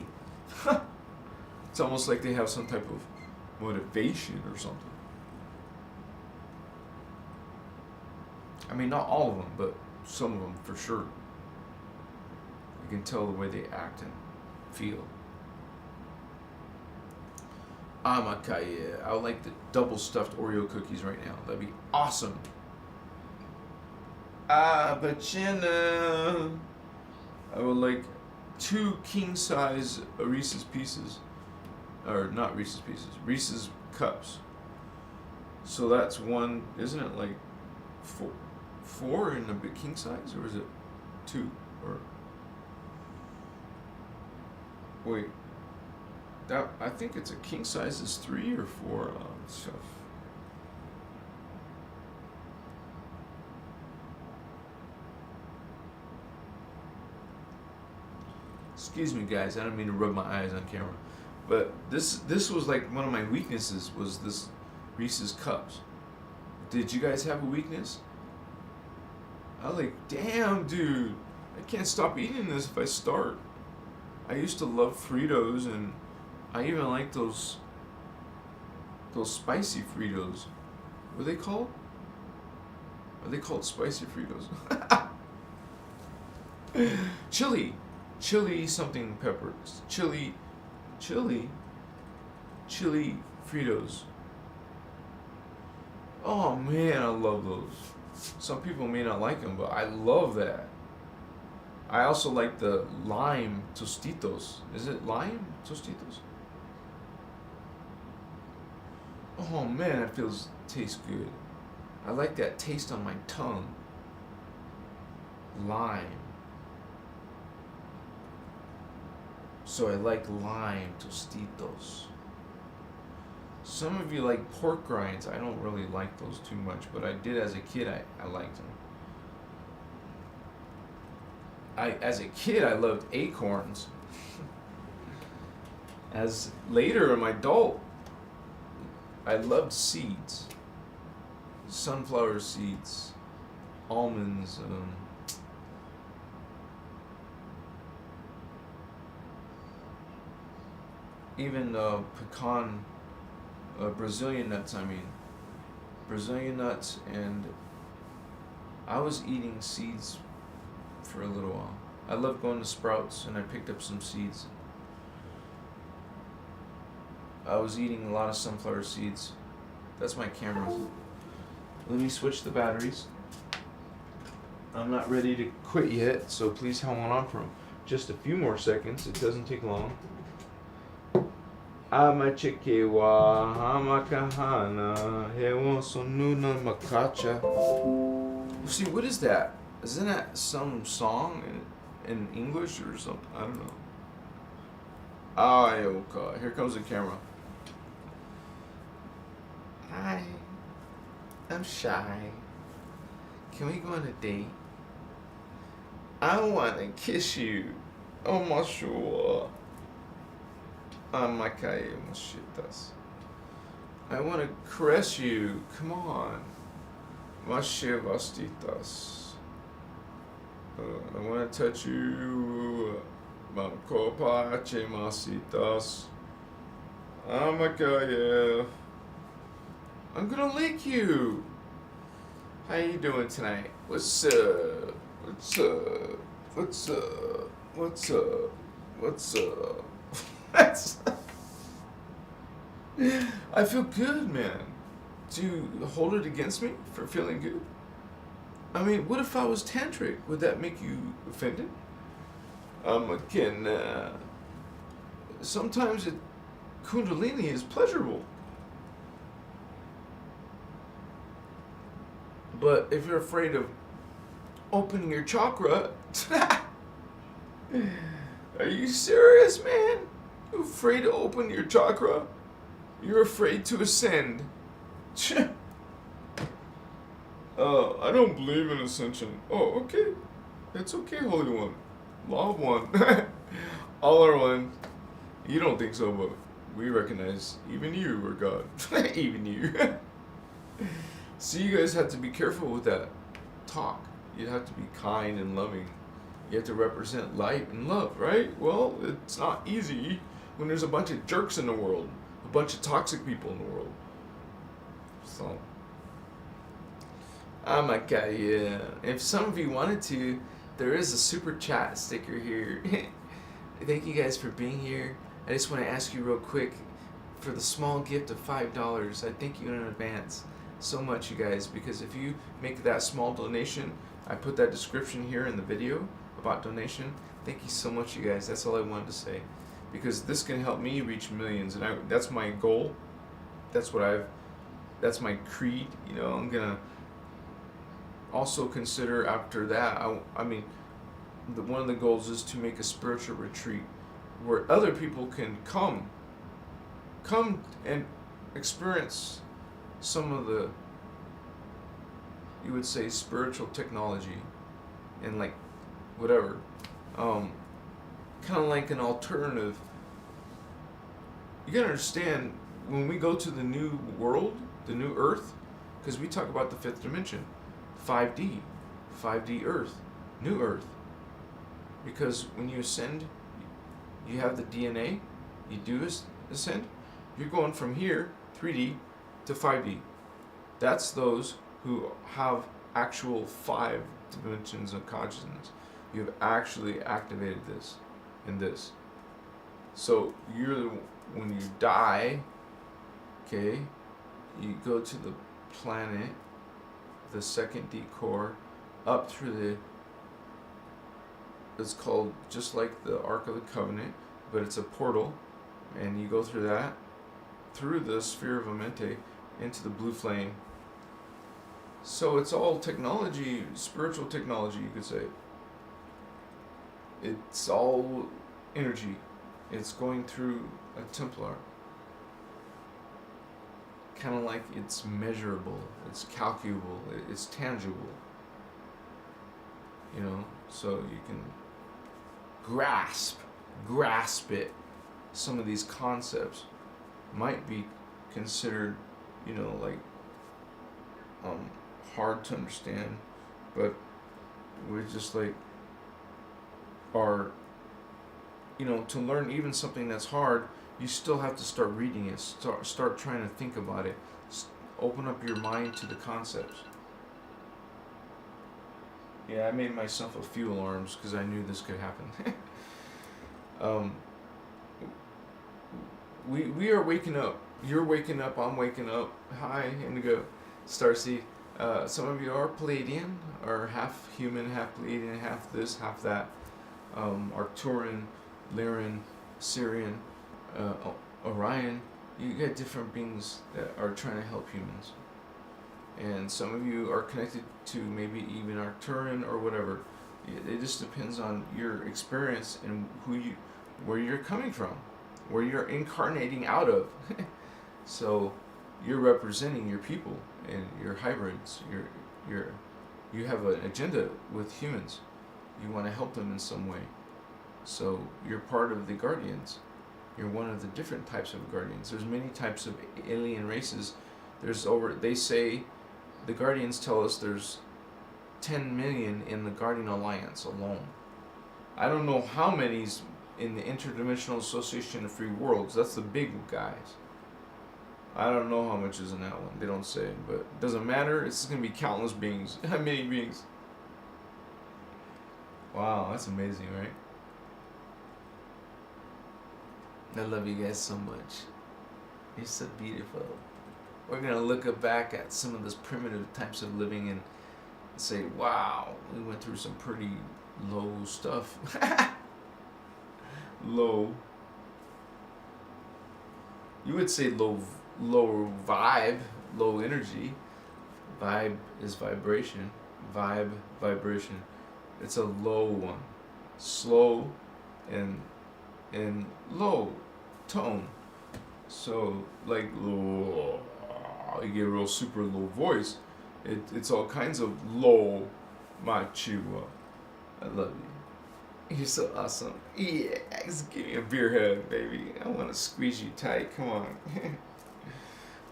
It's almost like they have some type of motivation or something. I mean, not all of them, but some of them for sure. You can tell the way they act and feel. Amakaya. I would like the double stuffed Oreo cookies right now. That'd be awesome. Bachina. I would like 2 king-size Reese's Pieces. Or not Reese's Pieces. Reese's Cups. So that's one, isn't it like 4 in a big king size? Or is it 2? Or wait. I think it's a king size is 3 or 4 stuff. Excuse me, guys. I don't mean to rub my eyes on camera, but this was like one of my weaknesses, was this Reese's Cups. Did you guys have a weakness? I was like, damn, dude, I can't stop eating this if I start. I used to love Fritos, and I even like those spicy Fritos. What are they called? Are they called spicy Fritos? Chili something peppers. Chili Fritos. Oh man, I love those. Some people may not like them, but I love that. I also like the lime Tostitos. Is it lime Tostitos? Oh man, that tastes good. I like that taste on my tongue. Lime. So I like lime Tostitos. Some of you like pork rinds. I don't really like those too much, but I did as a kid. I liked them. As a kid, I loved acorns. As later in my adult, I loved seeds. Sunflower seeds, almonds. even pecan, Brazilian nuts. I mean, Brazilian nuts, and I was eating seeds for a little while. I love going to Sprouts, and I picked up some seeds. I was eating a lot of sunflower seeds. That's my camera. Let me switch the batteries. I'm not ready to quit yet, so please hang on for just a few more seconds. It doesn't take long. Amachekewa, Hamakahana, Hewonsonuna Makacha. See, what is that? Isn't that some song in English or something? I don't know. Ayoka. Here comes the camera. Hi. I'm shy. Can we go on a date? I want to kiss you. Oh, my sure. I want to caress you. Come on. Vastitas. I want to touch you. Mankopache masitas. Amakaya. I'm gonna lick you. How you doing tonight? What's up? What's up? What's up? What's up? What's up? I feel good, man. Do you hold it against me for feeling good? I mean, what if I was tantric? Would that make you offended? Sometimes Kundalini is pleasurable. But if you're afraid of opening your chakra, are you serious, man? You're afraid to open your chakra? You're afraid to ascend. I don't believe in ascension. Oh, okay. That's okay, Holy One. Law of One. All are one. You don't think so, but we recognize even you are God. Even you. So you guys have to be careful with that talk. You have to be kind and loving. You have to represent light and love, right? Well, it's not easy when there's a bunch of jerks in the world, a bunch of toxic people in the world. So, oh my God, yeah. If some of you wanted to, there is a super chat sticker here. Thank you guys for being here. I just want to ask you real quick for the small gift of $5. I thank you in advance so much, you guys, because if you make that small donation, I put that description here in the video about donation. Thank you so much, you guys. That's all I wanted to say, because this can help me reach millions, and that's my goal. That's my creed. You know, I'm gonna also consider after that. I mean, one of the goals is to make a spiritual retreat where other people can come and experience some of the, you would say, spiritual technology and like whatever, kind of like an alternative. You gotta understand, when we go to the new world, the new earth, because we talk about the fifth dimension, 5D earth, new earth, because when you ascend, you have the DNA, you do ascend, you're going from here, 3D, to 5D. That's those who have actual 5 dimensions of consciousness. You have actually activated this and this. So when you die, okay, you go to the planet, the second D core, up through it's called just like the Ark of the Covenant, but it's a portal, and you go through that, through the sphere of Amente, into the blue flame. So it's all technology, spiritual technology, you could say. It's all energy. It's going through a Templar. Kind of like it's measurable, it's calculable, it's tangible. You know, so you can grasp it. Some of these concepts might be considered, you know, like hard to understand, but we're just like are, you know, to learn even something that's hard, you still have to start reading it. Start trying to think about it. Open up your mind to the concepts. Yeah, I made myself a few alarms because I knew this could happen. We are waking up. You're waking up. I'm waking up. Hi, Indigo, Starseed. Some of you are Palladian, or half human, half Palladian, half this, half that. Arcturian, Lyran, Syrian, Orion. You get different beings that are trying to help humans. And some of you are connected to maybe even Arcturian or whatever. It just depends on your experience and where you're coming from, where you're incarnating out of. So you're representing your people and your hybrids. You have an agenda with humans. You want to help them in some way. So you're part of the guardians. You're one of the different types of guardians. There's many types of alien races. They say, the guardians tell us there's 10 million in the Guardian Alliance alone. I don't know how many's in the Interdimensional Association of Free Worlds. That's the big guys. I don't know how much is in that one. They don't say, but it doesn't matter. It's going to be countless beings. Many beings. Wow, that's amazing, right? I love you guys so much. You're so beautiful. We're going to look back at some of those primitive types of living and say, wow, we went through some pretty low stuff. Low. You would say low vibe, low energy. Vibe is vibration. Vibe, vibration. It's a low one. Slow and low tone. So like low, you get a real super low voice. It's all kinds of low, machiwa. I love you. You're so awesome. Yeah, just give me a beer hug, baby. I want to squeeze you tight. Come on.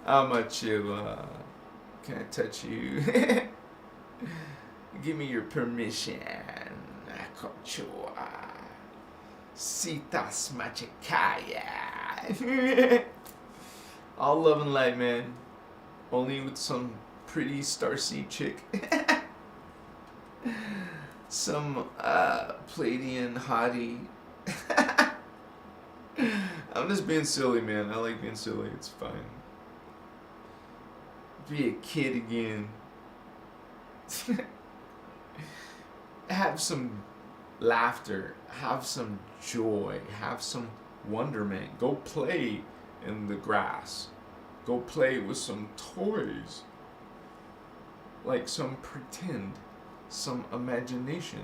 I'm a chiwa. Can I touch you? Give me your permission. Kochua. Sitas machikaya. All love and light, man. Only with some pretty starseed chick. Some Palladian hottie. I'm just being silly, man. I like being silly. It's fine. Be a kid again. Have some laughter. Have some joy. Have some wonderment. Go play in the grass. Go play with some toys. Like some pretend. Some imagination.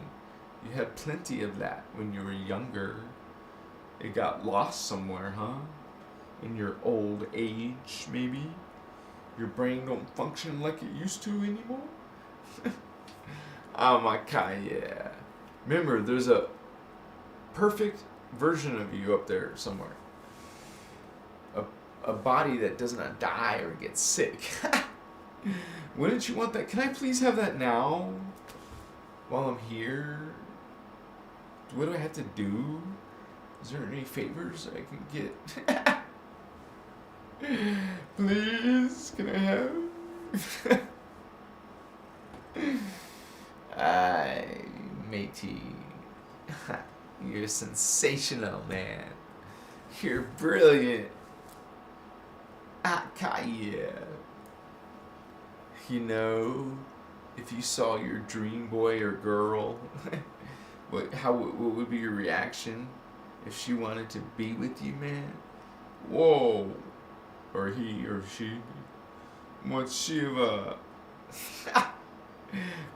You had plenty of that when you were younger. It got lost somewhere, huh? In your old age, maybe? Your brain don't function like it used to anymore? Oh my god, yeah. Remember, there's a perfect version of you up there somewhere. A body that does not die or get sick. Wouldn't you want that? Can I please have that now? While I'm here? What do I have to do? Is there any favors I can get? Please, can I have? Aye, matey. You're sensational, man. You're brilliant. Akaya. You know, if you saw your dream boy or girl, what would be your reaction if she wanted to be with you, man? Whoa. Or he or she. Mochiva.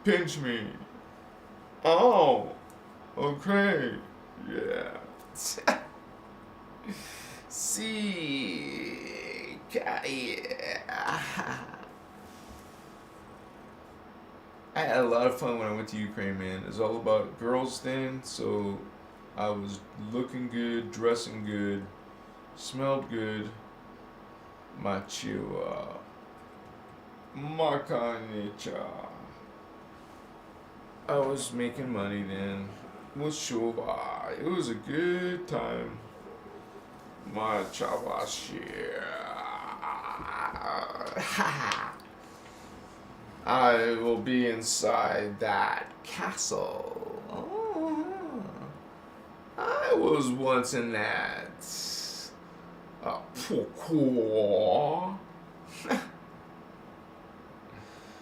Pinch me. Oh. Okay. Yeah. See. Yeah. I had a lot of fun when I went to Ukraine, man. It's all about girls then, so I was looking good, dressing good, smelled good. Machiwa. Makanicha. I was making money then. It was a good time. My chawashi. I will be inside that castle. Oh, I was once in that. Pourquoi?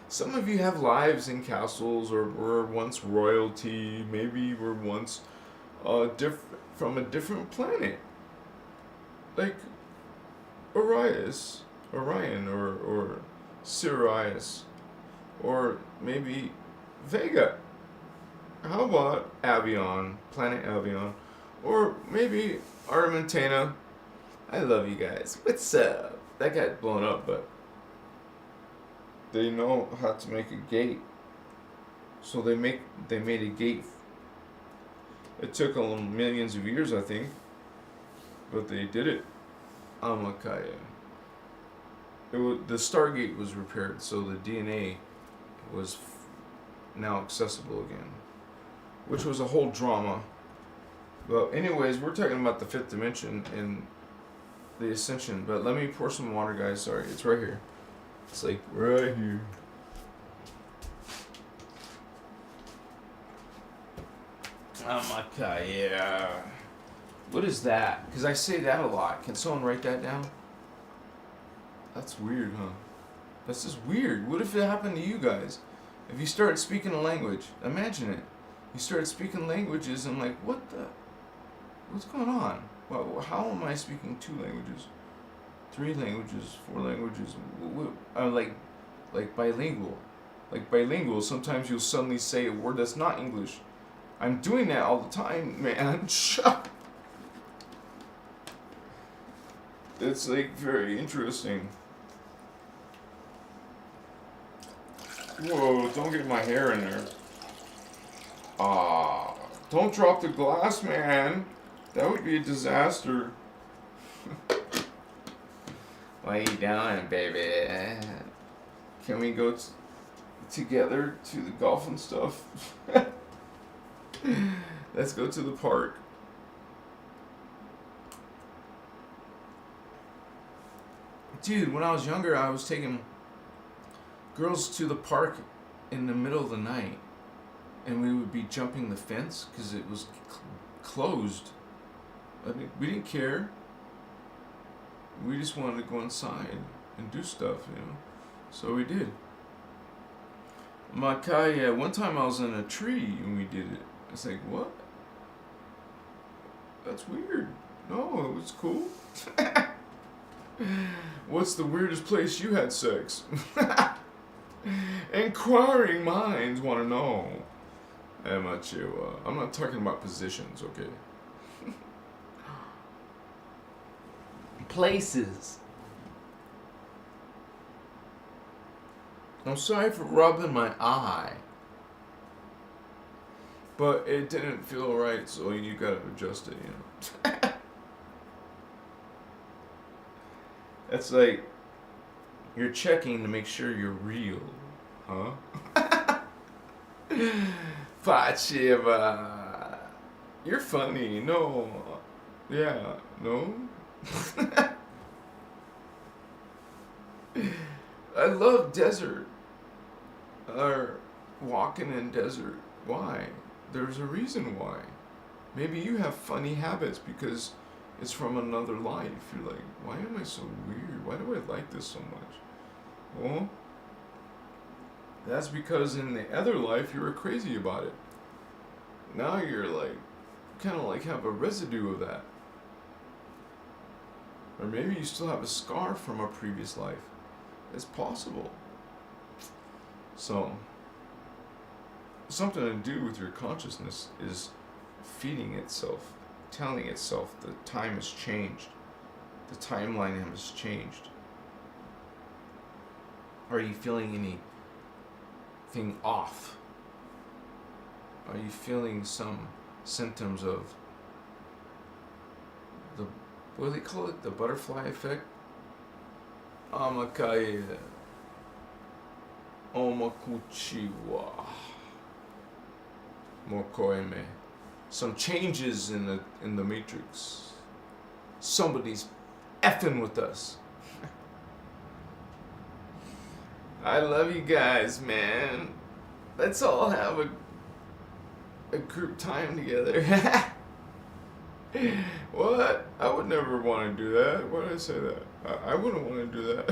Some of you have lives in castles, or were once royalty. Maybe were once from a different planet, like Orion, or Sirius, or maybe Vega. How about Avion, planet Avion, or maybe Armentana? I love you guys. What's up? That got blown up, but they know how to make a gate. So they made a gate. It took them millions of years, I think, but they did it. Amakaya. The Stargate was repaired, so the DNA was now accessible again, which was a whole drama. But anyways, we're talking about the fifth dimension and the Ascension. But let me pour some water, guys. Sorry, it's right here. It's like right here. Yeah. What is that? Because I say that a lot. Can someone write that down? That's weird, huh? That's just weird. What if it happened to you guys? If you started speaking a language, imagine it. You started speaking languages and like, what's going on? Well, how am I speaking 2 languages, 3 languages, 4 languages? Like bilingual. Like bilingual, sometimes you'll suddenly say a word that's not English. I'm doing that all the time, man. It's like very interesting. Whoa, don't get my hair in there. Don't drop the glass, man. That would be a disaster. What you doing, baby? Can we go together to the golf and stuff? Let's go to the park. Dude, when I was younger, I was taking girls to the park in the middle of the night, and we would be jumping the fence because it was closed. I mean, we didn't care. We just wanted to go inside and do stuff, So we did. Makaya, one time I was in a tree and we did it. It's like, what? That's weird. No, it was cool. What's the weirdest place you had sex? Inquiring minds want to know. I'm not talking about positions, okay? Places. I'm sorry for rubbing my eye. But it didn't feel right, so you gotta adjust it, It's like you're checking to make sure you're real, huh? Fachiva, you're funny. No, yeah, no. I love desert, or walking in desert. Why? There's a reason why. Maybe you have funny habits because it's from another life. You're like, why am I so weird? Why do I like this so much? Well, that's because in the other life you were crazy about it. Now you're like, kind of like have a residue of that. Or maybe you still have a scar from a previous life. It's possible. So, something to do with your consciousness is feeding itself, telling itself the time has changed. The timeline has changed. Are you feeling anything off? Are you feeling some symptoms of the, what do they call it? The butterfly effect? Amakaye. Omakuchiwa. Mokoeme. Some changes in the matrix. somebody's effing with us. I love you guys, man. Let's all have a group time together. What? I would never want to do that. Why did I say that? I wouldn't want to do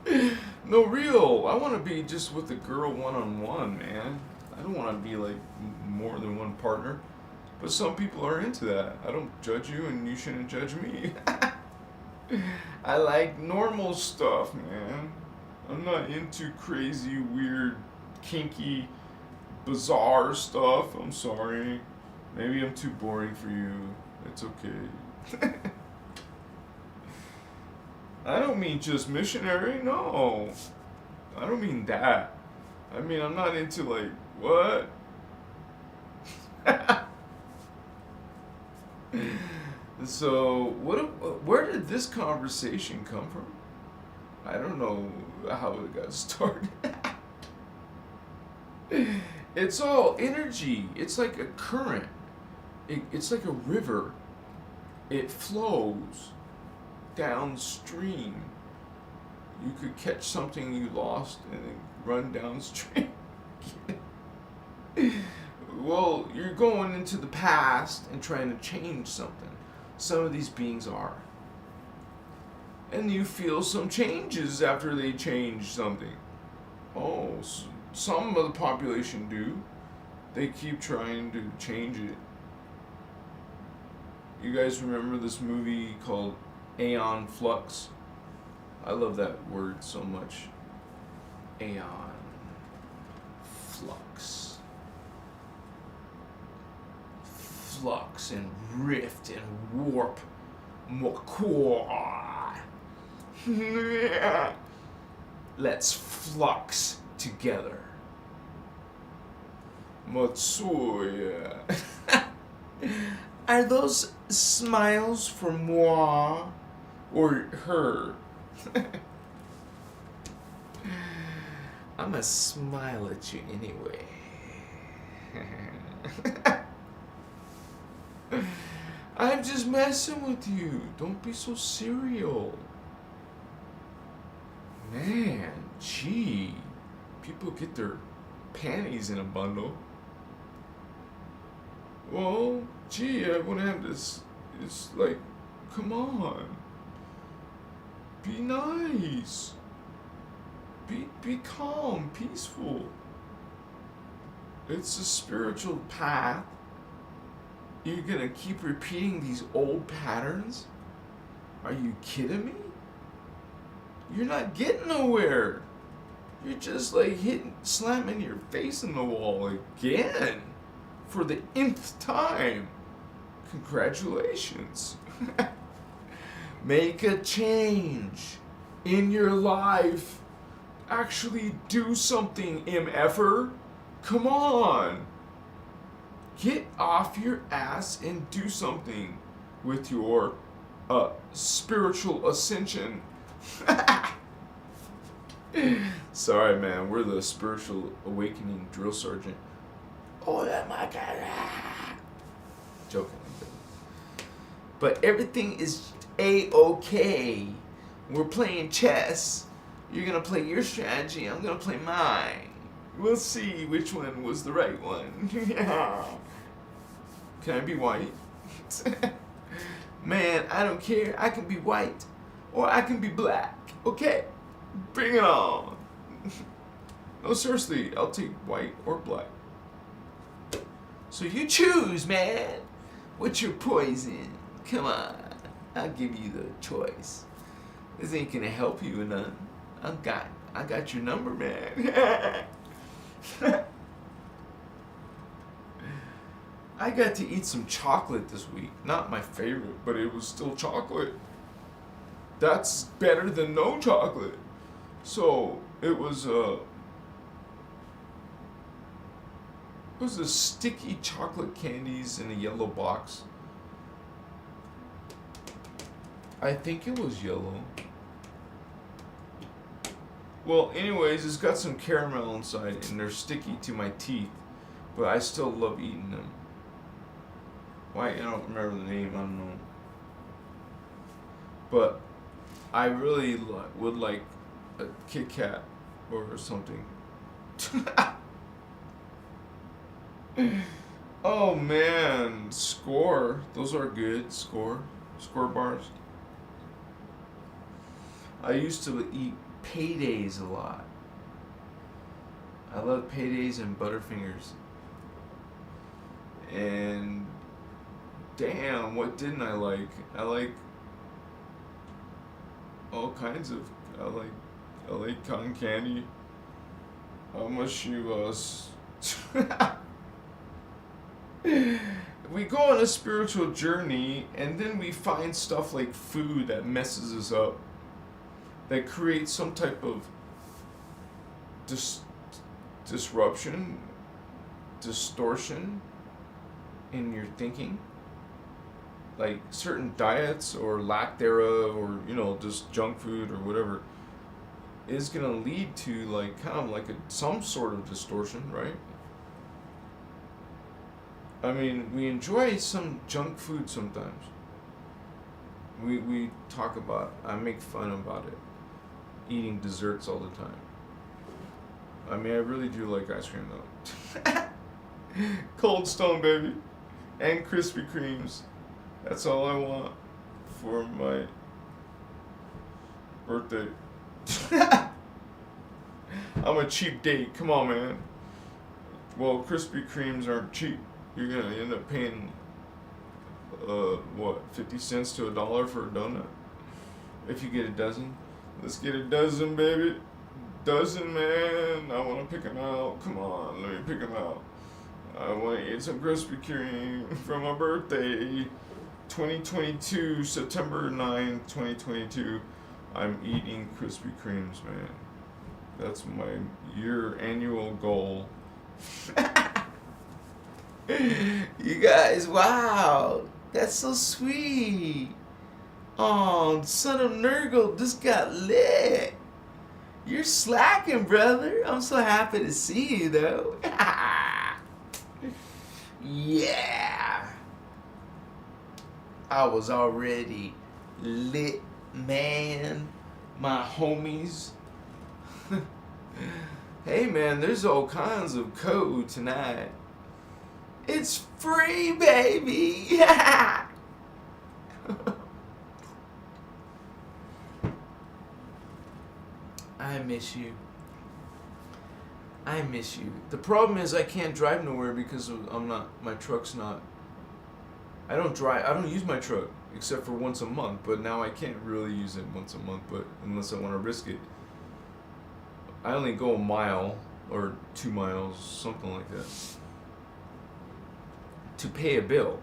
that. No, real. I want to be just with a girl one-on-one, man. I don't want to be like more than one partner. But some people are into that. I don't judge you, and you shouldn't judge me. I like normal stuff, man. I'm not into crazy, weird, kinky, bizarre stuff. I'm sorry. Maybe I'm too boring for you. It's okay. I don't mean just missionary. No. I don't mean that. I mean, I'm not into like, what? So, where did this conversation come from? I don't know how it got started. It's all energy. It's like a current. It's like a river. It flows downstream. You could catch something you lost and then run downstream. Well, you're going into the past and trying to change something. Some of these beings are. And you feel some changes after they change something. Oh, some of the population do. They keep trying to change it. You guys remember this movie called Aeon Flux? I love that word so much. Aeon Flux. Flux and rift and warp. Let's flux together. Matsuya. Are those smiles for moi or her? I'ma smile at you anyway. I'm just messing with you. Don't be so serial. Man, gee. People get their panties in a bundle. Well, gee, I wouldn't have this. It's like, come on. Be nice. Be calm, peaceful. It's a spiritual path. You're gonna keep repeating these old patterns? Are you kidding me? You're not getting nowhere. You're just like slamming your face in the wall again for the nth time. Congratulations. Make a change in your life. Actually do something, MFer. Come on. Get off your ass and do something with your spiritual ascension. Sorry, man. We're the spiritual awakening drill sergeant. Oh, my God. Joking. But everything is A-okay. We're playing chess. You're going to play your strategy. I'm going to play mine. We'll see which one was the right one. Can I be white? Man, I don't care. I can be white or I can be black. Okay, bring it on. No, seriously, I'll take white or black. So you choose, man. What's your poison? Come on, I'll give you the choice. This ain't gonna help you none. I got your number, man. I got to eat some chocolate this week. Not my favorite, but it was still chocolate. That's better than no chocolate. So it was a sticky chocolate candies in a yellow box. I think it was yellow. Well, anyways, it's got some caramel inside and they're sticky to my teeth, but I still love eating them. Why, I don't remember the name, I don't know. But I really would like a Kit Kat or something. Oh man, Score. Those are good. Score bars. I used to eat Paydays a lot. I love Paydays and Butterfingers. And damn, what didn't I like? I like all kinds of. I like cotton candy. How much you we go on a spiritual journey and then we find stuff like food that messes us up, that creates some type of disruption, distortion in your thinking, like certain diets or lack thereof, or just junk food or whatever, is gonna lead to like kind of like some sort of distortion, right? I mean, we enjoy some junk food sometimes. We talk about, I make fun about it, eating desserts all the time. I mean, I really do like ice cream though. Cold Stone, baby. And Krispy Kremes. That's all I want for my birthday. I'm a cheap date. Come on, man. Well, Krispy Kremes aren't cheap. You're gonna end up paying, 50 cents to $1 for a donut? If you get a dozen. Let's get a dozen, baby. Dozen, man. I wanna pick them out. Come on, let me pick them out. I wanna eat some Krispy Kreme for my birthday. 2022, September 9th, 2022. I'm eating Krispy Kremes, man. That's my annual goal. You guys, wow, that's so sweet. Oh, son of Nurgle just got lit. You're slacking, brother. I'm so happy to see you, though. Yeah. I was already lit, man. My homies. Hey, man, there's all kinds of code tonight. It's free, baby! Yeah! I miss you. The problem is I can't drive nowhere because my truck's not. I don't use my truck except for once a month, but now I can't really use it once a month, but unless I want to risk it. I only go a mile or 2 miles, something like that, to pay a bill.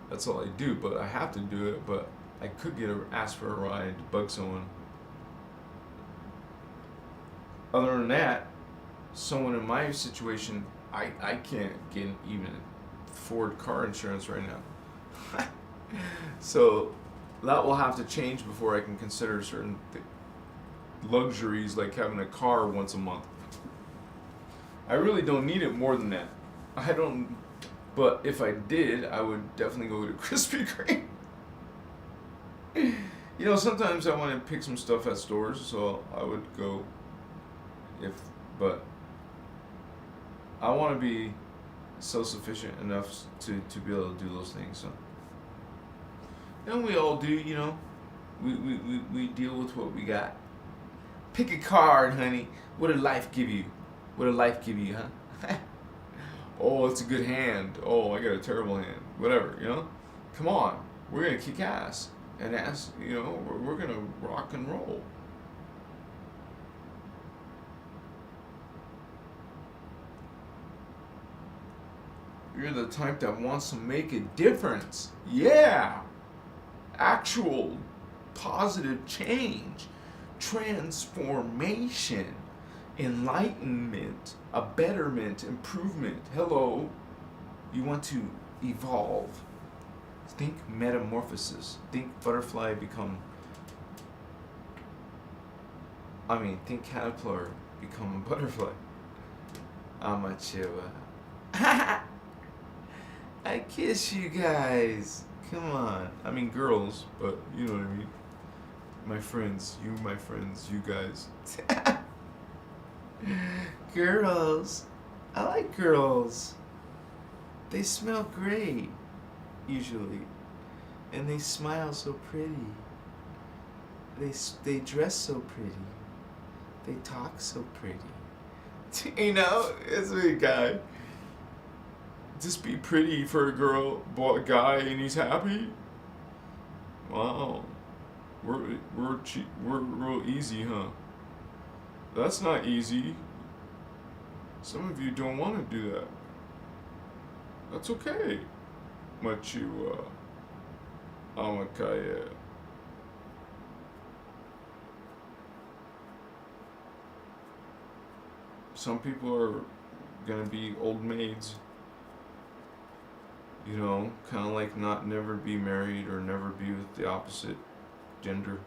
That's all I do, but I have to do it. But I could ask for a ride to bug someone. Other than that, someone in my situation, I can't get even afford car insurance right now. So that will have to change before I can consider certain luxuries like having a car once a month. I really don't need it more than that. I don't. But if I did, I would definitely go to Krispy Kreme. Sometimes I want to pick some stuff at stores, so I would go. But I want to be self-sufficient enough to be able to do those things. So, and we all do, we deal with what we got. Pick a card, honey. What did life give you? Huh? Oh, it's a good hand. Oh, I got a terrible hand. Whatever, Come on. We're going to kick ass. And we're going to rock and roll. You're the type that wants to make a difference. Yeah. Actual positive change. Transformation. Enlightenment. A betterment. Improvement. Hello. You want to evolve. Think metamorphosis. Think butterfly think caterpillar become a butterfly. I'm a chill. I kiss you guys. Come on. I mean girls, but you know what I mean. My friends, you guys. Girls. I like girls. They smell great, usually. And they smile so pretty. They dress so pretty. They talk so pretty. You know, it's a guy. Just be pretty for a girl, boy, guy, and he's happy. Wow, we're real easy, huh? That's not easy. Some of you don't want to do that. That's okay. Machiwa, Amakaya. Some people are gonna be old maids. You know, kind of like not never be married or never be with the opposite gender.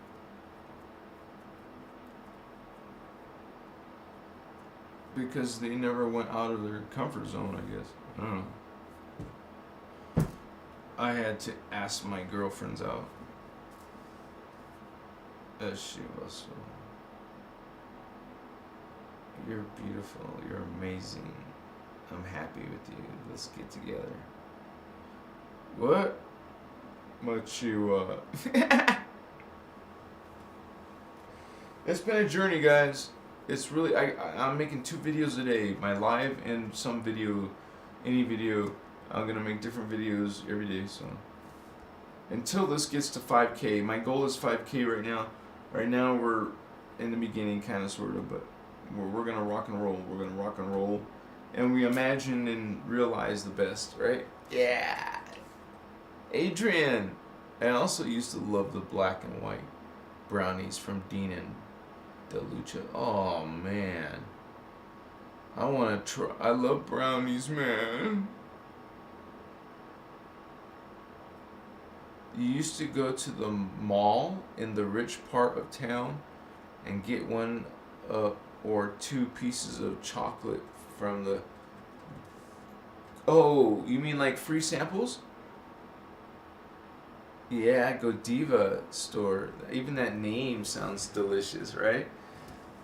Because they never went out of their comfort zone, I guess. I don't know. I had to ask my girlfriends out. As she was so. You're beautiful. You're amazing. I'm happy with you. Let's get together. What? Machiwa. It's been a journey, guys. It's really I'm making 2 videos a day, my live and some video, any video. I'm gonna make different videos every day. So until this gets to 5K, my goal is 5K right now. Right now we're in the beginning, kind of, sort of, but we're gonna rock and roll. We're gonna rock and roll, and we imagine and realize the best, right? Yeah. Adrian. I also used to love the black and white brownies from Dean and Delucha. Oh man, I want to try. I love brownies, man. You used to go to the mall in the rich part of town and get 1 or 2 pieces of chocolate from the. Oh, you mean like free samples? Yeah, Godiva store. Even that name sounds delicious, right?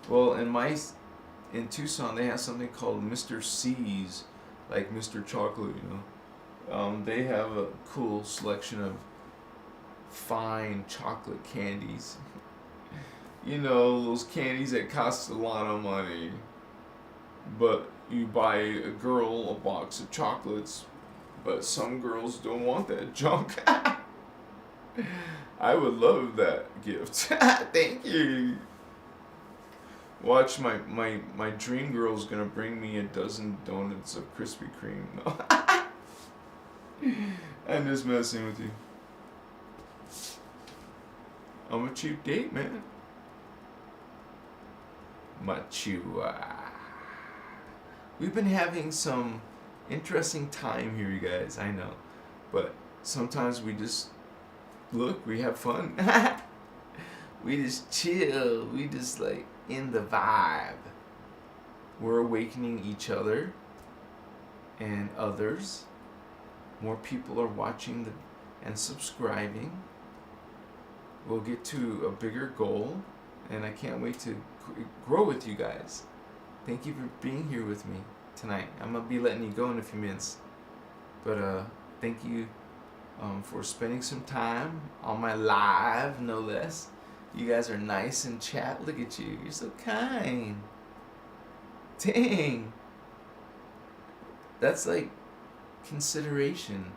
Well, in Tucson, they have something called Mr. C's, like Mr. Chocolate, you know. They have a cool selection of fine chocolate candies. You know, those candies that cost a lot of money. But you buy a girl a box of chocolates, but some girls don't want that junk. I would love that gift. Thank you. Watch, my dream girl's gonna bring me a dozen donuts of Krispy Kreme. I'm just messing with you. I'm a cheap date, man. Machua. We've been having some interesting time here, you guys. I know, but sometimes we just look. We have fun. We just chill. We just like in the vibe. We're awakening each other and others. More people are watching and subscribing. We'll get to a bigger goal, and I can't wait to grow with you guys. Thank you for being here with me tonight. I'm gonna be letting you go in a few minutes, but thank you for spending some time on my live, no less. You guys are nice in chat. Look at you. You're so kind. Dang. That's like consideration.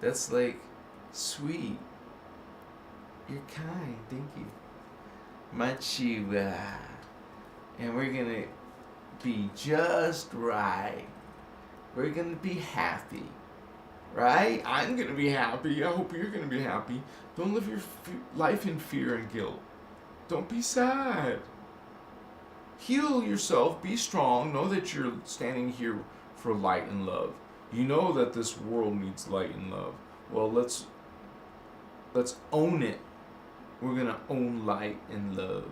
That's like sweet. You're kind. Thank you. Machiwa. And we're gonna be just right. We're gonna be happy. Right? I'm gonna be happy. I hope you're gonna be happy. Don't live your life in fear and guilt. Don't be sad. Heal yourself. Be strong. Know that you're standing here for light and love. You know that this world needs light and love. Well, let's own it. We're gonna own light and love.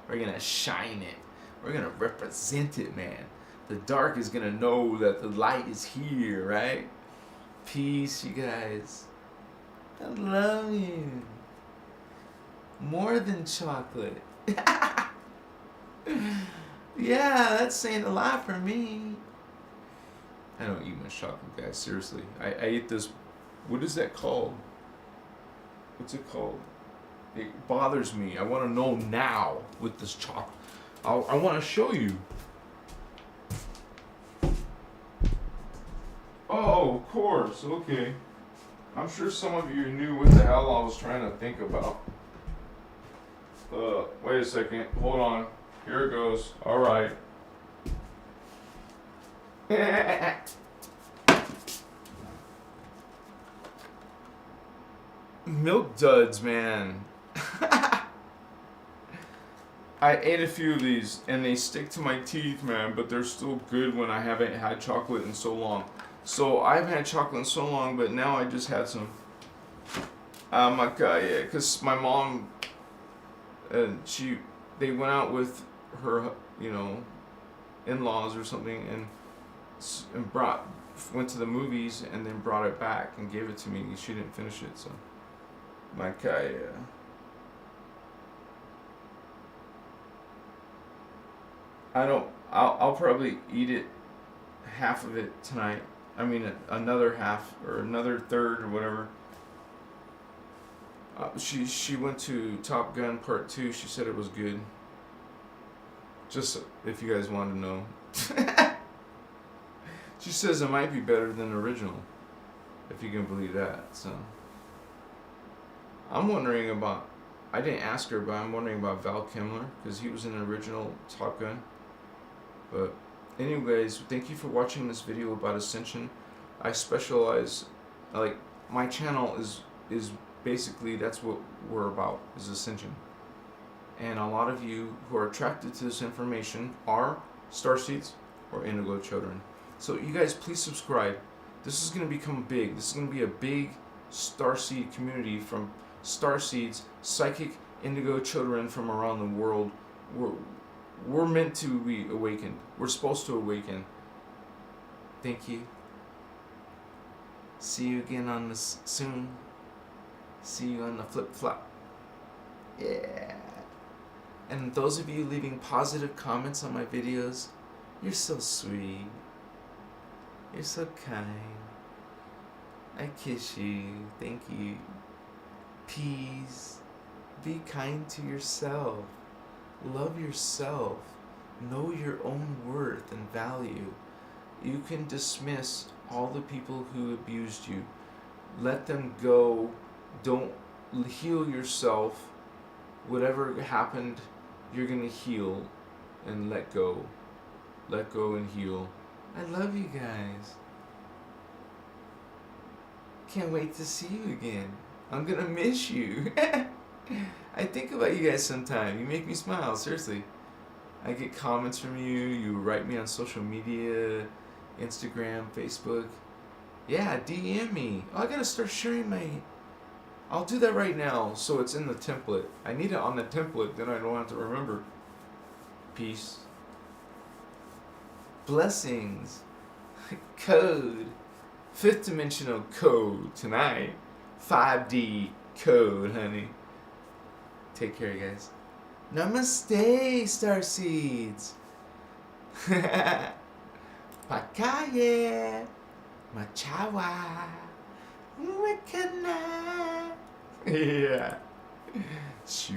We're gonna shine it. We're gonna represent it, man. The dark is gonna know that the light is here, right? Peace, you guys. I love you. More than chocolate. Yeah, that's saying a lot for me. I don't eat much chocolate, guys. Seriously. I eat this. What is that called? What's it called? It bothers me. I want to know now with this chocolate. I want to show you. Oh, of course. Okay. I'm sure some of you knew what the hell I was trying to think about. Wait a second. Hold on. Here it goes. All right. Milk duds, man. I ate a few of these and they stick to my teeth, man, but they're still good when I haven't had chocolate in so long. So I've had chocolate in so long, but now I just had some. My God, yeah, because my mom, they went out with her, in-laws or something, and went to the movies and then brought it back and gave it to me. She didn't finish it, so my God, yeah. I'll probably eat it, half of it tonight. I mean, another half or another third or whatever. She went to Top Gun Part 2. She said it was good. Just if you guys want to know. She says it might be better than the original, if you can believe that. So I'm wondering about. I didn't ask her, but I'm wondering about Val Kilmer because he was in the original Top Gun. But anyways, thank you for watching this video about Ascension. I specialize, like, my channel is basically, that's what we're about, is Ascension. And a lot of you who are attracted to this information are starseeds or indigo children. So you guys, please subscribe. This is going to become big. This is going to be a big starseed community from starseeds, psychic indigo children from around the world. We're meant to be awakened. We're supposed to awaken. Thank you. See you again on this soon. See you on the flip-flop. Yeah. And those of you leaving positive comments on my videos, you're so sweet. You're so kind. I kiss you. Thank you. Peace. Be kind to yourself. Love yourself. Know your own worth and value. You can dismiss all the people who abused you. Let them go. Don't heal yourself. Whatever happened, you're going to heal and let go. Let go and heal. I love you guys. Can't wait to see you again. I'm going to miss you. I think about you guys sometime. You make me smile, seriously. I get comments from you. You write me on social media, Instagram, Facebook. Yeah, DM me. Oh, I gotta start sharing my... I'll do that right now so it's in the template. I need it on the template, then I don't have to remember. Peace. Blessings. Code. 5th dimensional code tonight. 5D code, honey. Take care, you guys. Namaste, starseeds. Pakaye. Machawa. Wikana. Yeah. Shoot.